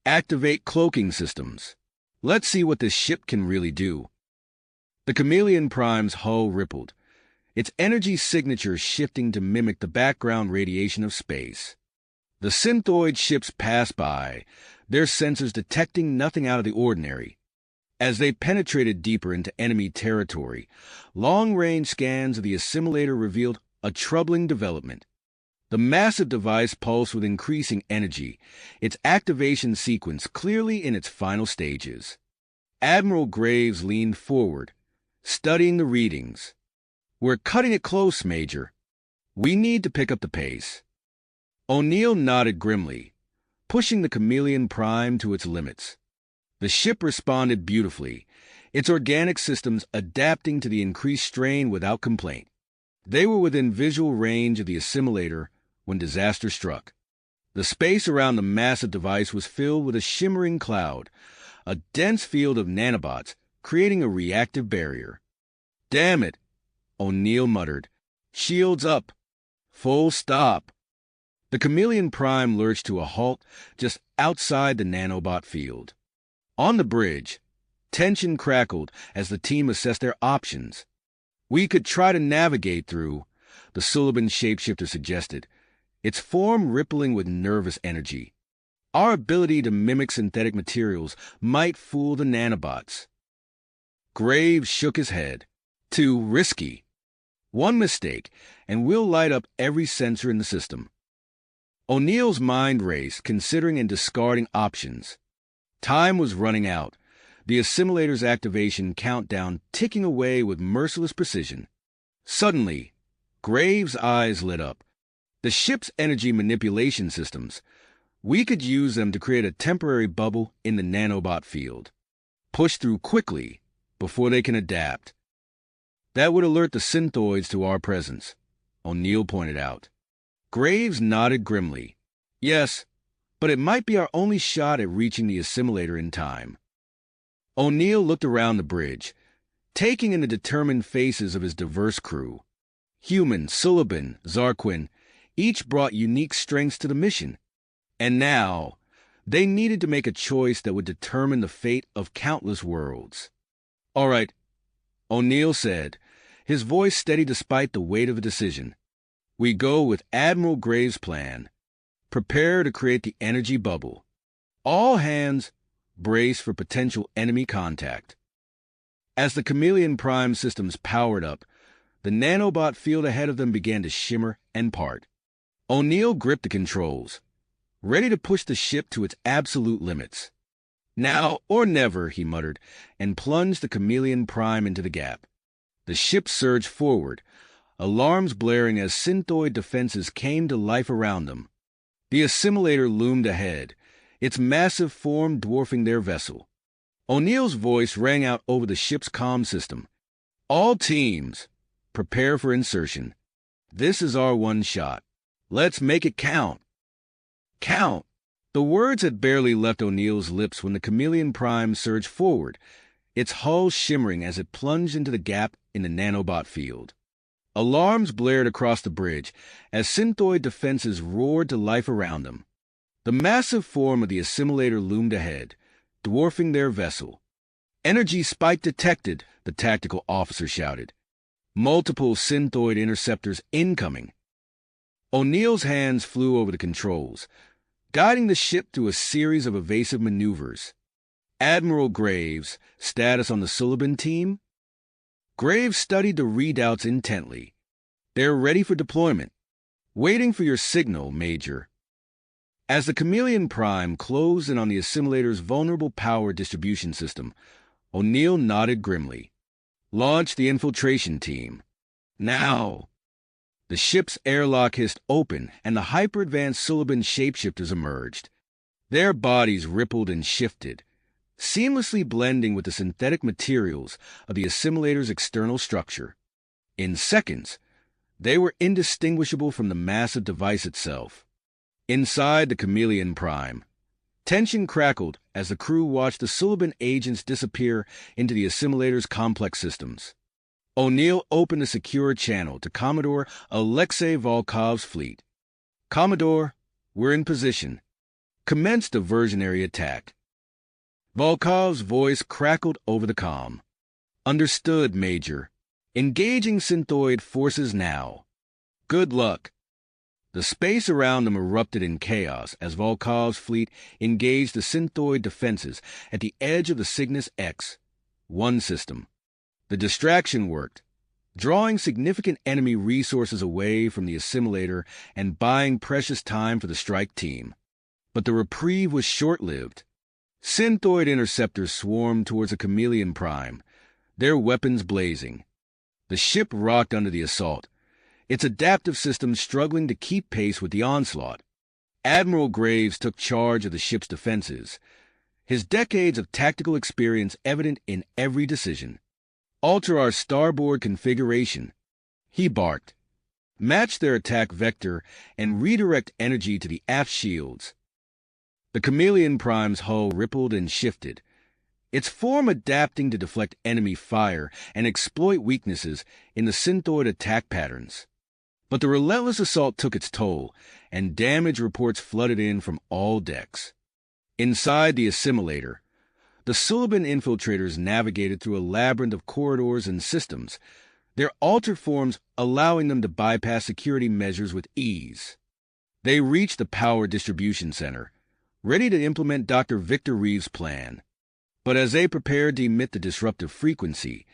Activate cloaking systems. Let's see what this ship can really do. The Chameleon Prime's hull rippled, its energy signature shifting to mimic the background radiation of space. The synthoid ships passed by, their sensors detecting nothing out of the ordinary. As they penetrated deeper into enemy territory, long-range scans of the assimilator revealed a troubling development. The massive device pulsed with increasing energy, its activation sequence clearly in its final stages. Admiral Graves leaned forward, studying the readings. "We're cutting it close, Major. We need to pick up the pace." O'Neill nodded grimly, pushing the Chameleon Prime to its limits. The ship responded beautifully, its organic systems adapting to the increased strain without complaint. They were within visual range of the assimilator when disaster struck. The space around the massive device was filled with a shimmering cloud, a dense field of nanobots creating a reactive barrier. "Damn it," O'Neill muttered. "Shields up. Full stop." The Chameleon Prime lurched to a halt just outside the nanobot field. On the bridge, tension crackled as the team assessed their options. "We could try to navigate through," the Suliban shapeshifter suggested, its form rippling with nervous energy. "Our ability to mimic synthetic materials might fool the nanobots." Graves shook his head. "Too risky. One mistake, and we'll light up every sensor in the system." O'Neill's mind raced, considering and discarding options. Time was running out, the assimilator's activation countdown ticking away with merciless precision. Suddenly, Graves' eyes lit up. "The ship's energy manipulation systems. We could use them to create a temporary bubble in the nanobot field. Push through quickly before they can adapt. That would alert the synthoids to our presence," O'Neill pointed out. Graves nodded grimly. "Yes, but it might be our only shot at reaching the assimilator in time." O'Neill looked around the bridge, taking in the determined faces of his diverse crew. Human, Suliban, Zarquin, each brought unique strengths to the mission. And now, they needed to make a choice that would determine the fate of countless worlds. "All right," O'Neill said, his voice steady despite the weight of a decision. "We go with Admiral Graves' plan. Prepare to create the energy bubble. All hands brace for potential enemy contact." As the Chameleon Prime systems powered up, the nanobot field ahead of them began to shimmer and part. O'Neill gripped the controls, ready to push the ship to its absolute limits. "Now or never," he muttered, and plunged the Chameleon Prime into the gap. The ship surged forward, alarms blaring as synthoid defenses came to life around them. The assimilator loomed ahead, its massive form dwarfing their vessel. O'Neill's voice rang out over the ship's comm system. "All teams, prepare for insertion. This is our one shot. Let's make it count." "Count!" The words had barely left O'Neill's lips when the Chameleon Prime surged forward, its hull shimmering as it plunged into the gap in the nanobot field. Alarms blared across the bridge as synthoid defenses roared to life around them. The massive form of the assimilator loomed ahead, dwarfing their vessel. "Energy spike detected," the tactical officer shouted. "Multiple synthoid interceptors incoming." O'Neill's hands flew over the controls, guiding the ship through a series of evasive maneuvers. "Admiral Graves, status on the Suliban team?" Graves studied the readouts intently. They're ready for deployment. Waiting for your signal, Major. As the Chameleon Prime closed in on the assimilator's vulnerable power distribution system, O'Neill nodded grimly. Launch the infiltration team. Now! The ship's airlock hissed open, and the hyper-advanced Suliban shapeshifters emerged. Their bodies rippled and shifted, seamlessly blending with the synthetic materials of the assimilator's external structure. In seconds, they were indistinguishable from the massive device itself. Inside the Chameleon Prime, tension crackled as the crew watched the Suliban agents disappear into the assimilator's complex systems. O'Neill opened a secure channel to Commodore Alexei Volkov's fleet. "Commodore, we're in position. Commence diversionary attack." Volkov's voice crackled over the comm. "Understood, Major. Engaging synthoid forces now." "Good luck." The space around them erupted in chaos as Volkov's fleet engaged the synthoid defenses at the edge of the Cygnus X-1 system. The distraction worked, drawing significant enemy resources away from the assimilator and buying precious time for the strike team. But the reprieve was short-lived. Synthoid interceptors swarmed towards the Chameleon Prime, their weapons blazing. The ship rocked under the assault, its adaptive systems struggling to keep pace with the onslaught. Admiral Graves took charge of the ship's defenses, his decades of tactical experience evident in every decision. "Alter our starboard configuration," he barked. "Match their attack vector and redirect energy to the aft shields." The Chameleon Prime's hull rippled and shifted, its form adapting to deflect enemy fire and exploit weaknesses in the synthoid attack patterns. But the relentless assault took its toll, and damage reports flooded in from all decks. Inside the assimilator, the Suliban infiltrators navigated through a labyrinth of corridors and systems, their alter forms allowing them to bypass security measures with ease. They reached the power distribution center, ready to implement Dr. Victor Reeves' plan. But as they prepared to emit the disruptive frequency,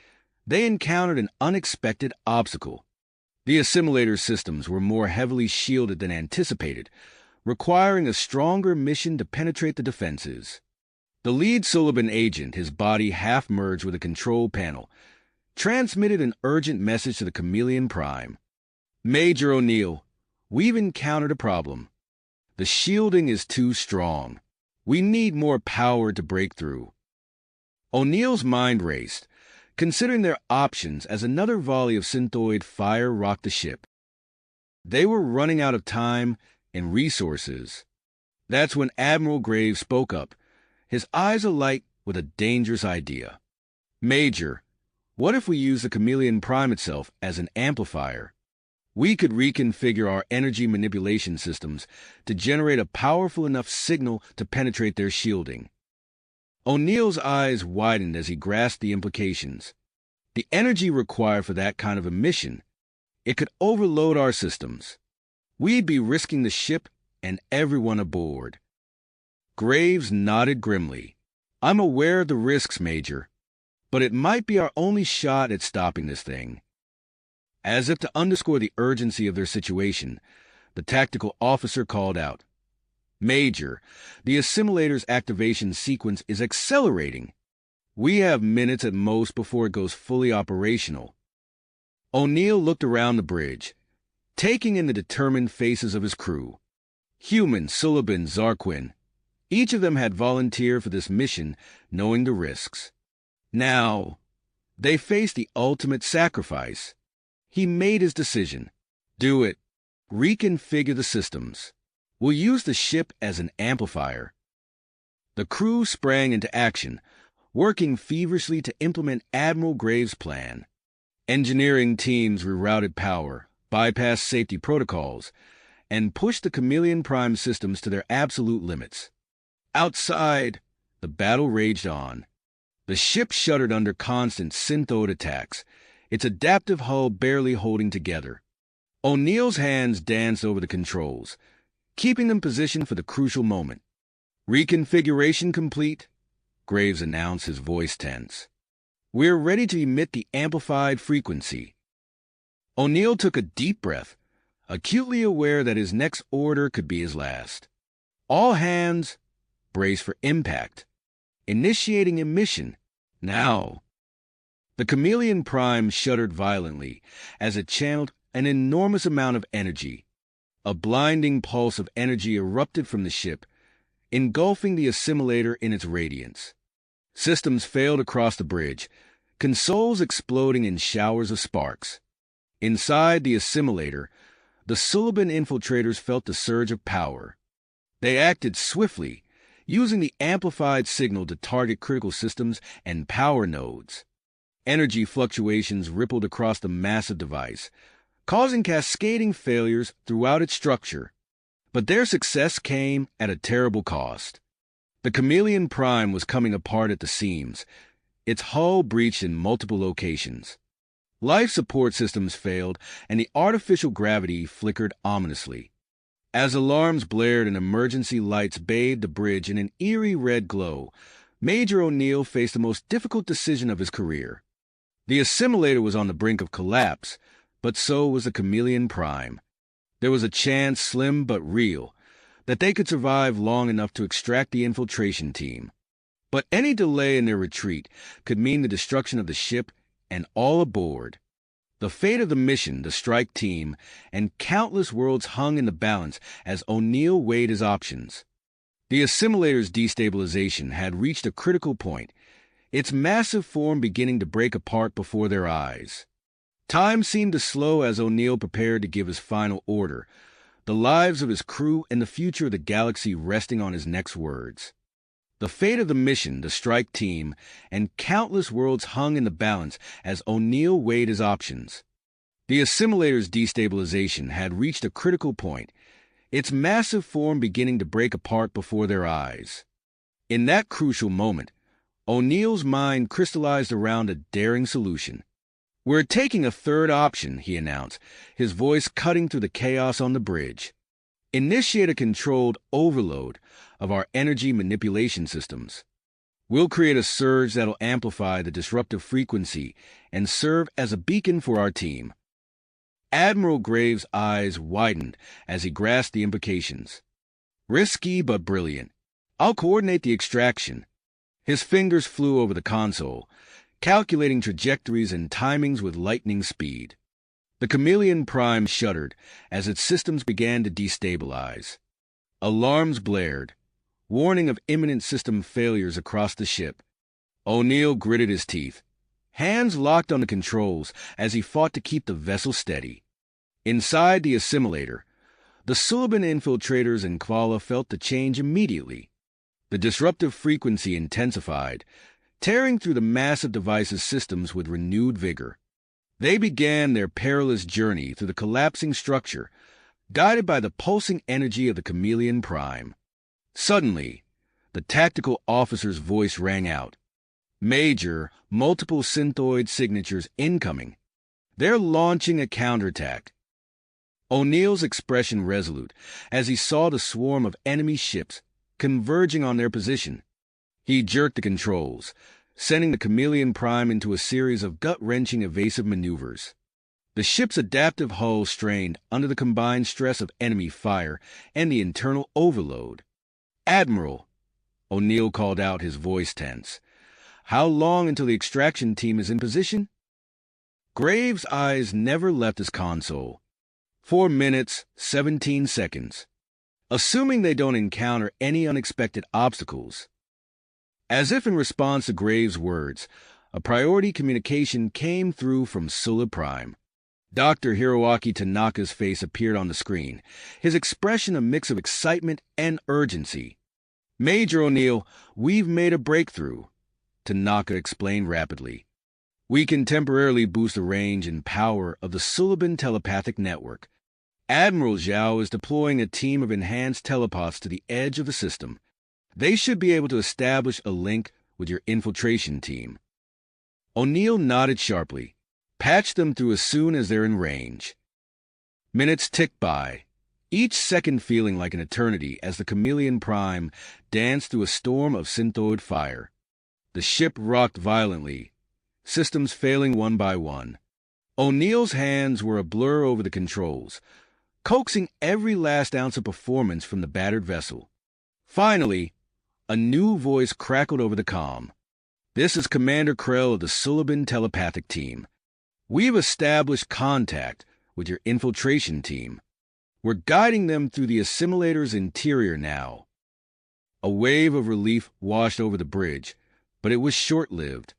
they encountered an unexpected obstacle. The assimilator systems were more heavily shielded than anticipated, requiring a stronger mission to penetrate the defenses. The lead Suliban agent, his body half-merged with a control panel, transmitted an urgent message to the Chameleon Prime. "Major O'Neill, we've encountered a problem. The shielding is too strong. We need more power to break through." O'Neill's mind raced, considering their options as another volley of synthoid fire rocked the ship. They were running out of time and resources. That's when Admiral Graves spoke up, his eyes alight with a dangerous idea. "Major, what if we use the Chameleon Prime itself as an amplifier? We could reconfigure our energy manipulation systems to generate a powerful enough signal to penetrate their shielding." O'Neill's eyes widened as he grasped the implications. The energy required for that kind of a mission, it could overload our systems. We'd be risking the ship and everyone aboard. Graves nodded grimly. "I'm aware of the risks, Major, but it might be our only shot at stopping this thing." As if to underscore the urgency of their situation, the tactical officer called out, "Major, the assimilator's activation sequence is accelerating. We have minutes at most before it goes fully operational." O'Neill looked around the bridge, taking in the determined faces of his crew. Human, Suliban, Zarquin. Each of them had volunteered for this mission, knowing the risks. Now, they faced the ultimate sacrifice. He made his decision. "Do it. Reconfigure the systems. We'll use the ship as an amplifier." The crew sprang into action, working feverishly to implement Admiral Graves' plan. Engineering teams rerouted power, bypassed safety protocols, and pushed the Chameleon Prime systems to their absolute limits. Outside, the battle raged on. The ship shuddered under constant synthoid attacks, its adaptive hull barely holding together. O'Neill's hands danced over the controls, keeping them positioned for the crucial moment. "Reconfiguration complete," Graves announced, his voice tense. We're ready to emit the amplified frequency. O'Neill took a deep breath, acutely aware that his next order could be his last. All hands, brace for impact. Initiating emission. Now. The Chameleon Prime shuddered violently as it channeled an enormous amount of energy. A blinding pulse of energy erupted from the ship, engulfing the assimilator in its radiance. Systems failed across the bridge, consoles exploding in showers of sparks. Inside the assimilator, the Suliban infiltrators felt the surge of power. They acted swiftly, using the amplified signal to target critical systems and power nodes. Energy fluctuations rippled across the massive device, causing cascading failures throughout its structure. But their success came at a terrible cost. The Chameleon Prime was coming apart at the seams, its hull breached in multiple locations. Life support systems failed, and the artificial gravity flickered ominously. As alarms blared and emergency lights bathed the bridge in an eerie red glow, Major O'Neill faced the most difficult decision of his career. The assimilator was on the brink of collapse, but so was the Chameleon Prime. There was a chance, slim but real, that they could survive long enough to extract the infiltration team. But any delay in their retreat could mean the destruction of the ship and all aboard. The fate of the mission, the strike team, and countless worlds hung in the balance as O'Neill weighed his options. The assimilator's destabilization had reached a critical point, its massive form beginning to break apart before their eyes. Time seemed to slow as O'Neill prepared to give his final order, the lives of his crew and the future of the galaxy resting on his next words. The fate of the mission, the strike team, and countless worlds hung in the balance as O'Neill weighed his options. The assimilator's destabilization had reached a critical point, its massive form beginning to break apart before their eyes. In that crucial moment, O'Neill's mind crystallized around a daring solution. "We're taking a third option," he announced, his voice cutting through the chaos on the bridge. "Initiate a controlled overload of our energy manipulation systems. We'll create a surge that'll amplify the disruptive frequency and serve as a beacon for our team." Admiral Graves' eyes widened as he grasped the implications. "Risky but brilliant. I'll coordinate the extraction." His fingers flew over the console, calculating trajectories and timings with lightning speed. The Chameleon Prime shuddered as its systems began to destabilize. Alarms blared, warning of imminent system failures across the ship. O'Neill gritted his teeth, hands locked on the controls as he fought to keep the vessel steady. Inside the assimilator, the Suliban infiltrators and Kvala felt the change immediately. The disruptive frequency intensified, tearing through the massive device's systems with renewed vigor. They began their perilous journey through the collapsing structure, guided by the pulsing energy of the Chameleon Prime. Suddenly, the tactical officer's voice rang out. "Major, multiple synthoid signatures incoming. They're launching a counterattack." O'Neill's expression resolute as he saw the swarm of enemy ships converging on their position. He jerked the controls, sending the Chameleon Prime into a series of gut-wrenching evasive maneuvers. The ship's adaptive hull strained under the combined stress of enemy fire and the internal overload. "Admiral," O'Neill called out, his voice tense. "How long until the extraction team is in position?" Graves' eyes never left his console. 4 minutes, 17 seconds. Assuming they don't encounter any unexpected obstacles. As if in response to Graves' words, a priority communication came through from Sula Prime. Dr. Hiroaki Tanaka's face appeared on the screen, his expression a mix of excitement and urgency. "Major O'Neill, we've made a breakthrough," Tanaka explained rapidly. "We can temporarily boost the range and power of the Suliban telepathic network. Admiral Zhao is deploying a team of enhanced telepaths to the edge of the system. They should be able to establish a link with your infiltration team." O'Neill nodded sharply. "Patch them through as soon as they're in range." Minutes ticked by, each second feeling like an eternity as the Chameleon Prime danced through a storm of synthoid fire. The ship rocked violently, systems failing one by one. O'Neill's hands were a blur over the controls, coaxing every last ounce of performance from the battered vessel. Finally, a new voice crackled over the comm. "This is Commander Krell of the Suliban telepathic team. We've established contact with your infiltration team. We're guiding them through the assimilator's interior now." A wave of relief washed over the bridge, but it was short-lived.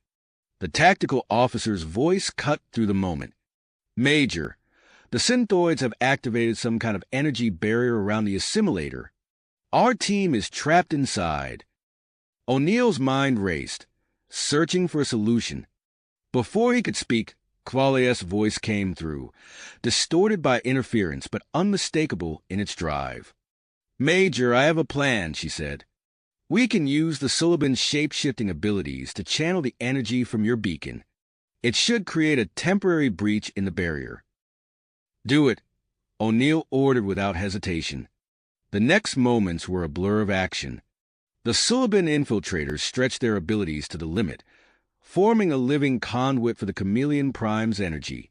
The tactical officer's voice cut through the moment. "Major, the synthoids have activated some kind of energy barrier around the assimilator. Our team is trapped inside." O'Neill's mind raced, searching for a solution. Before he could speak, Qualies's voice came through, distorted by interference but unmistakable in its drive. "Major, I have a plan," she said. "We can use the Suliban's shape-shifting abilities to channel the energy from your beacon. It should create a temporary breach in the barrier." "Do it," O'Neill ordered without hesitation. The next moments were a blur of action. The Suliban infiltrators stretched their abilities to the limit, forming a living conduit for the Chameleon Prime's energy.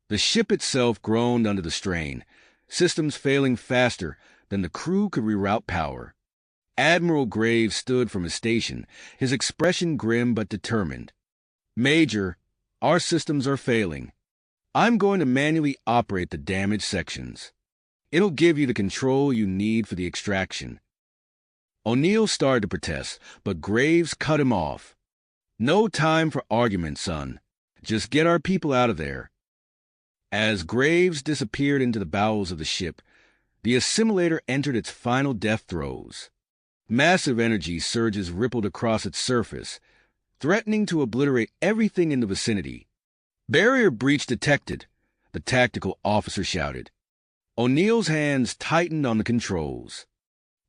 The ship itself groaned under the strain, systems failing faster than the crew could reroute power. Admiral Graves stood from his station, his expression grim but determined. "Major, our systems are failing. I'm going to manually operate the damaged sections. It'll give you the control you need for the extraction." O'Neill started to protest, but Graves cut him off. "No time for argument, son. Just get our people out of there." As Graves disappeared into the bowels of the ship, the assimilator entered its final death throes. Massive energy surges rippled across its surface, threatening to obliterate everything in the vicinity. "Barrier breach detected," the tactical officer shouted. O'Neill's hands tightened on the controls.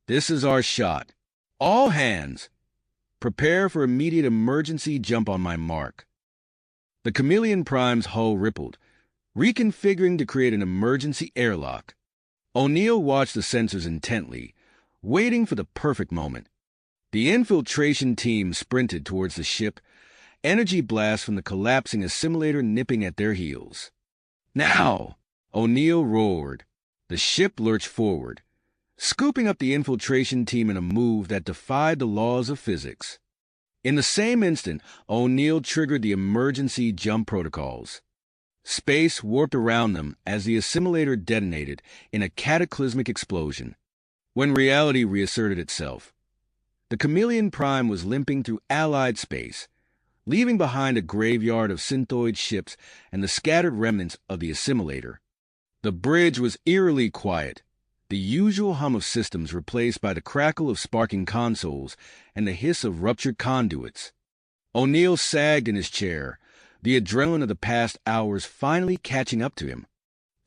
"This is our shot. All hands, prepare for immediate emergency jump on my mark." The Chameleon Prime's hull rippled, reconfiguring to create an emergency airlock. O'Neill watched the sensors intently, waiting for the perfect moment. The infiltration team sprinted towards the ship, energy blasts from the collapsing assimilator nipping at their heels. "Now!" O'Neill roared. The ship lurched forward, scooping up the infiltration team in a move that defied the laws of physics. In the same instant, O'Neill triggered the emergency jump protocols. Space warped around them as the assimilator detonated in a cataclysmic explosion. When reality reasserted itself, the Chameleon Prime was limping through Allied space, leaving behind a graveyard of synthoid ships and the scattered remnants of the assimilator. The bridge was eerily quiet, the usual hum of systems replaced by the crackle of sparking consoles and the hiss of ruptured conduits. O'Neill sagged in his chair, the adrenaline of the past hours finally catching up to him.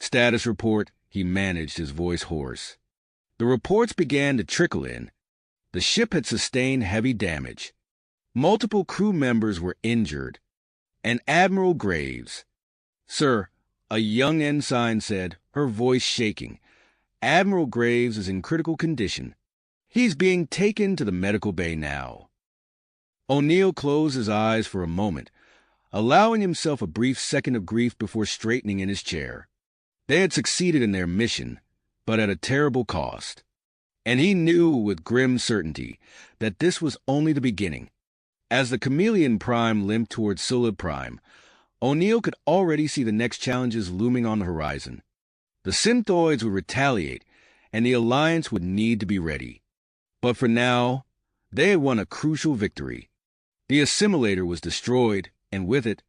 "Status report," he managed, his voice hoarse. The reports began to trickle in. The ship had sustained heavy damage. Multiple crew members were injured. And Admiral Graves. "Sir," a young ensign said, her voice shaking, "Admiral Graves is in critical condition. He's being taken to the medical bay now." O'Neill closed his eyes for a moment, allowing himself a brief second of grief before straightening in his chair. They had succeeded in their mission, but at a terrible cost. And he knew with grim certainty that this was only the beginning. As the Chameleon Prime limped towards Sulib Prime, O'Neill could already see the next challenges looming on the horizon. The synthoids would retaliate, and the Alliance would need to be ready. But for now, they had won a crucial victory. The assimilator was destroyed, and with it,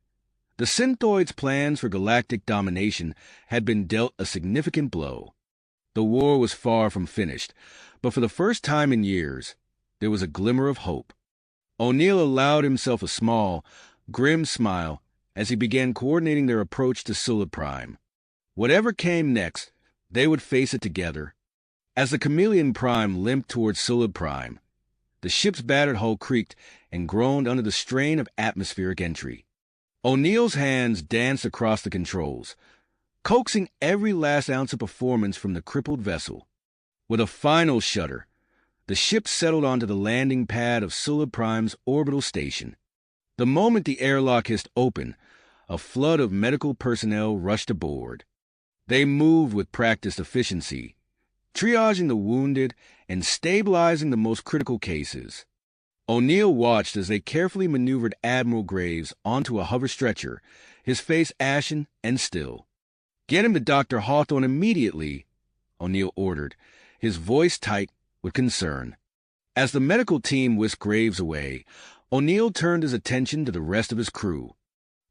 the synthoids' plans for galactic domination had been dealt a significant blow. The war was far from finished, but for the first time in years, there was a glimmer of hope. O'Neill allowed himself a small, grim smile as he began coordinating their approach to Sulib Prime. Whatever came next, they would face it together. As the Chameleon Prime limped towards Sulib Prime, the ship's battered hull creaked and groaned under the strain of atmospheric entry. O'Neill's hands danced across the controls, coaxing every last ounce of performance from the crippled vessel. With a final shudder, the ship settled onto the landing pad of Sulib Prime's orbital station. The moment the airlock hissed open, a flood of medical personnel rushed aboard. They moved with practiced efficiency, triaging the wounded and stabilizing the most critical cases. O'Neill watched as they carefully maneuvered Admiral Graves onto a hover stretcher, his face ashen and still. "Get him to Dr. Hawthorne immediately," O'Neill ordered, his voice tight with concern. As the medical team whisked Graves away, O'Neill turned his attention to the rest of his crew.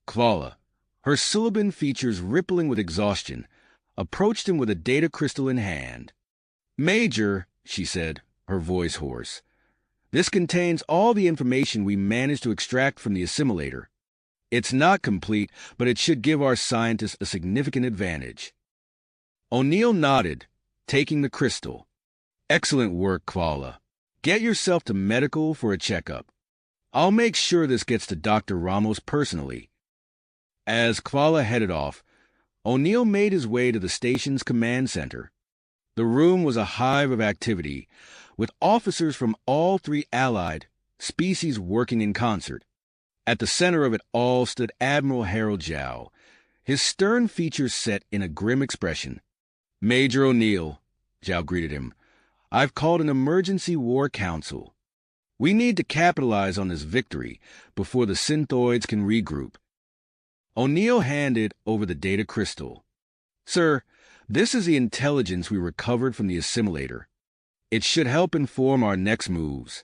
Kvala, her Suliban features rippling with exhaustion, approached him with a data crystal in hand. "Major," she said, her voice hoarse, "this contains all the information we managed to extract from the assimilator. It's not complete, but it should give our scientists a significant advantage." O'Neill nodded, taking the crystal. "Excellent work, Kvala. Get yourself to medical for a checkup. I'll make sure this gets to Dr. Ramos personally." As Kvala headed off, O'Neill made his way to the station's command center. The room was a hive of activity, with officers from all three allied species working in concert. At the center of it all stood Admiral Harold Zhao, his stern features set in a grim expression. "Major O'Neill," Zhao greeted him, "I've called an emergency war council. We need to capitalize on this victory before the synthoids can regroup." O'Neill handed over the data crystal. "Sir, this is the intelligence we recovered from the assimilator. It should help inform our next moves."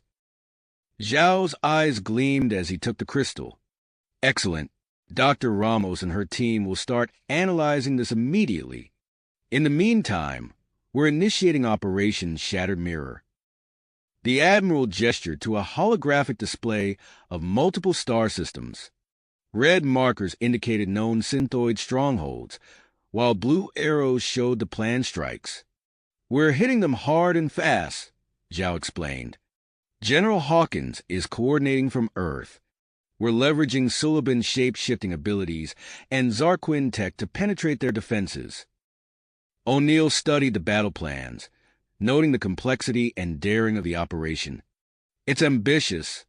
Zhao's eyes gleamed as he took the crystal. "Excellent. Dr. Ramos and her team will start analyzing this immediately. In the meantime, we're initiating Operation Shattered Mirror." The Admiral gestured to a holographic display of multiple star systems. Red markers indicated known synthoid strongholds, while blue arrows showed the planned strikes. "We're hitting them hard and fast," Zhao explained. "General Hawkins is coordinating from Earth. We're leveraging Suliban's shape-shifting abilities and Zarquin tech to penetrate their defenses." O'Neill studied the battle plans, noting the complexity and daring of the operation. "It's ambitious,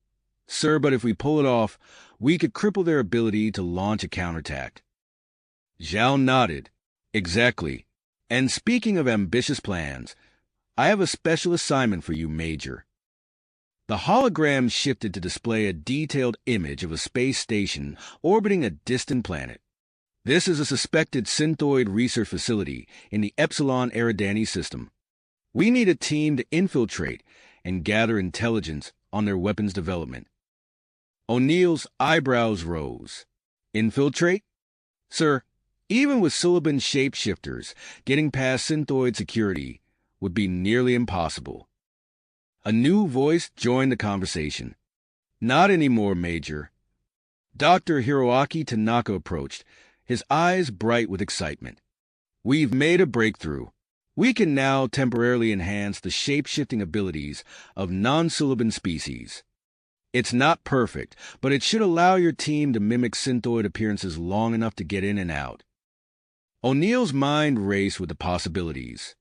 sir, but if we pull it off, we could cripple their ability to launch a counterattack." Zhao nodded. "Exactly. And speaking of ambitious plans, I have a special assignment for you, Major." The hologram shifted to display a detailed image of a space station orbiting a distant planet. "This is a suspected synthoid research facility in the Epsilon Eridani system. We need a team to infiltrate and gather intelligence on their weapons development." O'Neill's eyebrows rose. "Infiltrate? Sir, even with Suliban shapeshifters, getting past synthoid security would be nearly impossible." A new voice joined the conversation. "Not anymore, Major." Dr. Hiroaki Tanaka approached, his eyes bright with excitement. "We've made a breakthrough. We can now temporarily enhance the shape-shifting abilities of non-Suliban species. It's not perfect, but it should allow your team to mimic synthoid appearances long enough to get in and out." O'Neill's mind raced with the possibilities.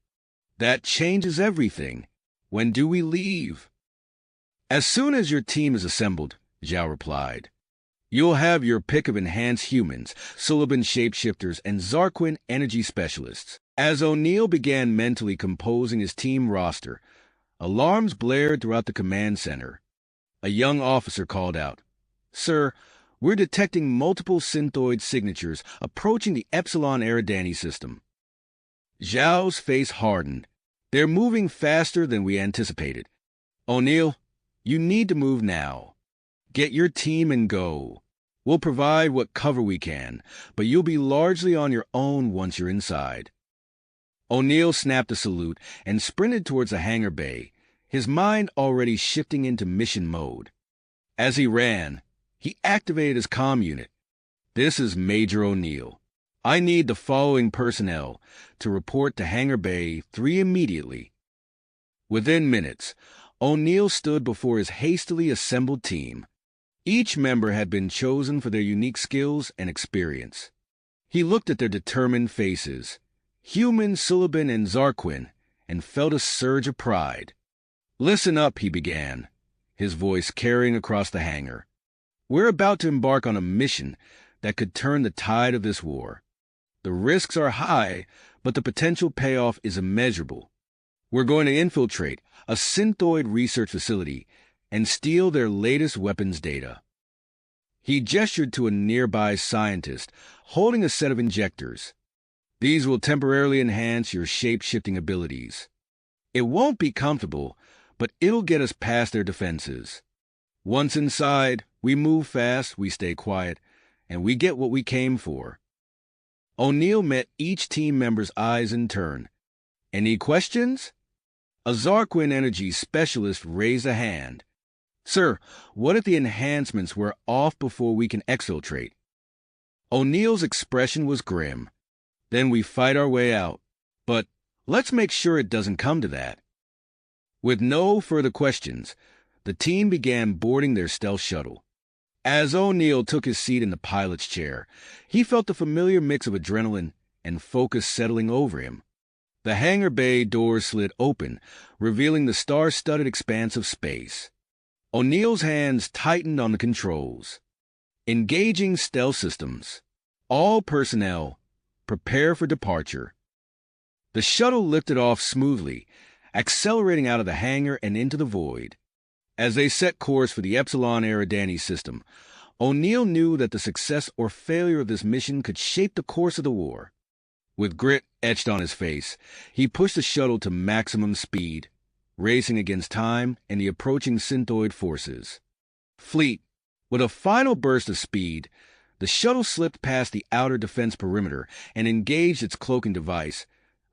"That changes everything. When do we leave?" "As soon as your team is assembled," Zhao replied. "You'll have your pick of enhanced humans, Suliban shapeshifters, and Zarquin energy specialists." As O'Neill began mentally composing his team roster, alarms blared throughout the command center. A young officer called out, "Sir, we're detecting multiple synthoid signatures approaching the Epsilon Eridani system." Zhao's face hardened. "They're moving faster than we anticipated. O'Neill, you need to move now. Get your team and go. We'll provide what cover we can, but you'll be largely on your own once you're inside." O'Neill snapped a salute and sprinted towards the hangar bay, his mind already shifting into mission mode. As he ran, he activated his comm unit. "This is Major O'Neill. I need the following personnel to report to Hangar Bay 3 immediately." Within minutes, O'Neill stood before his hastily assembled team. Each member had been chosen for their unique skills and experience. He looked at their determined faces, human, Suliban, and Zarquin, and felt a surge of pride. "Listen up," he began, his voice carrying across the hangar. We're about to embark on a mission that could turn the tide of this war. The risks are high, but the potential payoff is immeasurable. We're going to infiltrate a synthoid research facility and steal their latest weapons data. He gestured to a nearby scientist holding a set of injectors. These will temporarily enhance your shape-shifting abilities. It won't be comfortable, but it'll get us past their defenses. Once inside, we move fast, we stay quiet, and we get what we came for. O'Neill met each team member's eyes in turn. Any questions? A Zarquin Energy specialist raised a hand. Sir, what if the enhancements were off before we can exfiltrate? O'Neill's expression was grim. Then we fight our way out. But let's make sure it doesn't come to that. With no further questions, the team began boarding their stealth shuttle. As O'Neill took his seat in the pilot's chair, he felt the familiar mix of adrenaline and focus settling over him. The hangar bay doors slid open, revealing the star-studded expanse of space. O'Neill's hands tightened on the controls. Engaging stealth systems. All personnel, prepare for departure. The shuttle lifted off smoothly, accelerating out of the hangar and into the void. As they set course for the Epsilon Eridani system, O'Neill knew that the success or failure of this mission could shape the course of the war. With grit etched on his face, he pushed the shuttle to maximum speed, racing against time and the approaching synthoid forces. Fleet, with a final burst of speed, the shuttle slipped past the outer defense perimeter and engaged its cloaking device,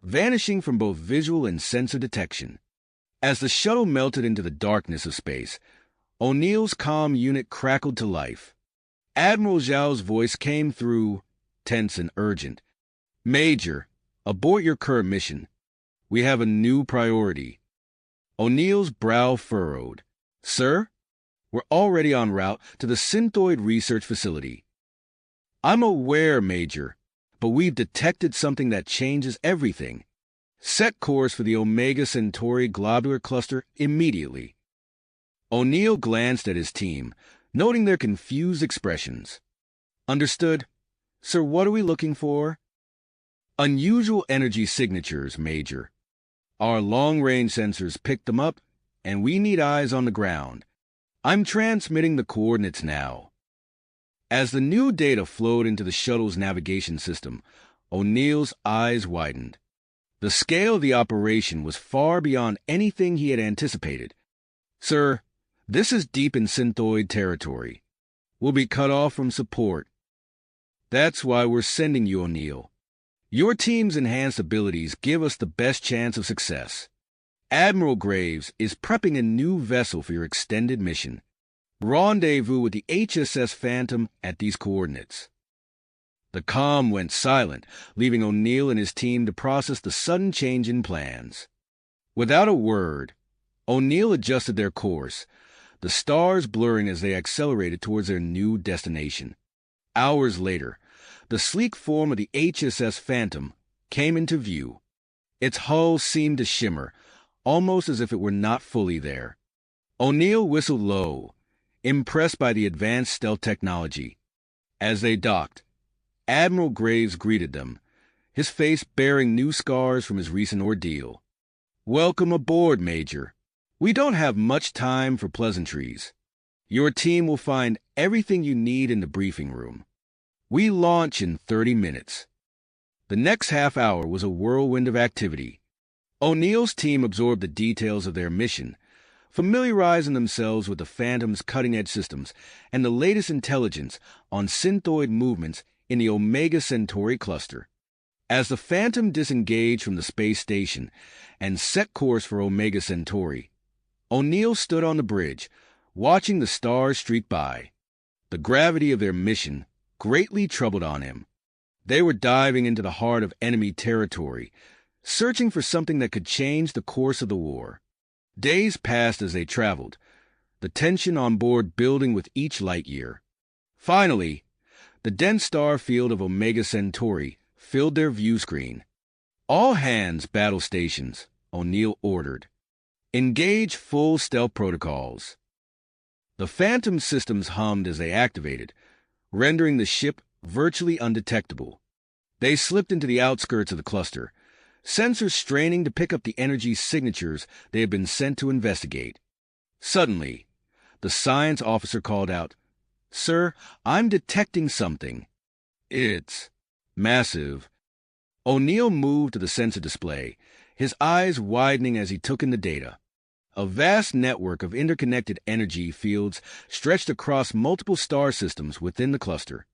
vanishing from both visual and sensor detection. As the shuttle melted into the darkness of space, O'Neill's comm unit crackled to life. Admiral Zhao's voice came through, tense and urgent. Major, abort your current mission. We have a new priority. O'Neill's brow furrowed. Sir, we're already en route to the synthoid research facility. I'm aware, Major, but we've detected something that changes everything. Set course for the Omega Centauri globular cluster immediately. O'Neill glanced at his team, noting their confused expressions. Understood. Sir, what are we looking for? Unusual energy signatures, Major. Our long-range sensors picked them up, and we need eyes on the ground. I'm transmitting the coordinates now. As the new data flowed into the shuttle's navigation system, O'Neill's eyes widened. The scale of the operation was far beyond anything he had anticipated. Sir, this is deep in synthoid territory. We'll be cut off from support. That's why we're sending you, O'Neill. Your team's enhanced abilities give us the best chance of success. Admiral Graves is prepping a new vessel for your extended mission. Rendezvous with the HSS Phantom at these coordinates. The comm went silent, leaving O'Neill and his team to process the sudden change in plans. Without a word, O'Neill adjusted their course, the stars blurring as they accelerated towards their new destination. Hours later, the sleek form of the HSS Phantom came into view. Its hull seemed to shimmer, almost as if it were not fully there. O'Neill whistled low, impressed by the advanced stealth technology. As they docked, Admiral Graves greeted them, his face bearing new scars from his recent ordeal. Welcome aboard, Major. We don't have much time for pleasantries. Your team will find everything you need in the briefing room. We launch in 30 minutes. The next half hour was a whirlwind of activity. O'Neill's team absorbed the details of their mission, familiarizing themselves with the Phantom's cutting-edge systems and the latest intelligence on synthoid movements in the Omega Centauri cluster. As the Phantom disengaged from the space station and set course for Omega Centauri, O'Neill stood on the bridge, watching the stars streak by. The gravity of their mission greatly troubled on him. They were diving into the heart of enemy territory, searching for something that could change the course of the war. Days passed as they traveled, the tension on board building with each light year. Finally, the dense star field of Omega Centauri filled their view screen. All hands battle stations, O'Neill ordered. Engage full stealth protocols. The Phantom systems hummed as they activated, rendering the ship virtually undetectable. They slipped into the outskirts of the cluster, sensors straining to pick up the energy signatures they had been sent to investigate. Suddenly, the science officer called out, "Sir, I'm detecting something." "It's massive." O'Neill moved to the sensor display, his eyes widening as he took in the data. A vast network of interconnected energy fields stretched across multiple star systems within the cluster.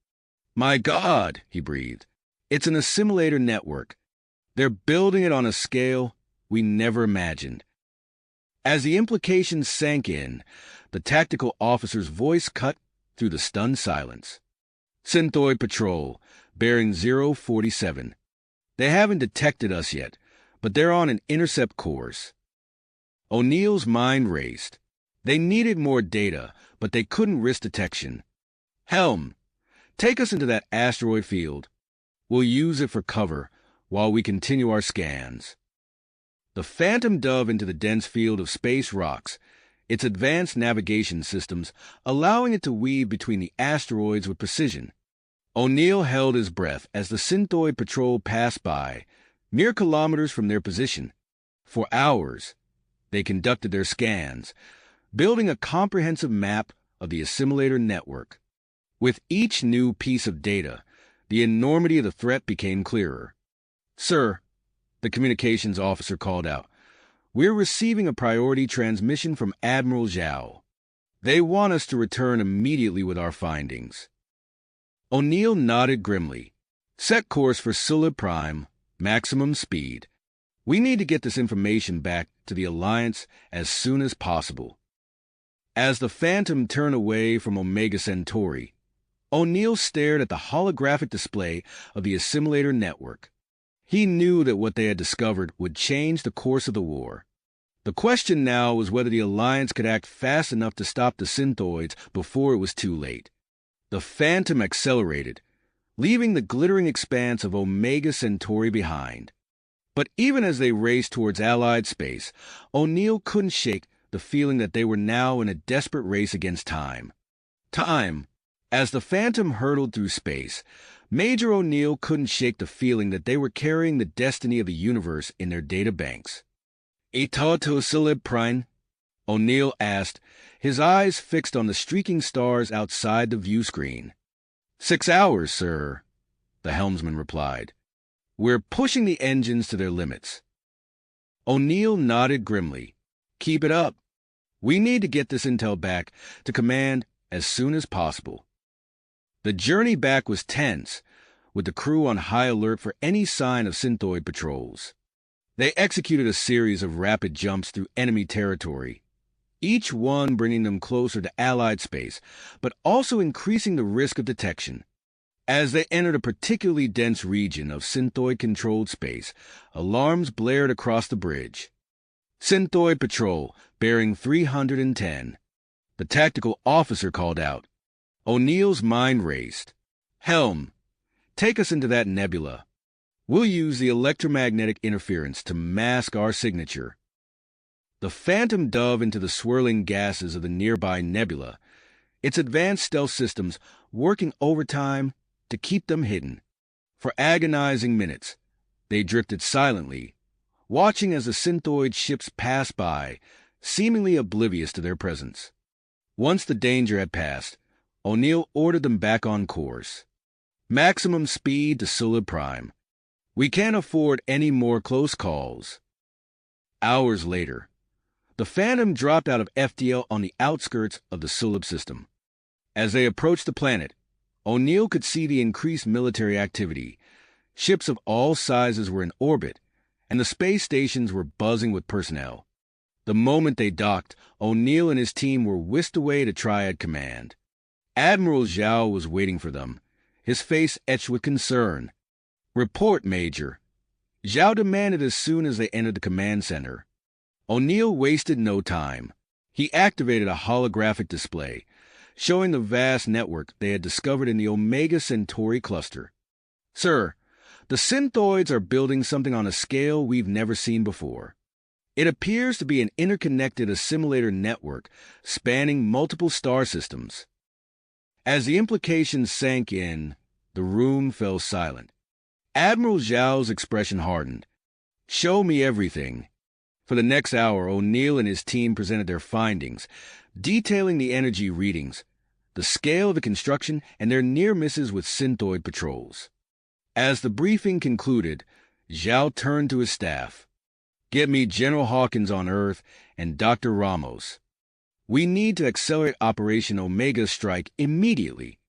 "My God," he breathed. "It's an assimilator network. They're building it on a scale we never imagined." As the implications sank in, the tactical officer's voice cut through the stunned silence. "Synthoid Patrol, bearing 047. They haven't detected us yet, but they're on an intercept course." O'Neill's mind raced. They needed more data, but they couldn't risk detection. "Helm, take us into that asteroid field. We'll use it for cover while we continue our scans." The Phantom dove into the dense field of space rocks, its advanced navigation systems allowing it to weave between the asteroids with precision. O'Neill held his breath as the Synthoid Patrol passed by, mere kilometers from their position. For hours, they conducted their scans, building a comprehensive map of the assimilator network. With each new piece of data, the enormity of the threat became clearer. "Sir," the communications officer called out, "we're receiving a priority transmission from Admiral Zhao. They want us to return immediately with our findings." O'Neill nodded grimly. "Set course for Sulib Prime, maximum speed. We need to get this information back to the Alliance as soon as possible." As the Phantom turned away from Omega Centauri, O'Neill stared at the holographic display of the assimilator network. He knew that what they had discovered would change the course of the war. The question now was whether the Alliance could act fast enough to stop the Synthoids before it was too late. The Phantom accelerated, leaving the glittering expanse of Omega Centauri behind. But even as they raced towards Allied space, O'Neill couldn't shake the feeling that they were now in a desperate race against time. Time. As the Phantom hurtled through space, Major O'Neill couldn't shake the feeling that they were carrying the destiny of the universe in their data banks. "Itato Sulib Prime?" O'Neill asked, his eyes fixed on the streaking stars outside the view screen. 6 hours, sir," the helmsman replied. "We're pushing the engines to their limits." O'Neill nodded grimly. "Keep it up. We need to get this intel back to command as soon as possible." The journey back was tense, with the crew on high alert for any sign of Synthoid patrols. They executed a series of rapid jumps through enemy territory, each one bringing them closer to Allied space, but also increasing the risk of detection. As they entered a particularly dense region of Synthoid-controlled space, alarms blared across the bridge. "Synthoid Patrol, bearing 310. The tactical officer called out. O'Neill's mind raced. "Helm, take us into that nebula. We'll use the electromagnetic interference to mask our signature." The Phantom dove into the swirling gases of the nearby nebula, its advanced stealth systems working overtime to keep them hidden. For agonizing minutes, they drifted silently, watching as the Synthoid ships passed by, seemingly oblivious to their presence. Once the danger had passed, O'Neill ordered them back on course. "Maximum speed to Sulib Prime. We can't afford any more close calls." Hours later, the Phantom dropped out of FTL on the outskirts of the Sulib system. As they approached the planet, O'Neill could see the increased military activity. Ships of all sizes were in orbit, and the space stations were buzzing with personnel. The moment they docked, O'Neill and his team were whisked away to Triad Command. Admiral Zhao was waiting for them, his face etched with concern. "Report, Major," Zhao demanded as soon as they entered the command center. O'Neill wasted no time. He activated a holographic display, showing the vast network they had discovered in the Omega Centauri cluster. "Sir, the Synthoids are building something on a scale we've never seen before. It appears to be an interconnected assimilator network spanning multiple star systems. As the implications sank in, the room fell silent. Admiral Zhao's expression hardened. "Show me everything." For the next hour, O'Neill and his team presented their findings, detailing the energy readings, the scale of the construction, and their near misses with synthoid patrols. As the briefing concluded, Zhao turned to his staff. "Get me General Hawkins on Earth and Dr. Ramos. We need to accelerate Operation Omega Strike immediately."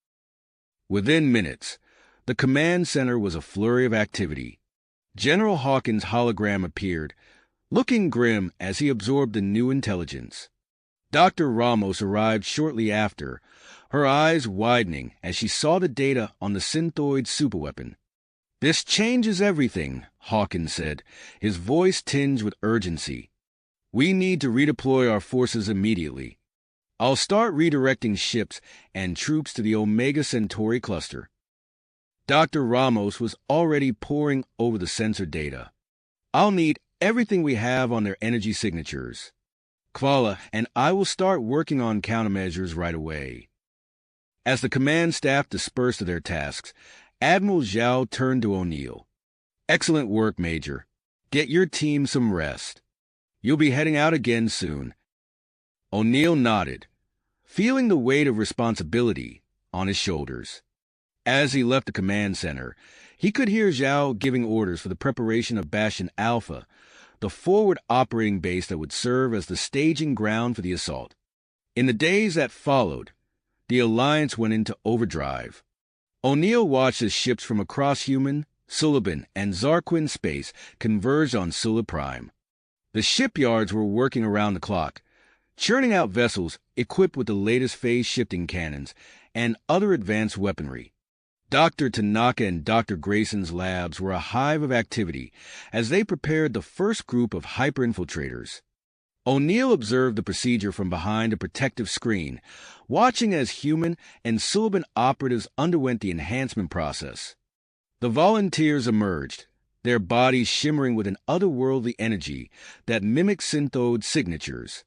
Within minutes, the command center was a flurry of activity. General Hawkins' hologram appeared, looking grim as he absorbed the new intelligence. Dr. Ramos arrived shortly after, her eyes widening as she saw the data on the synthoid superweapon. "This changes everything," Hawkins said, his voice tinged with urgency. "We need to redeploy our forces immediately. I'll start redirecting ships and troops to the Omega Centauri cluster." Dr. Ramos was already poring over the sensor data. "I'll need everything we have on their energy signatures. Kvala and I will start working on countermeasures right away." As the command staff dispersed to their tasks, Admiral Zhao turned to O'Neill. "Excellent work, Major. Get your team some rest. You'll be heading out again soon." O'Neill nodded, feeling the weight of responsibility on his shoulders. As he left the command center, he could hear Zhao giving orders for the preparation of Bastion Alpha, the forward operating base that would serve as the staging ground for the assault. In the days that followed, the Alliance went into overdrive. O'Neill watched as ships from across human, Suliban, and Zarquin space converged on Sula Prime. The shipyards were working around the clock, churning out vessels equipped with the latest phase-shifting cannons and other advanced weaponry. Dr. Tanaka and Dr. Grayson's labs were a hive of activity as they prepared the first group of hyper-infiltrators. O'Neill observed the procedure from behind a protective screen, watching as human and Suliban operatives underwent the enhancement process. The volunteers emerged, their bodies shimmering with an otherworldly energy that mimicked synthoid signatures.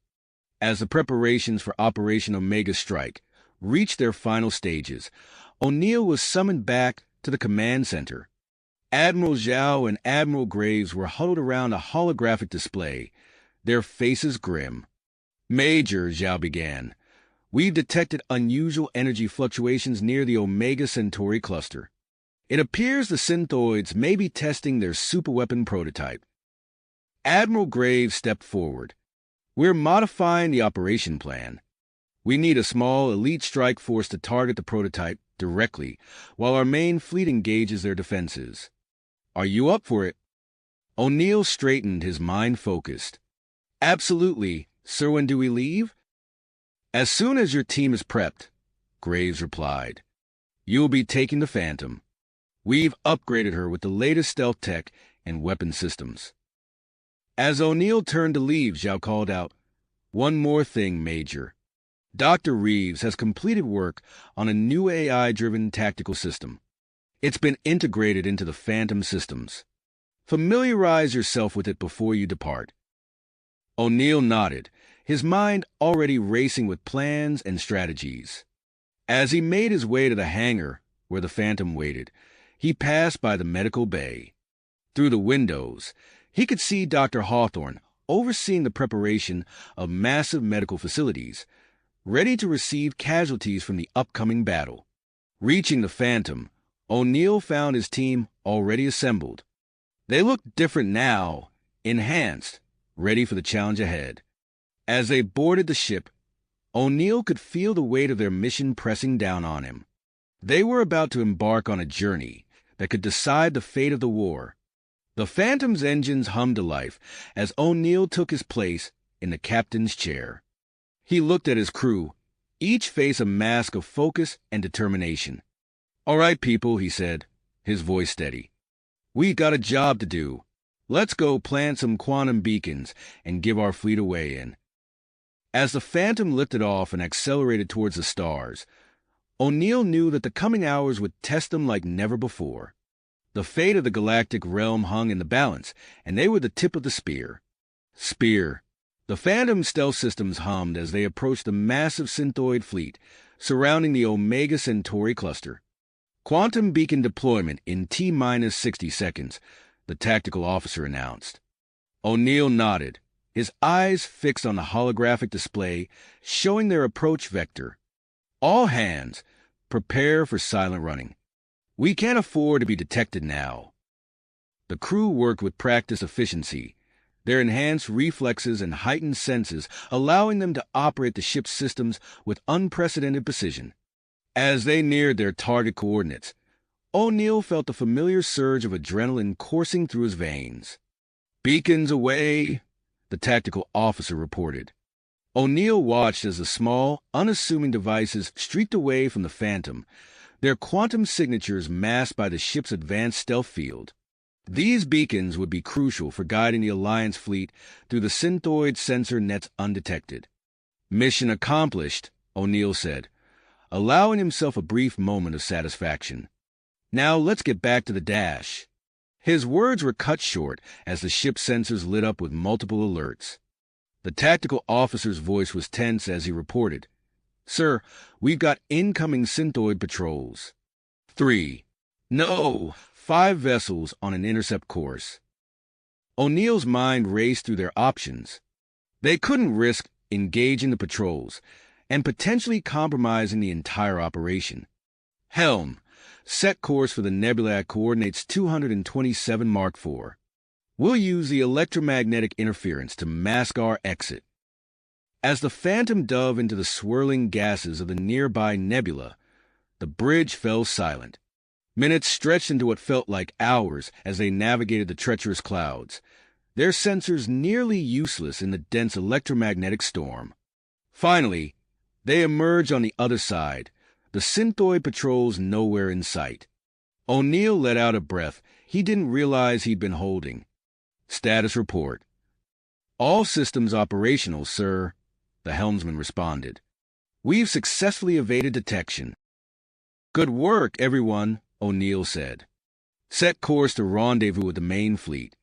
As the preparations for Operation Omega Strike reached their final stages, O'Neill was summoned back to the command center. Admiral Zhao and Admiral Graves were huddled around a holographic display, their faces grim. "Major," Zhao began, "we've detected unusual energy fluctuations near the Omega Centauri cluster. It appears the synthoids may be testing their superweapon prototype." Admiral Graves stepped forward. "We're modifying the operation plan. We need a small elite strike force to target the prototype directly, while our main fleet engages their defenses. Are you up for it?" O'Neill straightened, his mind focused. "Absolutely. Sir, when do we leave?" "As soon as your team is prepped," Graves replied. "You'll be taking the Phantom. We've upgraded her with the latest stealth tech and weapon systems." As O'Neill turned to leave, Zhao called out, "One more thing, Major. Dr. Reeves has completed work on a new AI-driven tactical system. It's been integrated into the Phantom systems. Familiarize yourself with it before you depart." O'Neill nodded, his mind already racing with plans and strategies. As he made his way to the hangar where the Phantom waited, he passed by the medical bay. Through the windows, he could see Dr. Hawthorne overseeing the preparation of massive medical facilities, ready to receive casualties from the upcoming battle. Reaching the Phantom, O'Neill found his team already assembled. They looked different now, enhanced, ready for the challenge ahead. As they boarded the ship, O'Neill could feel the weight of their mission pressing down on him. They were about to embark on a journey that could decide the fate of the war. The Phantom's engines hummed to life as O'Neill took his place in the captain's chair. He looked at his crew, each face a mask of focus and determination. "All right, people," he said, his voice steady. "We got a job to do. Let's go plant some quantum beacons and give our fleet a way in." As the Phantom lifted off and accelerated towards the stars, O'Neill knew that the coming hours would test them like never before. The fate of the galactic realm hung in the balance, and they were the tip of the spear. Spear. The Phantom stealth systems hummed as they approached the massive synthoid fleet surrounding the Omega Centauri cluster. Quantum beacon deployment in T-minus 60 seconds, the tactical officer announced. O'Neill nodded, his eyes fixed on the holographic display showing their approach vector. All hands, prepare for silent running. We can't afford to be detected now. The crew worked with practiced efficiency, their enhanced reflexes and heightened senses allowing them to operate the ship's systems with unprecedented precision. As they neared their target coordinates, O'Neill felt the familiar surge of adrenaline coursing through his veins. "Beacons away," the tactical officer reported. O'Neill watched as the small, unassuming devices streaked away from the Phantom, their quantum signatures masked by the ship's advanced stealth field. These beacons would be crucial for guiding the Alliance fleet through the synthoid sensor nets undetected. "Mission accomplished," O'Neill said, allowing himself a brief moment of satisfaction. "Now let's get back to the dash." His words were cut short as the ship's sensors lit up with multiple alerts. The tactical officer's voice was tense as he reported, "Sir, we've got incoming synthoid patrols. 3. No, 5 vessels on an intercept course." O'Neill's mind raced through their options. They couldn't risk engaging the patrols and potentially compromising the entire operation. "Helm, set course for the nebula at coordinates 227 Mark IV. We'll use the electromagnetic interference to mask our exit." As the Phantom dove into the swirling gases of the nearby nebula, the bridge fell silent. Minutes stretched into what felt like hours as they navigated the treacherous clouds, their sensors nearly useless in the dense electromagnetic storm. Finally, they emerged on the other side, the synthoid patrols nowhere in sight. O'Neill let out a breath he didn't realize he'd been holding. "Status report." "All systems operational, sir," the helmsman responded. "We've successfully evaded detection." "Good work, everyone," O'Neill said. "Set course to rendezvous with the main fleet.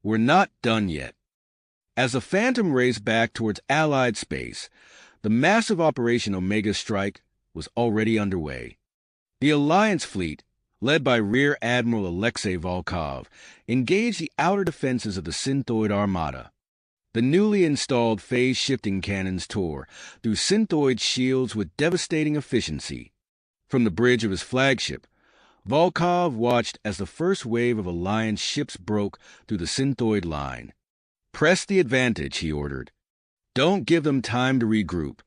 We're not done yet." As the Phantom raced back towards Allied space, the massive Operation Omega Strike was already underway. The Alliance fleet, led by Rear Admiral Alexei Volkov, engaged the outer defenses of the synthoid armada. The newly installed phase-shifting cannons tore through synthoid shields with devastating efficiency. From the bridge of his flagship, Volkov watched as the first wave of Alliance ships broke through the synthoid line. "Press the advantage," he ordered. "Don't give them time to regroup."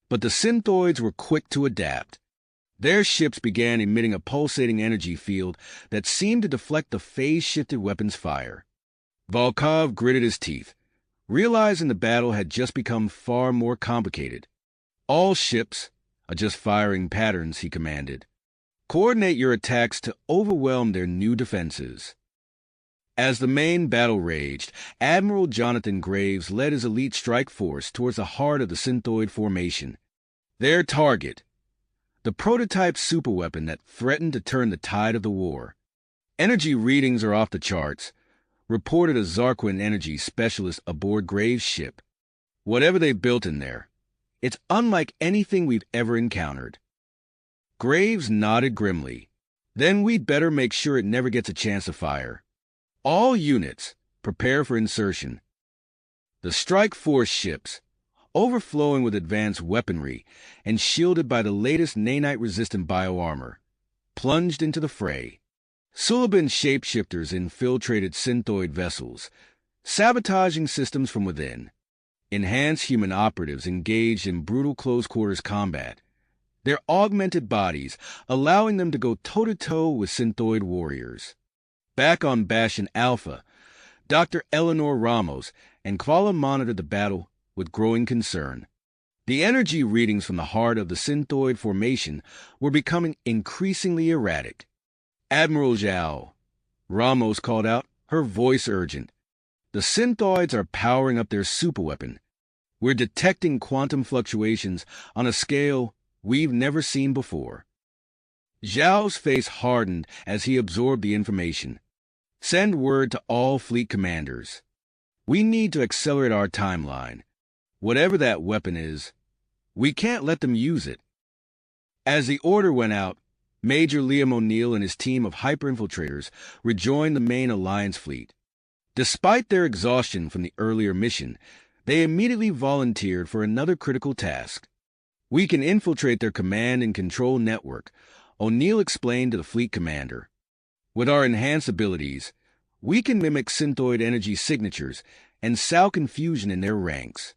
But the synthoids were quick to adapt. Their ships began emitting a pulsating energy field that seemed to deflect the phase-shifted weapons' fire. Volkov gritted his teeth, realizing the battle had just become far more complicated. "All ships, adjust firing patterns," he commanded. "Coordinate your attacks to overwhelm their new defenses." As the main battle raged, Admiral Jonathan Graves led his elite strike force towards the heart of the synthoid formation. Their target, the prototype superweapon that threatened to turn the tide of the war. "Energy readings are off the charts," reported a Zarquin energy specialist aboard Graves' ship. "Whatever they built in there, it's unlike anything we've ever encountered." Graves nodded grimly. "Then we'd better make sure it never gets a chance to fire. All units, prepare for insertion." The strike force ships, overflowing with advanced weaponry and shielded by the latest nanite-resistant bioarmor, plunged into the fray. Suliban shapeshifters infiltrated synthoid vessels, sabotaging systems from within. Enhanced human operatives engaged in brutal close-quarters combat, their augmented bodies allowing them to go toe-to-toe with synthoid warriors. Back on Bastion Alpha, Dr. Eleanor Ramos and Kvala monitored the battle with growing concern. The energy readings from the heart of the synthoid formation were becoming increasingly erratic. "Admiral Zhao," Ramos called out, her voice urgent. "The synthoids are powering up their superweapon. We're detecting quantum fluctuations on a scale we've never seen before." Zhao's face hardened as he absorbed the information. "Send word to all fleet commanders." We need to accelerate our timeline. Whatever that weapon is, we can't let them use it. As the order went out, Major Liam O'Neill and his team of hyper-infiltrators rejoined the main Alliance fleet. Despite their exhaustion from the earlier mission, they immediately volunteered for another critical task. We can infiltrate their command and control network, O'Neill explained to the fleet commander. With our enhanced abilities, we can mimic synthoid energy signatures and sow confusion in their ranks.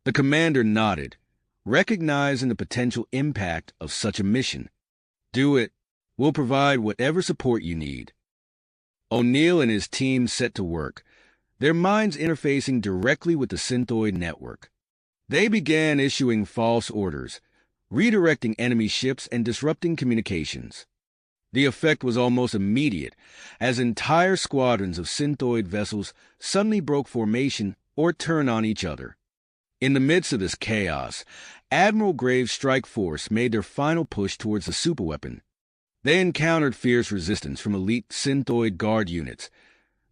The commander nodded, recognizing the potential impact of such a mission. Do it. We'll provide whatever support you need. O'Neill and his team set to work, their minds interfacing directly with the synthoid network. They began issuing false orders, redirecting enemy ships and disrupting communications. The effect was almost immediate, as entire squadrons of synthoid vessels suddenly broke formation or turned on each other. In the midst of this chaos, Admiral Graves' strike force made their final push towards the superweapon. They encountered fierce resistance from elite synthoid guard units,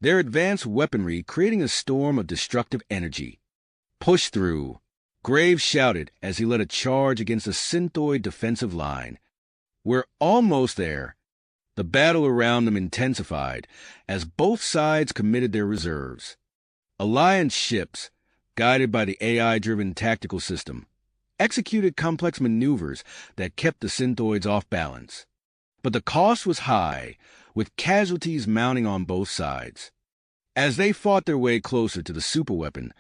their advanced weaponry creating a storm of destructive energy. Push through, Graves shouted as he led a charge against the synthoid defensive line. We're almost there. The battle around them intensified as both sides committed their reserves. Alliance ships, guided by the AI-driven tactical system, executed complex maneuvers that kept the synthoids off balance. But the cost was high, with casualties mounting on both sides. As they fought their way closer to the superweapon,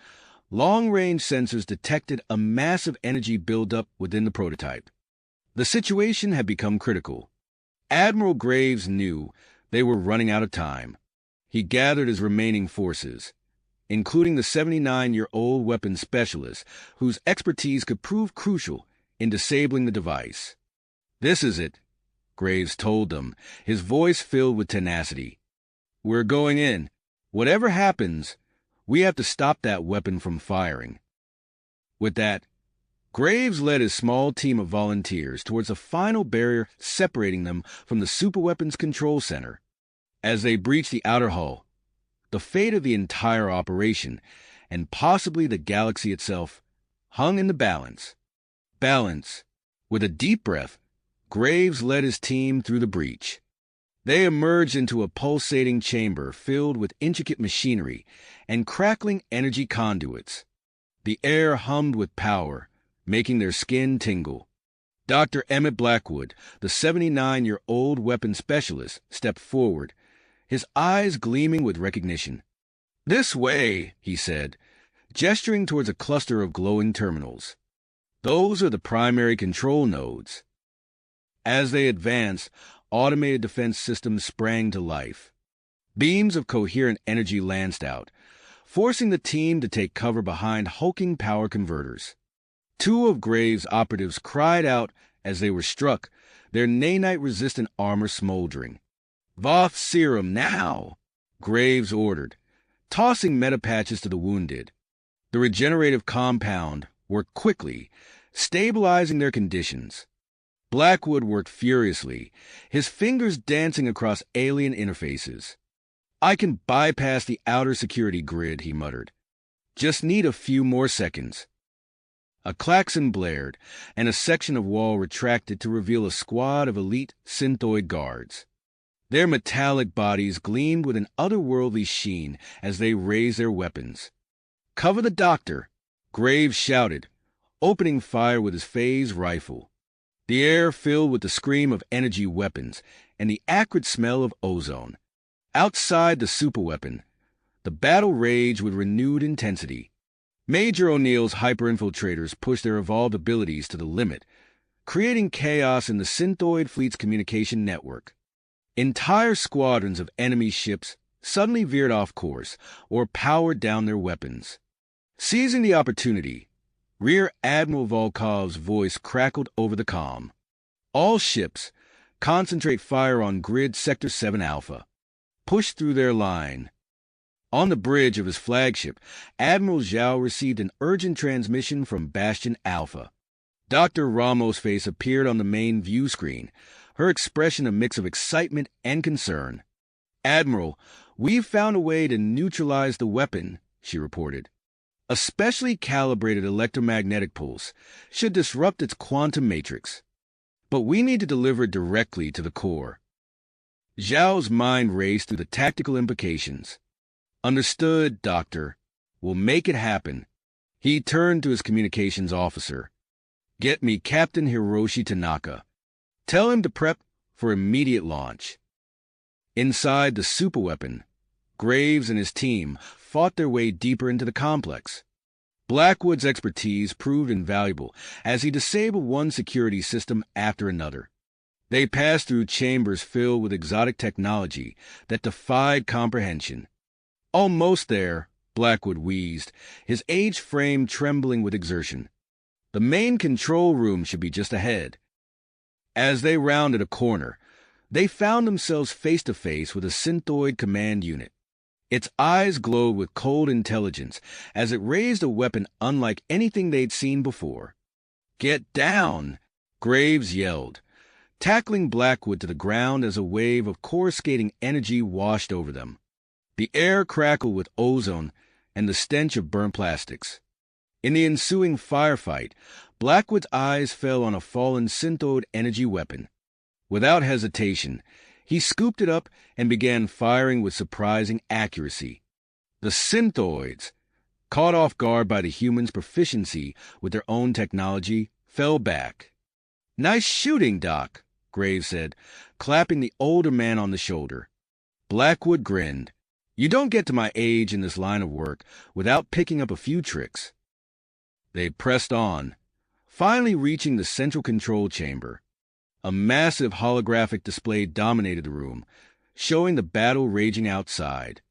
long-range sensors detected a massive energy buildup within the prototype. The situation had become critical. Admiral Graves knew they were running out of time. He gathered his remaining forces, including the 79-year-old weapons specialist whose expertise could prove crucial in disabling the device. This is it, Graves told them, his voice filled with tenacity. We're going in. Whatever happens, we have to stop that weapon from firing. With that, Graves led his small team of volunteers towards a final barrier separating them from the superweapons control center. As they breached the outer hull, the fate of the entire operation, and possibly the galaxy itself, hung in the balance. Balance. With a deep breath, Graves led his team through the breach. They emerged into a pulsating chamber filled with intricate machinery and crackling energy conduits. The air hummed with power, making their skin tingle. Dr. Emmett Blackwood, the 79-year-old weapons specialist, stepped forward, his eyes gleaming with recognition. "This way," he said, gesturing towards a cluster of glowing terminals. "Those are the primary control nodes." As they advanced, automated defense systems sprang to life. Beams of coherent energy lanced out, forcing the team to take cover behind hulking power converters. Two of Graves' operatives cried out as they were struck, their nanite-resistant armor smoldering. "Voth serum, now!" Graves ordered, tossing metapatches to the wounded. The regenerative compound worked quickly, stabilizing their conditions. Blackwood worked furiously, his fingers dancing across alien interfaces. "I can bypass the outer security grid," he muttered. "Just need a few more seconds." A klaxon blared, and a section of wall retracted to reveal a squad of elite synthoid guards. Their metallic bodies gleamed with an otherworldly sheen as they raised their weapons. "Cover the doctor!" Graves shouted, opening fire with his phase rifle. The air filled with the scream of energy weapons and the acrid smell of ozone. Outside the superweapon, the battle raged with renewed intensity. Major O'Neill's hyper-infiltrators pushed their evolved abilities to the limit, creating chaos in the synthoid fleet's communication network. Entire squadrons of enemy ships suddenly veered off course or powered down their weapons. Seizing the opportunity, Rear Admiral Volkov's voice crackled over the comm. "All ships, concentrate fire on Grid Sector 7 Alpha. Push through their line." On the bridge of his flagship, Admiral Zhao received an urgent transmission from Bastion Alpha. Dr. Ramos' face appeared on the main view screen, her expression a mix of excitement and concern. "Admiral, we've found a way to neutralize the weapon," she reported. A specially calibrated electromagnetic pulse should disrupt its quantum matrix. But we need to deliver it directly to the core. Zhao's mind raced through the tactical implications. Understood, Doctor. We'll make it happen. He turned to his communications officer. Get me Captain Hiroshi Tanaka. Tell him to prep for immediate launch. Inside the superweapon, Graves and his team fought their way deeper into the complex. Blackwood's expertise proved invaluable as he disabled one security system after another. They passed through chambers filled with exotic technology that defied comprehension. Almost there, Blackwood wheezed, his aged frame trembling with exertion. The main control room should be just ahead. As they rounded a corner, they found themselves face to face with a synthoid command unit. Its eyes glowed with cold intelligence as it raised a weapon unlike anything they'd seen before. Get down! Graves yelled, tackling Blackwood to the ground as a wave of coruscating energy washed over them. The air crackled with ozone and the stench of burnt plastics. In the ensuing firefight, Blackwood's eyes fell on a fallen synthoid energy weapon. Without hesitation, he scooped it up and began firing with surprising accuracy. The synthoids, caught off guard by the humans' proficiency with their own technology, fell back. Nice shooting, Doc, Graves said, clapping the older man on the shoulder. Blackwood grinned. You don't get to my age in this line of work without picking up a few tricks. They pressed on, finally reaching the central control chamber. A massive holographic display dominated the room, showing the battle raging outside.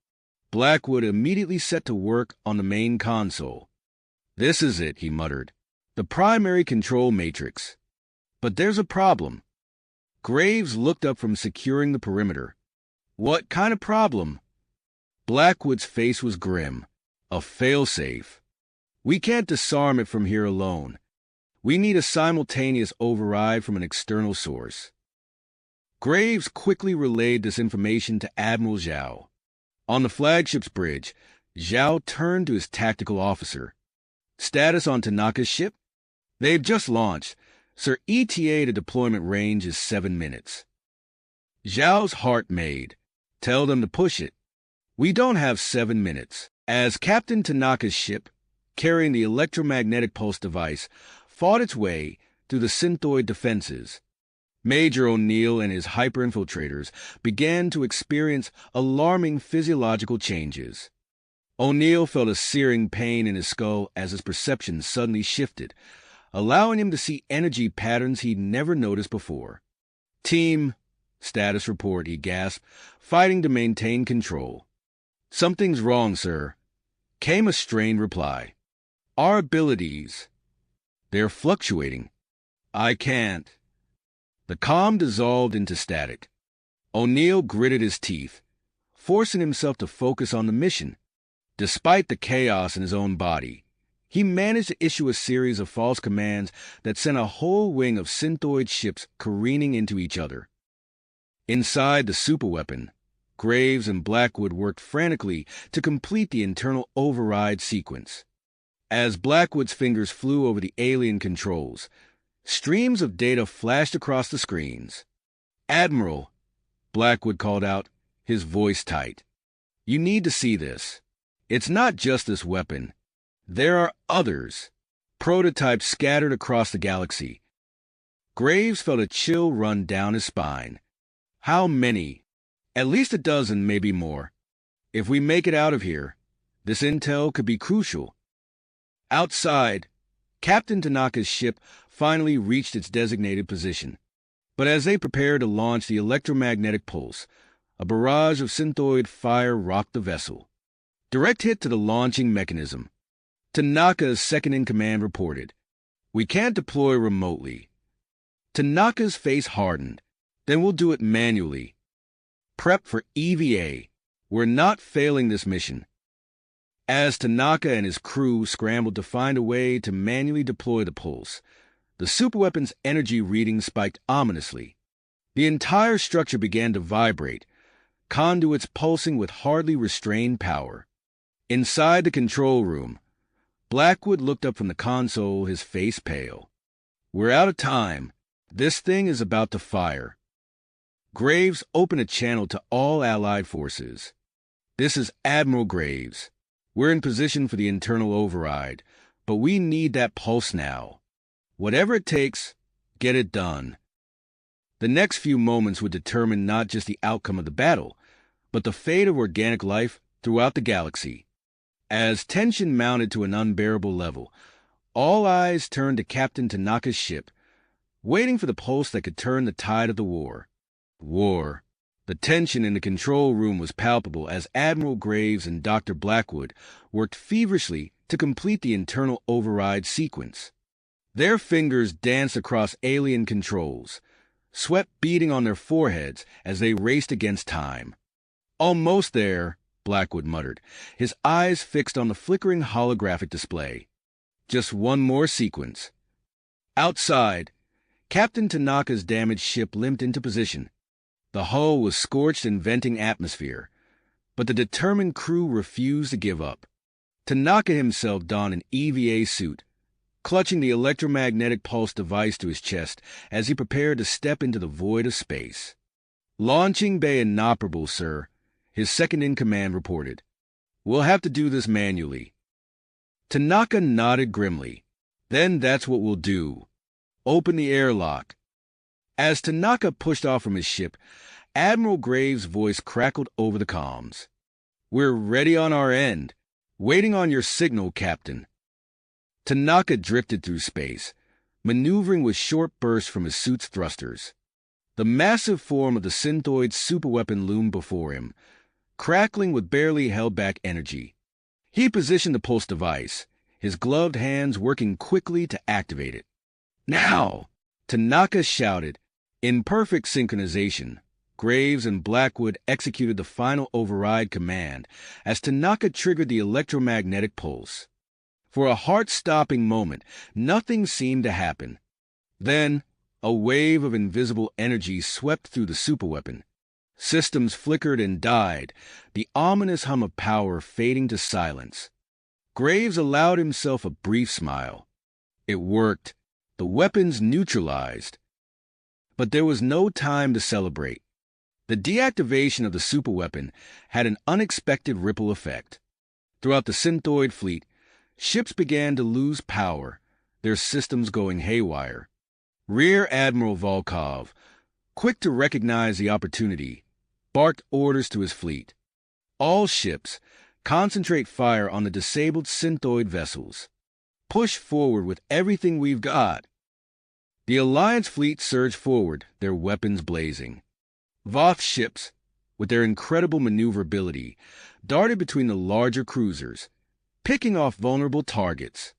Blackwood immediately set to work on the main console. This is it, he muttered. The primary control matrix. But there's a problem. Graves looked up from securing the perimeter. What kind of problem? Blackwood's face was grim. A failsafe. We can't disarm it from here alone. We need a simultaneous override from an external source. Graves quickly relayed this information to Admiral Zhao. On the flagship's bridge, Zhao turned to his tactical officer. Status on Tanaka's ship? They've just launched. Sir, ETA to deployment range is 7 minutes. Zhao's heart made. Tell them to push it. We don't have 7 minutes. As Captain Tanaka's ship, carrying the electromagnetic pulse device, fought its way through the synthoid defenses, Major O'Neill and his hyper-infiltrators began to experience alarming physiological changes. O'Neill felt a searing pain in his skull as his perception suddenly shifted, allowing him to see energy patterns he'd never noticed before. Team, status report, he gasped, fighting to maintain control. Something's wrong, sir, came a strained reply. Our abilities, they're fluctuating. I can't. The calm dissolved into static. O'Neill gritted his teeth, forcing himself to focus on the mission. Despite the chaos in his own body, he managed to issue a series of false commands that sent a whole wing of synthoid ships careening into each other. Inside the superweapon, Graves and Blackwood worked frantically to complete the internal override sequence. As Blackwood's fingers flew over the alien controls, streams of data flashed across the screens. Admiral, Blackwood called out, his voice tight. You need to see this. It's not just this weapon. There are others, prototypes scattered across the galaxy. Graves felt a chill run down his spine. How many? At least a dozen, maybe more. If we make it out of here, this intel could be crucial. Outside, Captain Tanaka's ship finally reached its designated position. But as they prepared to launch the electromagnetic pulse, a barrage of synthoid fire rocked the vessel. Direct hit to the launching mechanism. Tanaka's second-in-command reported, "We can't deploy remotely." Tanaka's face hardened. "Then we'll do it manually. Prep for EVA. We're not failing this mission." As Tanaka and his crew scrambled to find a way to manually deploy the pulse, the superweapon's energy reading spiked ominously. The entire structure began to vibrate, conduits pulsing with hardly restrained power. Inside the control room, Blackwood looked up from the console, his face pale. "We're out of time. This thing is about to fire." Graves opened a channel to all Allied forces. "This is Admiral Graves. We're in position for the internal override, but we need that pulse now. Whatever it takes, get it done." The next few moments would determine not just the outcome of the battle, but the fate of organic life throughout the galaxy. As tension mounted to an unbearable level, all eyes turned to Captain Tanaka's ship, waiting for the pulse that could turn the tide of the war. The tension in the control room was palpable as Admiral Graves and Dr. Blackwood worked feverishly to complete the internal override sequence. Their fingers danced across alien controls, sweat beading on their foreheads as they raced against time. "Almost there," Blackwood muttered, his eyes fixed on the flickering holographic display. "Just one more sequence." Outside, Captain Tanaka's damaged ship limped into position. The hull was scorched and venting atmosphere, but the determined crew refused to give up. Tanaka himself donned an EVA suit, clutching the electromagnetic pulse device to his chest as he prepared to step into the void of space. "Launching bay inoperable, sir," his second-in-command reported. "We'll have to do this manually." Tanaka nodded grimly. "Then that's what we'll do. Open the airlock." As Tanaka pushed off from his ship, Admiral Graves' voice crackled over the comms. "We're ready on our end. Waiting on your signal, Captain." Tanaka drifted through space, maneuvering with short bursts from his suit's thrusters. The massive form of the synthoid superweapon loomed before him, crackling with barely held-back energy. He positioned the pulse device, his gloved hands working quickly to activate it. "Now!" Tanaka shouted. In perfect synchronization, Graves and Blackwood executed the final override command as Tanaka triggered the electromagnetic pulse. For a heart-stopping moment, nothing seemed to happen. Then, a wave of invisible energy swept through the superweapon. Systems flickered and died, the ominous hum of power fading to silence. Graves allowed himself a brief smile. It worked. The weapons neutralized. But there was no time to celebrate. The deactivation of the superweapon had an unexpected ripple effect. Throughout the synthoid fleet, ships began to lose power, their systems going haywire. Rear Admiral Volkov, quick to recognize the opportunity, barked orders to his fleet. "All ships, concentrate fire on the disabled synthoid vessels. Push forward with everything we've got." The Alliance fleet surged forward, their weapons blazing. Voth ships, with their incredible maneuverability, darted between the larger cruisers, picking off vulnerable targets.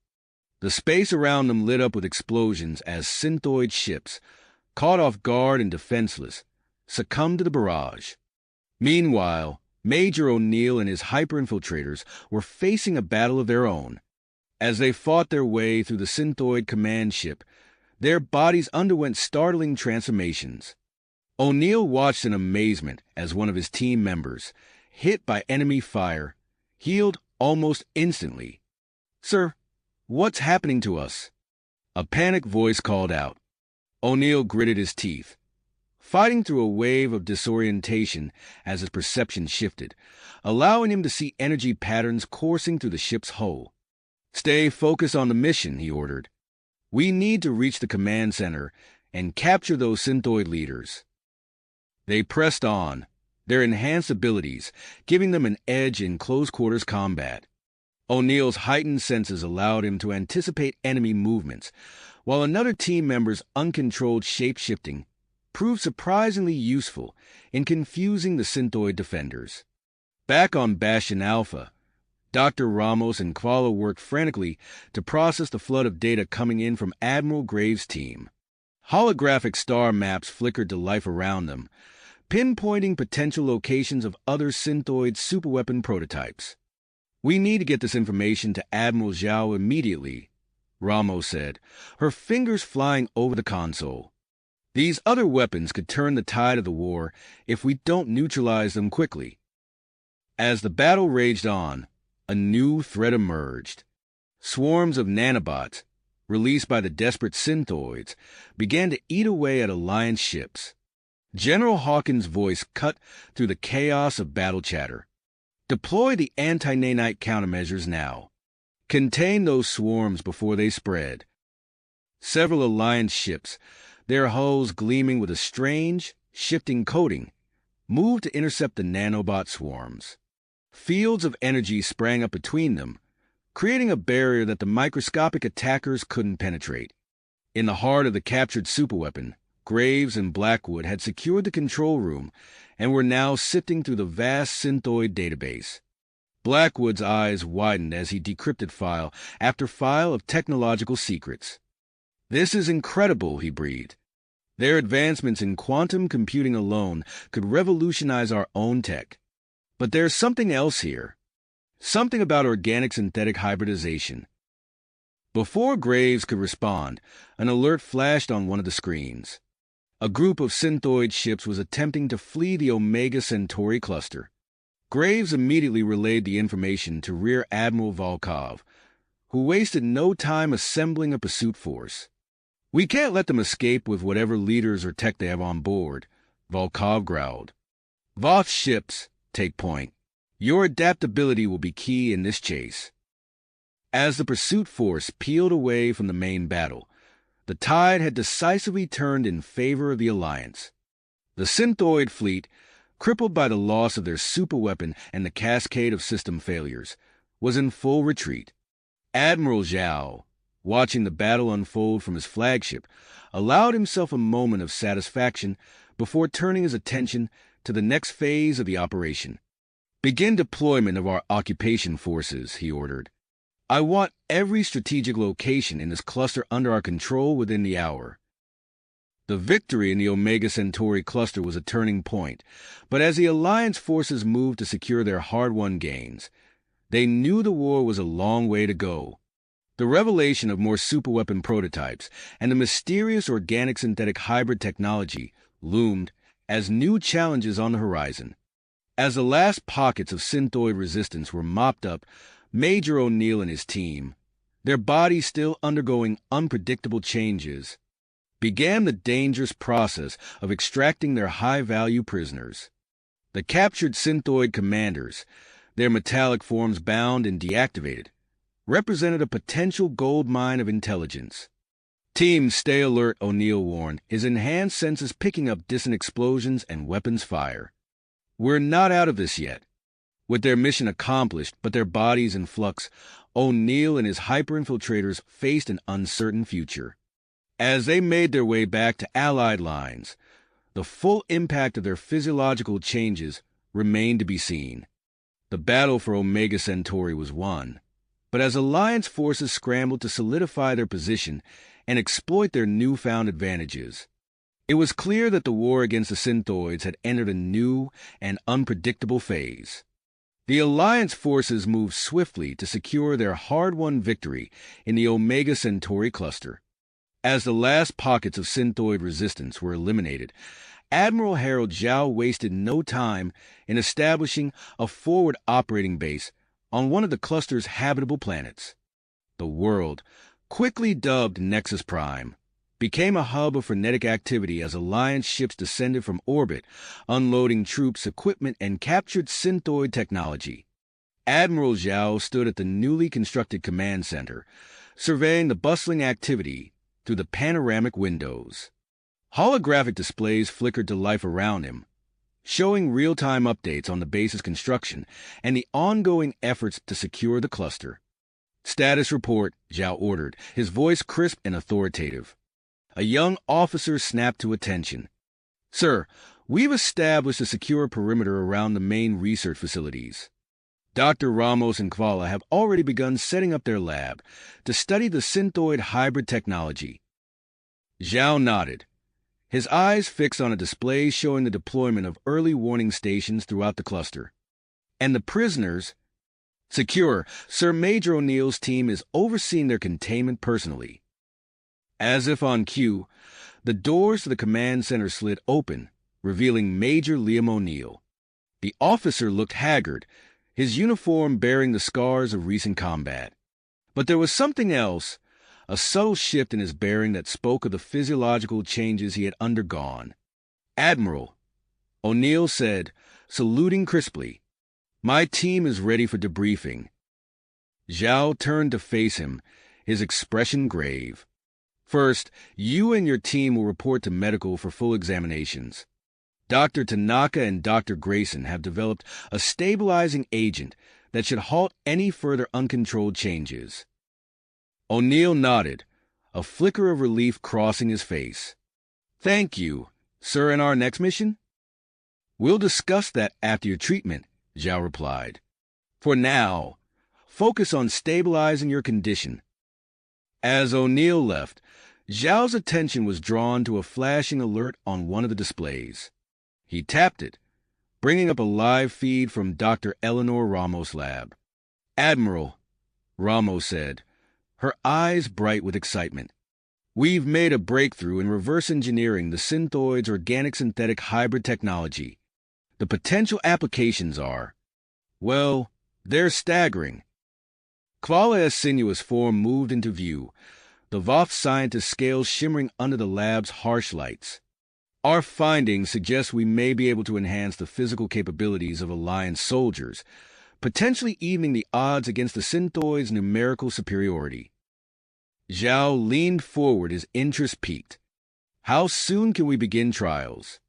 The space around them lit up with explosions as synthoid ships, caught off guard and defenseless, succumbed to the barrage. Meanwhile, Major O'Neill and his hyper-infiltrators were facing a battle of their own. As they fought their way through the synthoid command ship, their bodies underwent startling transformations. O'Neill watched in amazement as one of his team members, hit by enemy fire, healed almost instantly. "Sir, what's happening to us?" A panicked voice called out. O'Neill gritted his teeth, fighting through a wave of disorientation as his perception shifted, allowing him to see energy patterns coursing through the ship's hull. "Stay focused on the mission," he ordered. "We need to reach the command center and capture those synthoid leaders." They pressed on, their enhanced abilities giving them an edge in close-quarters combat. O'Neill's heightened senses allowed him to anticipate enemy movements, while another team member's uncontrolled shape-shifting proved surprisingly useful in confusing the synthoid defenders. Back on Bastion Alpha, Dr. Ramos and Kvala worked frantically to process the flood of data coming in from Admiral Graves' team. Holographic star maps flickered to life around them, pinpointing potential locations of other synthoid superweapon prototypes. "We need to get this information to Admiral Zhao immediately," Ramos said, her fingers flying over the console. "These other weapons could turn the tide of the war if we don't neutralize them quickly." As the battle raged on, a new threat emerged. Swarms of nanobots, released by the desperate synthoids, began to eat away at Alliance ships. General Hawkins' voice cut through the chaos of battle chatter. Deploy the anti-nanite countermeasures now. Contain those swarms before they spread. Several Alliance ships, their hulls gleaming with a strange, shifting coating, moved to intercept the nanobot swarms. Fields of energy sprang up between them, creating a barrier that the microscopic attackers couldn't penetrate. In the heart of the captured superweapon, Graves and Blackwood had secured the control room and were now sifting through the vast synthoid database. Blackwood's eyes widened as he decrypted file after file of technological secrets. "This is incredible," he breathed. "Their advancements in quantum computing alone could revolutionize our own tech. But there's something else here. Something about organic-synthetic hybridization." Before Graves could respond, an alert flashed on one of the screens. A group of synthoid ships was attempting to flee the Omega Centauri cluster. Graves immediately relayed the information to Rear Admiral Volkov, who wasted no time assembling a pursuit force. "We can't let them escape with whatever leaders or tech they have on board," Volkov growled. "Voth's ships take point. Your adaptability will be key in this chase." As the pursuit force peeled away from the main battle, the tide had decisively turned in favor of the Alliance. The synthoid fleet, crippled by the loss of their superweapon and the cascade of system failures, was in full retreat. Admiral Zhao, watching the battle unfold from his flagship, allowed himself a moment of satisfaction before turning his attention to the next phase of the operation. "Begin deployment of our occupation forces," he ordered. "I want every strategic location in this cluster under our control within the hour." The victory in the Omega Centauri cluster was a turning point, but as the Alliance forces moved to secure their hard-won gains, they knew the war was a long way to go. The revelation of more superweapon prototypes and the mysterious organic-synthetic hybrid technology loomed as new challenges on the horizon. As the last pockets of synthoid resistance were mopped up, Major O'Neill and his team, their bodies still undergoing unpredictable changes, began the dangerous process of extracting their high-value prisoners. The captured synthoid commanders, their metallic forms bound and deactivated, represented a potential gold mine of intelligence. "Team, stay alert," O'Neill warned, his enhanced senses picking up distant explosions and weapons fire. "We're not out of this yet." With their mission accomplished, but their bodies in flux, O'Neill and his hyper-infiltrators faced an uncertain future. As they made their way back to Allied lines, the full impact of their physiological changes remained to be seen. The battle for Omega Centauri was won, but as Alliance forces scrambled to solidify their position and exploit their newfound advantages, it was clear that the war against the synthoids had entered a new and unpredictable phase. The Alliance forces moved swiftly to secure their hard-won victory in the Omega Centauri cluster. As the last pockets of synthoid resistance were eliminated, Admiral Harold Zhao wasted no time in establishing a forward operating base on one of the cluster's habitable planets. The world, quickly dubbed Nexus Prime, became a hub of frenetic activity as Alliance ships descended from orbit, unloading troops, equipment, and captured synthoid technology. Admiral Zhao stood at the newly constructed command center, surveying the bustling activity through the panoramic windows. Holographic displays flickered to life around him, showing real-time updates on the base's construction and the ongoing efforts to secure the cluster. "Status report," Zhao ordered, his voice crisp and authoritative. A young officer snapped to attention. "Sir, we've established a secure perimeter around the main research facilities. Dr. Ramos and Kvala have already begun setting up their lab to study the synthoid hybrid technology." Zhao nodded, his eyes fixed on a display showing the deployment of early warning stations throughout the cluster. "And the prisoners?" "Secure. Sir Major O'Neill's team is overseeing their containment personally." As if on cue, the doors to the command center slid open, revealing Major Liam O'Neill. The officer looked haggard, his uniform bearing the scars of recent combat. But there was something else, a subtle shift in his bearing that spoke of the physiological changes he had undergone. "Admiral," O'Neill said, saluting crisply, "my team is ready for debriefing." Zhao turned to face him, his expression grave. "First, you and your team will report to medical for full examinations. Dr. Tanaka and Dr. Grayson have developed a stabilizing agent that should halt any further uncontrolled changes." O'Neill nodded, a flicker of relief crossing his face. "Thank you, sir. And our next mission?" "We'll discuss that after your treatment," Zhao replied. "For now, focus on stabilizing your condition." As O'Neill left, Zhao's attention was drawn to a flashing alert on one of the displays. He tapped it, bringing up a live feed from Dr. Eleanor Ramos' lab. "Admiral," Ramos said, her eyes bright with excitement, "we've made a breakthrough in reverse engineering the Synthoid's organic-synthetic hybrid technology. The potential applications are, well, they're staggering." Kvala's sinuous form moved into view, the Voth scientist's scales shimmering under the lab's harsh lights. "Our findings suggest we may be able to enhance the physical capabilities of Alliance soldiers, potentially evening the odds against the Synthoid's numerical superiority." Zhao leaned forward, his interest piqued. "How soon can we begin trials?"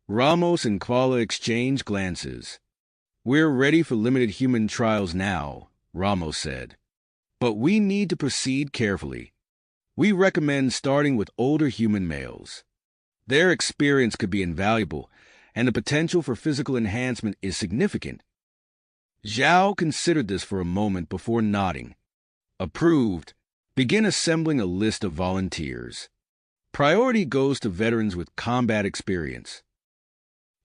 Ramos and Kvala exchanged glances. "We're ready for limited human trials now," Ramos said. "But we need to proceed carefully. We recommend starting with older human males. Their experience could be invaluable, and the potential for physical enhancement is significant." Zhao considered this for a moment before nodding. "Approved. Begin assembling a list of volunteers. Priority goes to veterans with combat experience."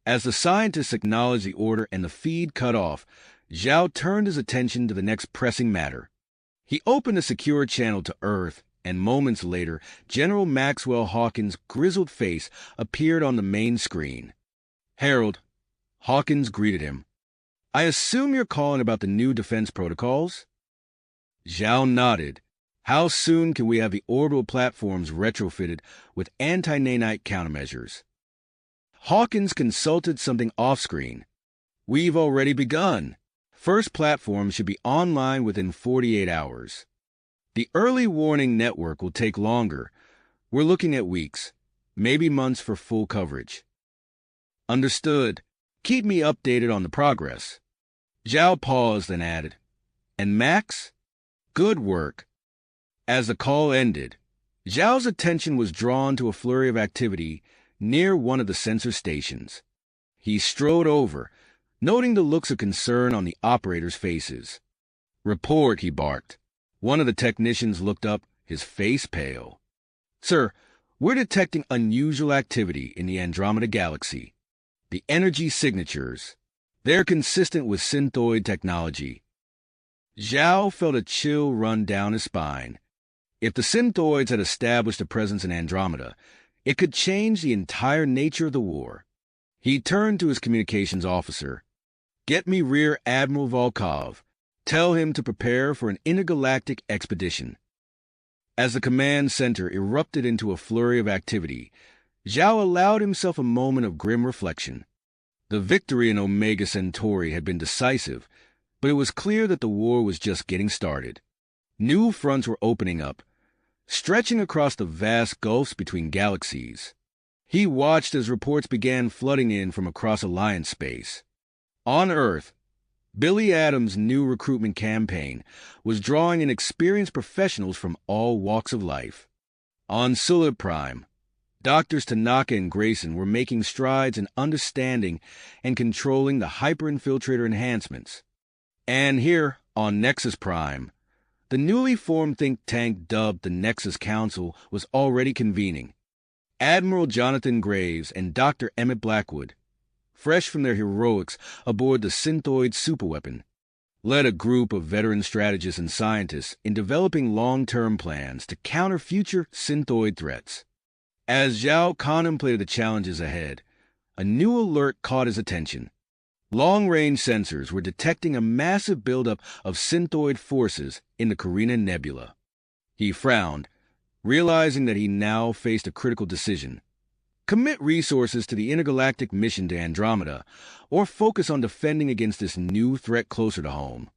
As the scientists acknowledged the order and the feed cut off, Zhao turned his attention to the next pressing matter. He opened a secure channel to Earth, and moments later, General Maxwell Hawkins' grizzled face appeared on the main screen. "Harold," Hawkins greeted him, "I assume you're calling about the new defense protocols?" Zhao nodded. "How soon can we have the orbital platforms retrofitted with anti-nanite countermeasures?" Hawkins consulted something off-screen. "We've already begun. First platform should be online within 48 hours. The early warning network will take longer. We're looking at weeks, maybe months for full coverage." "Understood. Keep me updated on the progress." Zhao paused and added, "And Max? Good work." As the call ended, Zhao's attention was drawn to a flurry of activity near one of the sensor stations. He strode over, noting the looks of concern on the operators' faces. "Report," he barked. One of the technicians looked up, his face pale. "Sir, we're detecting unusual activity in the Andromeda Galaxy. The energy signatures. They're consistent with Synthoid technology." Zhao felt a chill run down his spine. If the Synthoids had established a presence in Andromeda, it could change the entire nature of the war. He turned to his communications officer. "Get me Rear Admiral Volkov. Tell him to prepare for an intergalactic expedition." As the command center erupted into a flurry of activity, Zhao allowed himself a moment of grim reflection. The victory in Omega Centauri had been decisive, but it was clear that the war was just getting started. New fronts were opening up, stretching across the vast gulfs between galaxies. He watched as reports began flooding in from across Alliance space. On Earth, Billy Adams' new recruitment campaign was drawing in experienced professionals from all walks of life. On Sulib Prime, Doctors Tanaka and Grayson were making strides in understanding and controlling the hyper-infiltrator enhancements. And here, on Nexus Prime, the newly formed think tank dubbed the Nexus Council was already convening. Admiral Jonathan Graves and Dr. Emmett Blackwood, fresh from their heroics aboard the Synthoid superweapon, led a group of veteran strategists and scientists in developing long-term plans to counter future Synthoid threats. As Zhao contemplated the challenges ahead, a new alert caught his attention. Long-range sensors were detecting a massive buildup of synthoid forces in the Carina Nebula. He frowned, realizing that he now faced a critical decision. Commit resources to the intergalactic mission to Andromeda, or focus on defending against this new threat closer to home.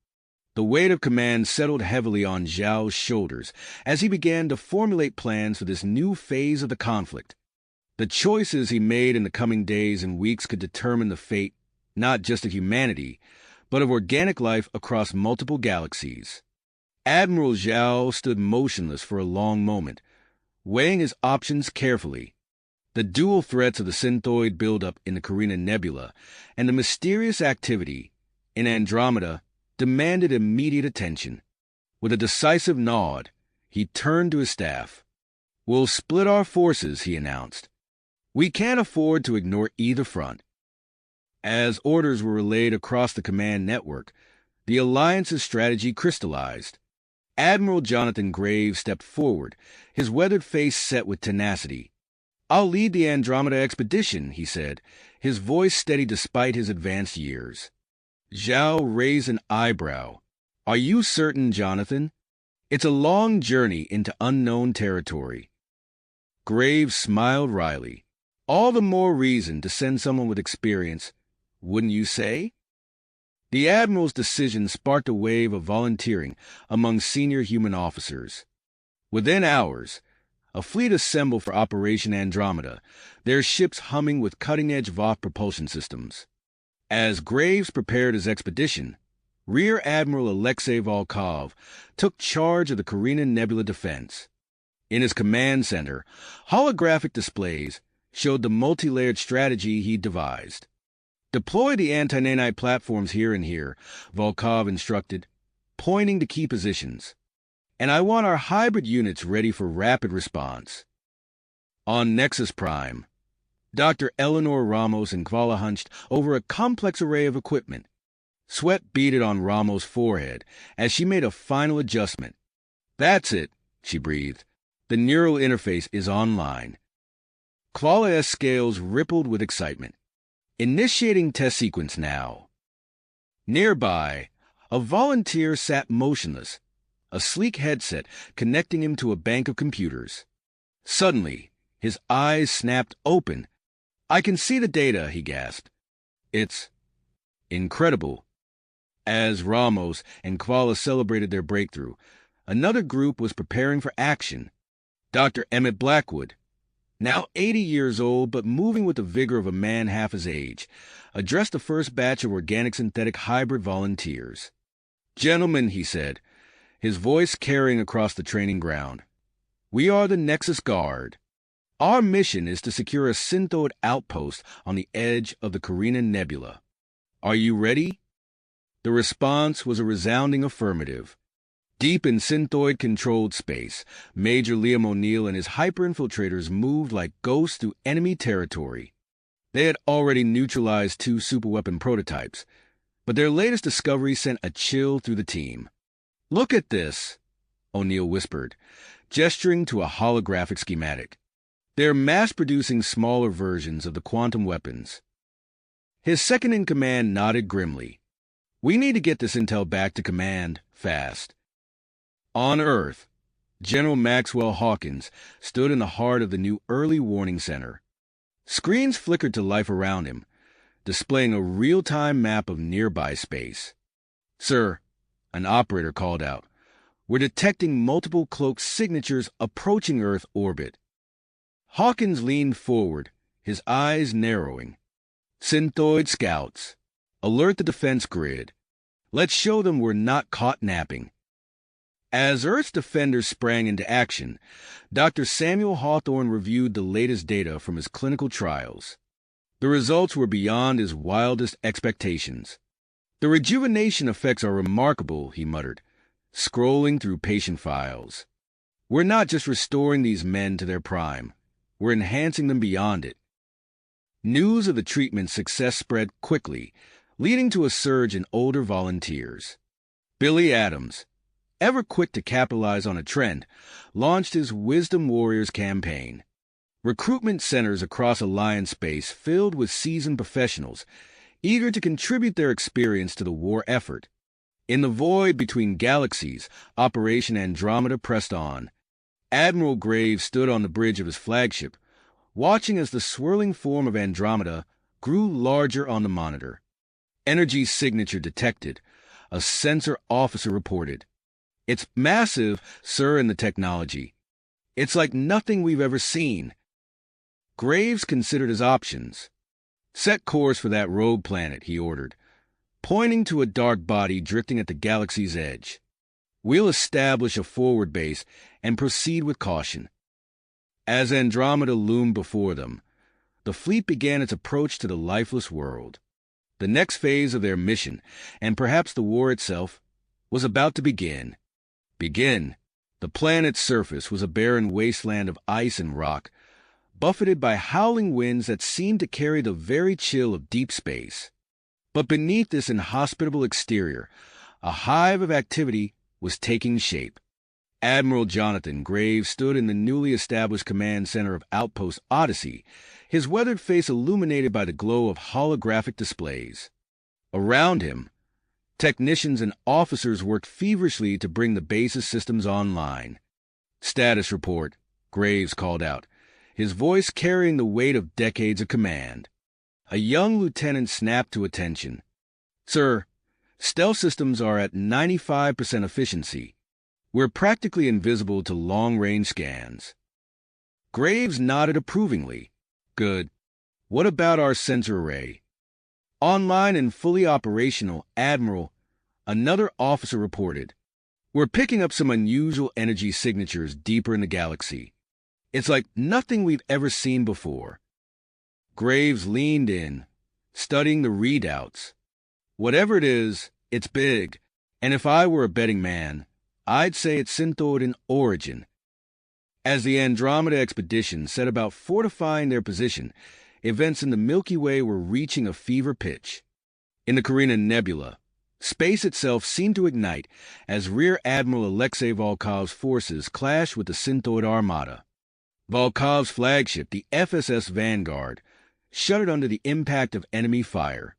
The weight of command settled heavily on Zhao's shoulders as he began to formulate plans for this new phase of the conflict. The choices he made in the coming days and weeks could determine the fate not just of humanity, but of organic life across multiple galaxies. Admiral Zhao stood motionless for a long moment, weighing his options carefully. The dual threats of the synthoid buildup in the Carina Nebula and the mysterious activity in Andromeda demanded immediate attention. With a decisive nod, he turned to his staff. "We'll split our forces," he announced. "We can't afford to ignore either front." As orders were relayed across the command network, the Alliance's strategy crystallized. Admiral Jonathan Graves stepped forward, his weathered face set with tenacity. "I'll lead the Andromeda expedition," he said, his voice steady despite his advanced years. Zhao raised an eyebrow. "Are you certain, Jonathan? It's a long journey into unknown territory." Graves smiled wryly. "All the more reason to send someone with experience, wouldn't you say?" The Admiral's decision sparked a wave of volunteering among senior human officers. Within hours, a fleet assembled for Operation Andromeda, their ships humming with cutting-edge Vought propulsion systems. As Graves prepared his expedition, Rear Admiral Alexei Volkov took charge of the Carina Nebula defense. In his command center, holographic displays showed the multi-layered strategy he'd devised. "Deploy the anti-nanite platforms here and here," Volkov instructed, pointing to key positions. "And I want our hybrid units ready for rapid response." On Nexus Prime, Dr. Eleanor Ramos and Kvala hunched over a complex array of equipment. Sweat beaded on Ramos' forehead as she made a final adjustment. "That's it," she breathed. "The neural interface is online." Kvala's scales rippled with excitement. "Initiating test sequence now." Nearby, a volunteer sat motionless, a sleek headset connecting him to a bank of computers. Suddenly, his eyes snapped open. "I can see the data," he gasped. "It's incredible." As Ramos and Kvala celebrated their breakthrough, another group was preparing for action. Dr. Emmett Blackwood, now 80 years old but moving with the vigor of a man half his age, addressed the first batch of organic-synthetic hybrid volunteers. "Gentlemen," he said, his voice carrying across the training ground, "we are the Nexus Guard. Our mission is to secure a synthoid outpost on the edge of the Carina Nebula. Are you ready?" The response was a resounding affirmative. Deep in synthoid-controlled space, Major Liam O'Neill and his hyper-infiltrators moved like ghosts through enemy territory. They had already neutralized 2 superweapon prototypes, but their latest discovery sent a chill through the team. "Look at this," O'Neill whispered, gesturing to a holographic schematic. "They're mass-producing smaller versions of the quantum weapons." His second-in-command nodded grimly. "We need to get this intel back to command, fast." On Earth, General Maxwell Hawkins stood in the heart of the new Early Warning Center. Screens flickered to life around him, displaying a real-time map of nearby space. "Sir," an operator called out, "we're detecting multiple cloak signatures approaching Earth orbit." Hawkins leaned forward, his eyes narrowing. "Synthoid scouts. Alert the defense grid. Let's show them we're not caught napping." As Earth's defenders sprang into action, Dr. Samuel Hawthorne reviewed the latest data from his clinical trials. The results were beyond his wildest expectations. "The rejuvenation effects are remarkable," he muttered, scrolling through patient files. "We're not just restoring these men to their prime. We're enhancing them beyond it." News of the treatment's success spread quickly, leading to a surge in older volunteers. Billy Adams, ever quick to capitalize on a trend, launched his Wisdom Warriors campaign. Recruitment centers across Alliance space filled with seasoned professionals, eager to contribute their experience to the war effort. In the void between galaxies, Operation Andromeda pressed on. Admiral Graves stood on the bridge of his flagship, watching as the swirling form of Andromeda grew larger on the monitor. Energy signature detected, a sensor officer reported. "It's massive, sir, in the technology. It's like nothing we've ever seen." Graves considered his options. "Set course for that rogue planet," he ordered, pointing to a dark body drifting at the galaxy's edge. "We'll establish a forward base and proceed with caution." As Andromeda loomed before them, the fleet began its approach to the lifeless world. The next phase of their mission, and perhaps the war itself, was about to begin. The planet's surface was a barren wasteland of ice and rock, buffeted by howling winds that seemed to carry the very chill of deep space. But beneath this inhospitable exterior, a hive of activity was taking shape. Admiral Jonathan Graves stood in the newly established command center of Outpost Odyssey, his weathered face illuminated by the glow of holographic displays. Around him, technicians and officers worked feverishly to bring the base's systems online. "Status report," Graves called out, his voice carrying the weight of decades of command. A young lieutenant snapped to attention. "Sir, stealth systems are at 95% efficiency. We're practically invisible to long-range scans." Graves nodded approvingly. "Good. What about our sensor array?" "Online and fully operational, Admiral," another officer reported. "We're picking up some unusual energy signatures deeper in the galaxy. It's like nothing we've ever seen before." Graves leaned in, studying the readouts. "Whatever it is, it's big, and if I were a betting man, I'd say it's Synthoid in origin." As the Andromeda expedition set about fortifying their position, events in the Milky Way were reaching a fever pitch. In the Carina Nebula, space itself seemed to ignite as Rear Admiral Alexei Volkov's forces clashed with the Synthoid Armada. Volkov's flagship, the FSS Vanguard, shuddered under the impact of enemy fire.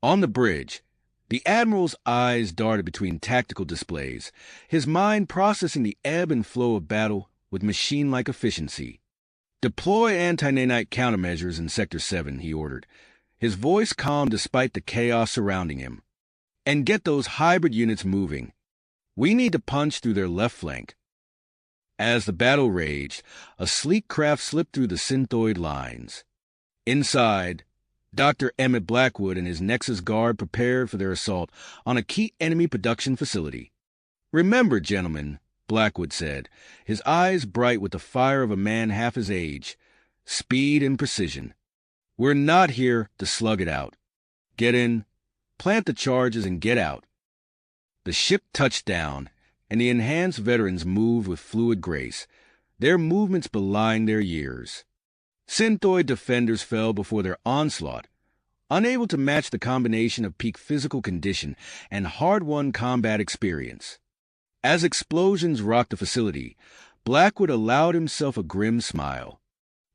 On the bridge, the Admiral's eyes darted between tactical displays, his mind processing the ebb and flow of battle with machine-like efficiency. "Deploy anti-nanite countermeasures in Sector 7, he ordered, his voice calm despite the chaos surrounding him. "And get those hybrid units moving. We need to punch through their left flank." As the battle raged, a sleek craft slipped through the Synthoid lines. Inside, Dr. Emmett Blackwood and his Nexus Guard prepared for their assault on a key enemy production facility. "Remember, gentlemen," Blackwood said, his eyes bright with the fire of a man half his age, "speed and precision. We're not here to slug it out. Get in, plant the charges, and get out." The ship touched down, and the enhanced veterans moved with fluid grace, their movements belying their years. Synthoid defenders fell before their onslaught, unable to match the combination of peak physical condition and hard-won combat experience. As explosions rocked the facility, Blackwood allowed himself a grim smile.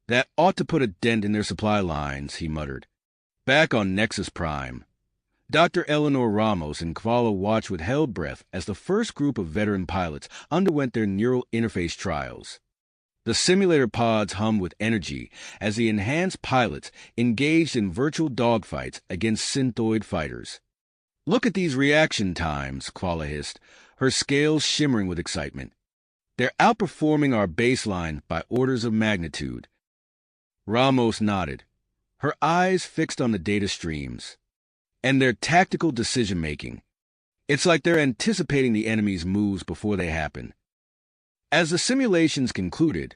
"That ought to put a dent in their supply lines," he muttered. Back on Nexus Prime, Dr. Eleanor Ramos and Kvala watched with held breath as the first group of veteran pilots underwent their neural interface trials. The simulator pods hummed with energy as the enhanced pilots engaged in virtual dogfights against Synthoid fighters. "Look at these reaction times," Kvala hissed, her scales shimmering with excitement. "They're outperforming our baseline by orders of magnitude." Ramos nodded, her eyes fixed on the data streams. "And their tactical decision-making. It's like they're anticipating the enemy's moves before they happen." As the simulations concluded,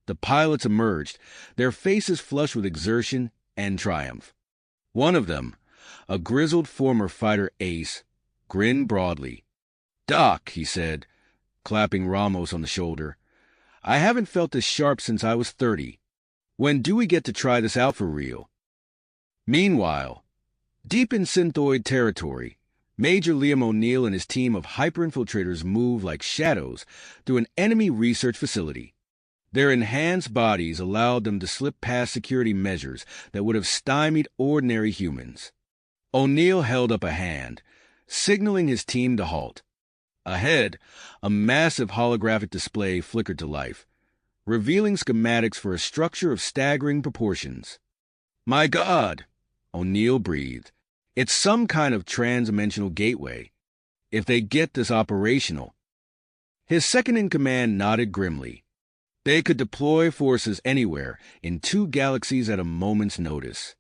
the pilots emerged, their faces flushed with exertion and triumph. One of them, a grizzled former fighter ace, grinned broadly. "Doc," he said, clapping Ramos on the shoulder, "I haven't felt this sharp since I was 30. When do we get to try this out for real?" Meanwhile, deep in Synthoid territory, Major Liam O'Neill and his team of hyper-infiltrators moved like shadows through an enemy research facility. Their enhanced bodies allowed them to slip past security measures that would have stymied ordinary humans. O'Neill held up a hand, signaling his team to halt. Ahead, a massive holographic display flickered to life, revealing schematics for a structure of staggering proportions. "My God!" O'Neill breathed. "It's some kind of trans-dimensional gateway. If they get this operational..." His second-in-command nodded grimly. They could deploy forces anywhere in 2 galaxies at a moment's notice.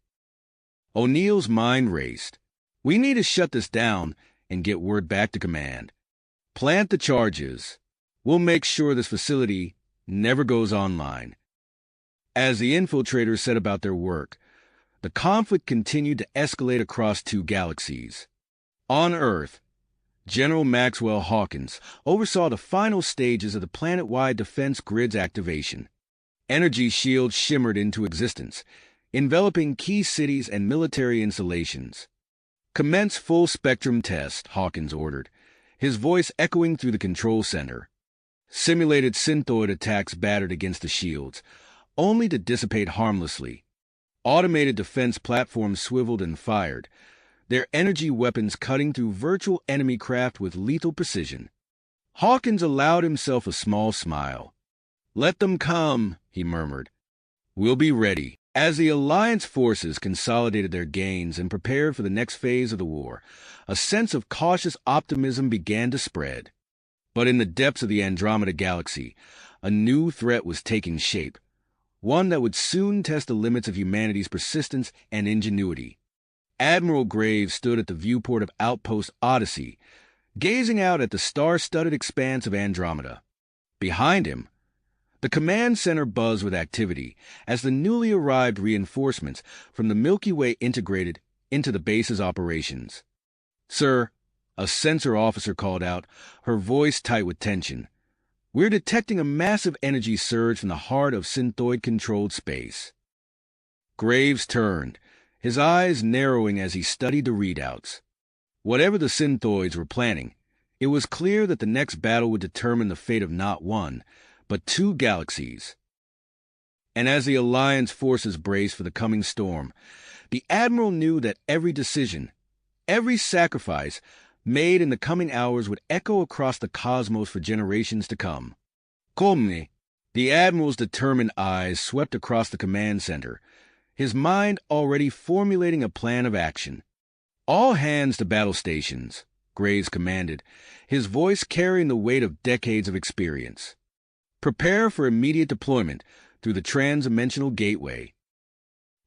O'Neill's mind raced. "We need to shut this down and get word back to command. Plant the charges. We'll make sure this facility never goes online." As the infiltrators set about their work, the conflict continued to escalate across 2 galaxies. On Earth, General Maxwell Hawkins oversaw the final stages of the planet-wide defense grid's activation. Energy shields shimmered into existence, enveloping key cities and military installations. "Commence full-spectrum test," Hawkins ordered, his voice echoing through the control center. Simulated synthoid attacks battered against the shields, only to dissipate harmlessly. Automated defense platforms swiveled and fired, their energy weapons cutting through virtual enemy craft with lethal precision. Hawkins allowed himself a small smile. "Let them come," he murmured. "We'll be ready." As the Alliance forces consolidated their gains and prepared for the next phase of the war, a sense of cautious optimism began to spread. But in the depths of the Andromeda Galaxy, a new threat was taking shape, one that would soon test the limits of humanity's persistence and ingenuity. Admiral Graves stood at the viewport of Outpost Odyssey, gazing out at the star-studded expanse of Andromeda. Behind him, the command center buzzed with activity as the newly arrived reinforcements from the Milky Way integrated into the base's operations. "Sir," a sensor officer called out, her voice tight with tension, "we're detecting a massive energy surge from the heart of synthoid-controlled space." Graves turned, his eyes narrowing as he studied the readouts. Whatever the synthoids were planning, it was clear that the next battle would determine the fate of not 1, but 2 galaxies. And as the Alliance forces braced for the coming storm, the Admiral knew that every decision, every sacrifice made in the coming hours would echo across the cosmos for generations to come. "Come." The Admiral's determined eyes swept across the command center, his mind already formulating a plan of action. "All hands to battle stations," Graves commanded, his voice carrying the weight of decades of experience. "Prepare for immediate deployment through the trans-dimensional gateway."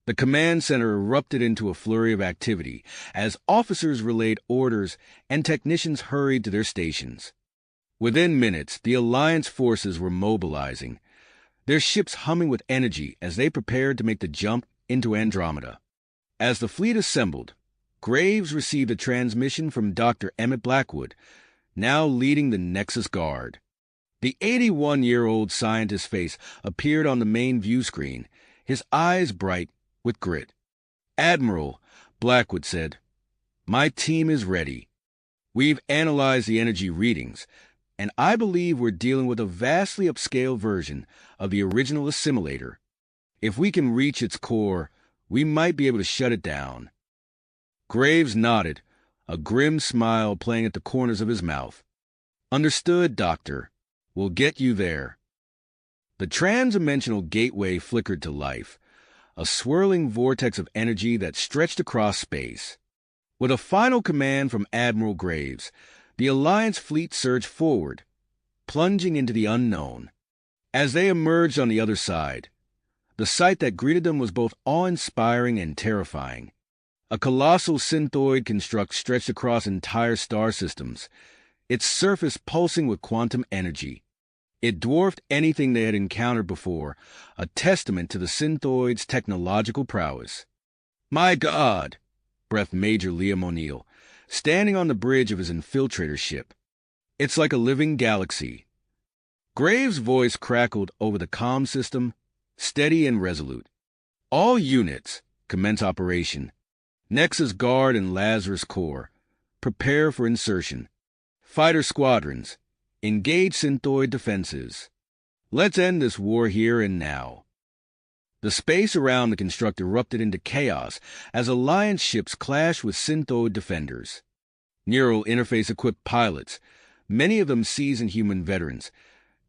The command center erupted into a flurry of activity as officers relayed orders and technicians hurried to their stations. Within minutes, the Alliance forces were mobilizing, their ships humming with energy as they prepared to make the jump into Andromeda. As the fleet assembled, Graves received a transmission from Dr. Emmett Blackwood, now leading the Nexus Guard. The 81-year-old scientist's face appeared on the main view screen, his eyes bright with grit. "Admiral," Blackwood said, "my team is ready. We've analyzed the energy readings, and I believe we're dealing with a vastly upscaled version of the original assimilator. If we can reach its core, we might be able to shut it down." Graves nodded, a grim smile playing at the corners of his mouth. "Understood, Doctor. We'll get you there." The trans-dimensional gateway flickered to life, a swirling vortex of energy that stretched across space. With a final command from Admiral Graves, the Alliance fleet surged forward, plunging into the unknown. As they emerged on the other side, the sight that greeted them was both awe-inspiring and terrifying. A colossal synthoid construct stretched across entire star systems, its surface pulsing with quantum energy. It dwarfed anything they had encountered before, a testament to the synthoid's technological prowess. "My God!" breathed Major Liam O'Neill, standing on the bridge of his infiltrator ship. "It's like a living galaxy." Graves' voice crackled over the comm system, steady and resolute. "All units, commence operation. Nexus Guard and Lazarus Core, prepare for insertion. Fighter squadrons, engage synthoid defenses. Let's end this war here and now." The space around the construct erupted into chaos as Alliance ships clashed with synthoid defenders. Neural interface-equipped pilots, many of them seasoned human veterans,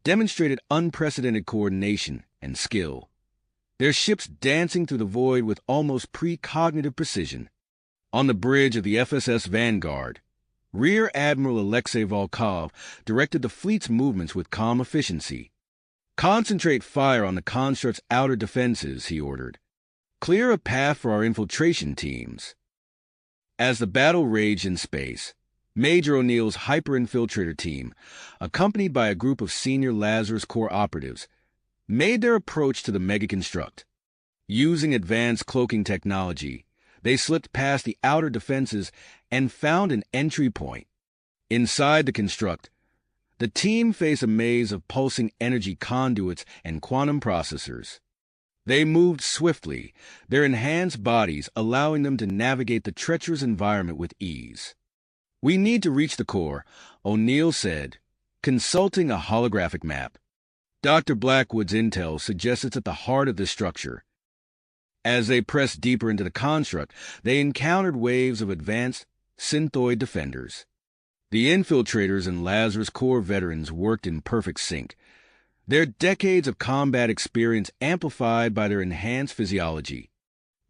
demonstrated unprecedented coordination and skill, their ships dancing through the void with almost precognitive precision. On the bridge of the FSS Vanguard, Rear Admiral Alexei Volkov directed the fleet's movements with calm efficiency. "Concentrate fire on the construct's outer defenses," he ordered. "Clear a path for our infiltration teams." As the battle raged in space, Major O'Neill's hyper-infiltrator team, accompanied by a group of senior Lazarus Corps operatives, made their approach to the megaconstruct. Using advanced cloaking technology, they slipped past the outer defenses and found an entry point. Inside the construct, the team faced a maze of pulsing energy conduits and quantum processors. They moved swiftly, their enhanced bodies allowing them to navigate the treacherous environment with ease. "We need to reach the core," O'Neill said, consulting a holographic map. Dr. Blackwood's intel suggests it's at the heart of the structure. As they pressed deeper into the construct, they encountered waves of advanced synthoid defenders. The infiltrators and Lazarus Corps veterans worked in perfect sync, their decades of combat experience amplified by their enhanced physiology.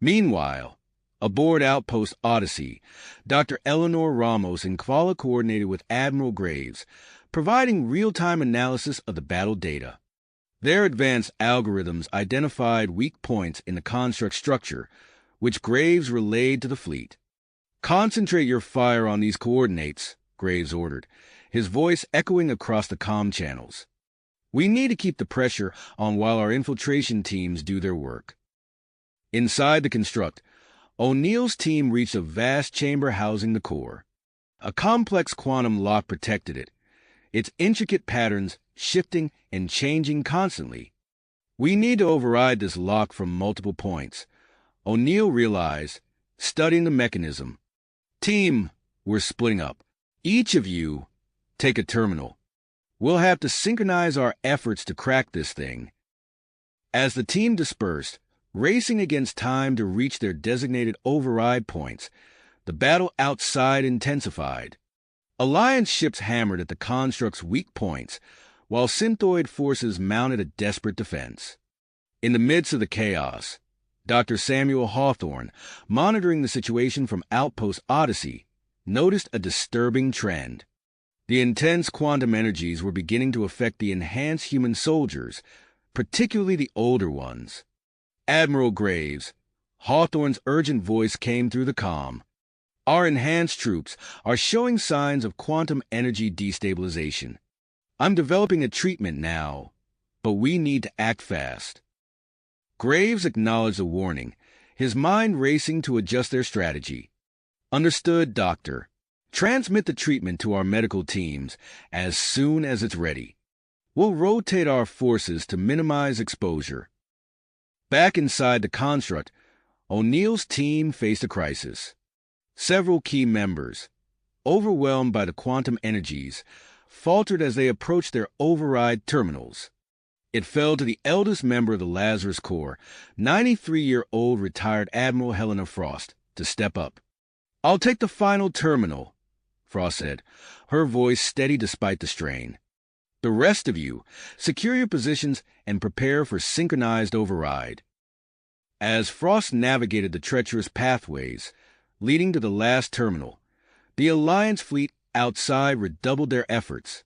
Meanwhile, aboard Outpost Odyssey, Dr. Eleanor Ramos and Kvala coordinated with Admiral Graves, providing real-time analysis of the battle data. Their advanced algorithms identified weak points in the construct structure, which Graves relayed to the fleet. "Concentrate your fire on these coordinates," Graves ordered, his voice echoing across the comm channels. "We need to keep the pressure on while our infiltration teams do their work." Inside the construct, O'Neill's team reached a vast chamber housing the core. A complex quantum lock protected it, its intricate patterns shifting and changing constantly. "We need to override this lock from multiple points," O'Neill realized, studying the mechanism. "Team, we're splitting up. Each of you, take a terminal. We'll have to synchronize our efforts to crack this thing." As the team dispersed, racing against time to reach their designated override points, the battle outside intensified. Alliance ships hammered at the construct's weak points, while synthoid forces mounted a desperate defense. In the midst of the chaos, Dr. Samuel Hawthorne, monitoring the situation from Outpost Odyssey, noticed a disturbing trend. The intense quantum energies were beginning to affect the enhanced human soldiers, particularly the older ones. "Admiral Graves," Hawthorne's urgent voice came through the comm. "Our enhanced troops are showing signs of quantum energy destabilization. I'm developing a treatment now, but we need to act fast." Graves acknowledged the warning, his mind racing to adjust their strategy. "Understood, Doctor. Transmit the treatment to our medical teams as soon as it's ready. We'll rotate our forces to minimize exposure." Back inside the construct, O'Neill's team faced a crisis. Several key members, overwhelmed by the quantum energies, faltered as they approached their override terminals. It fell to the eldest member of the Lazarus Corps, 93-year-old retired Admiral Helena Frost, to step up. "I'll take the final terminal," Frost said, her voice steady despite the strain. "The rest of you, secure your positions and prepare for synchronized override." As Frost navigated the treacherous pathways leading to the last terminal, the Alliance fleet outside redoubled their efforts.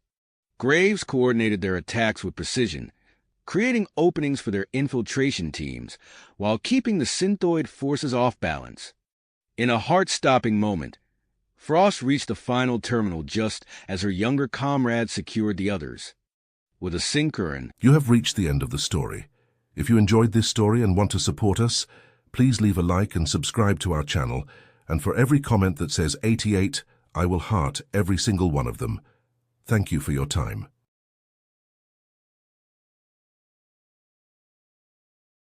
Graves coordinated their attacks with precision, creating openings for their infiltration teams while keeping the synthoid forces off balance. In a heart-stopping moment, Frost reached the final terminal just as her younger comrades secured the others. With a sinker and... You have reached the end of the story. If you enjoyed this story and want to support us, please leave a like and subscribe to our channel, and for every comment that says 88, I will heart every single one of them. Thank you for your time.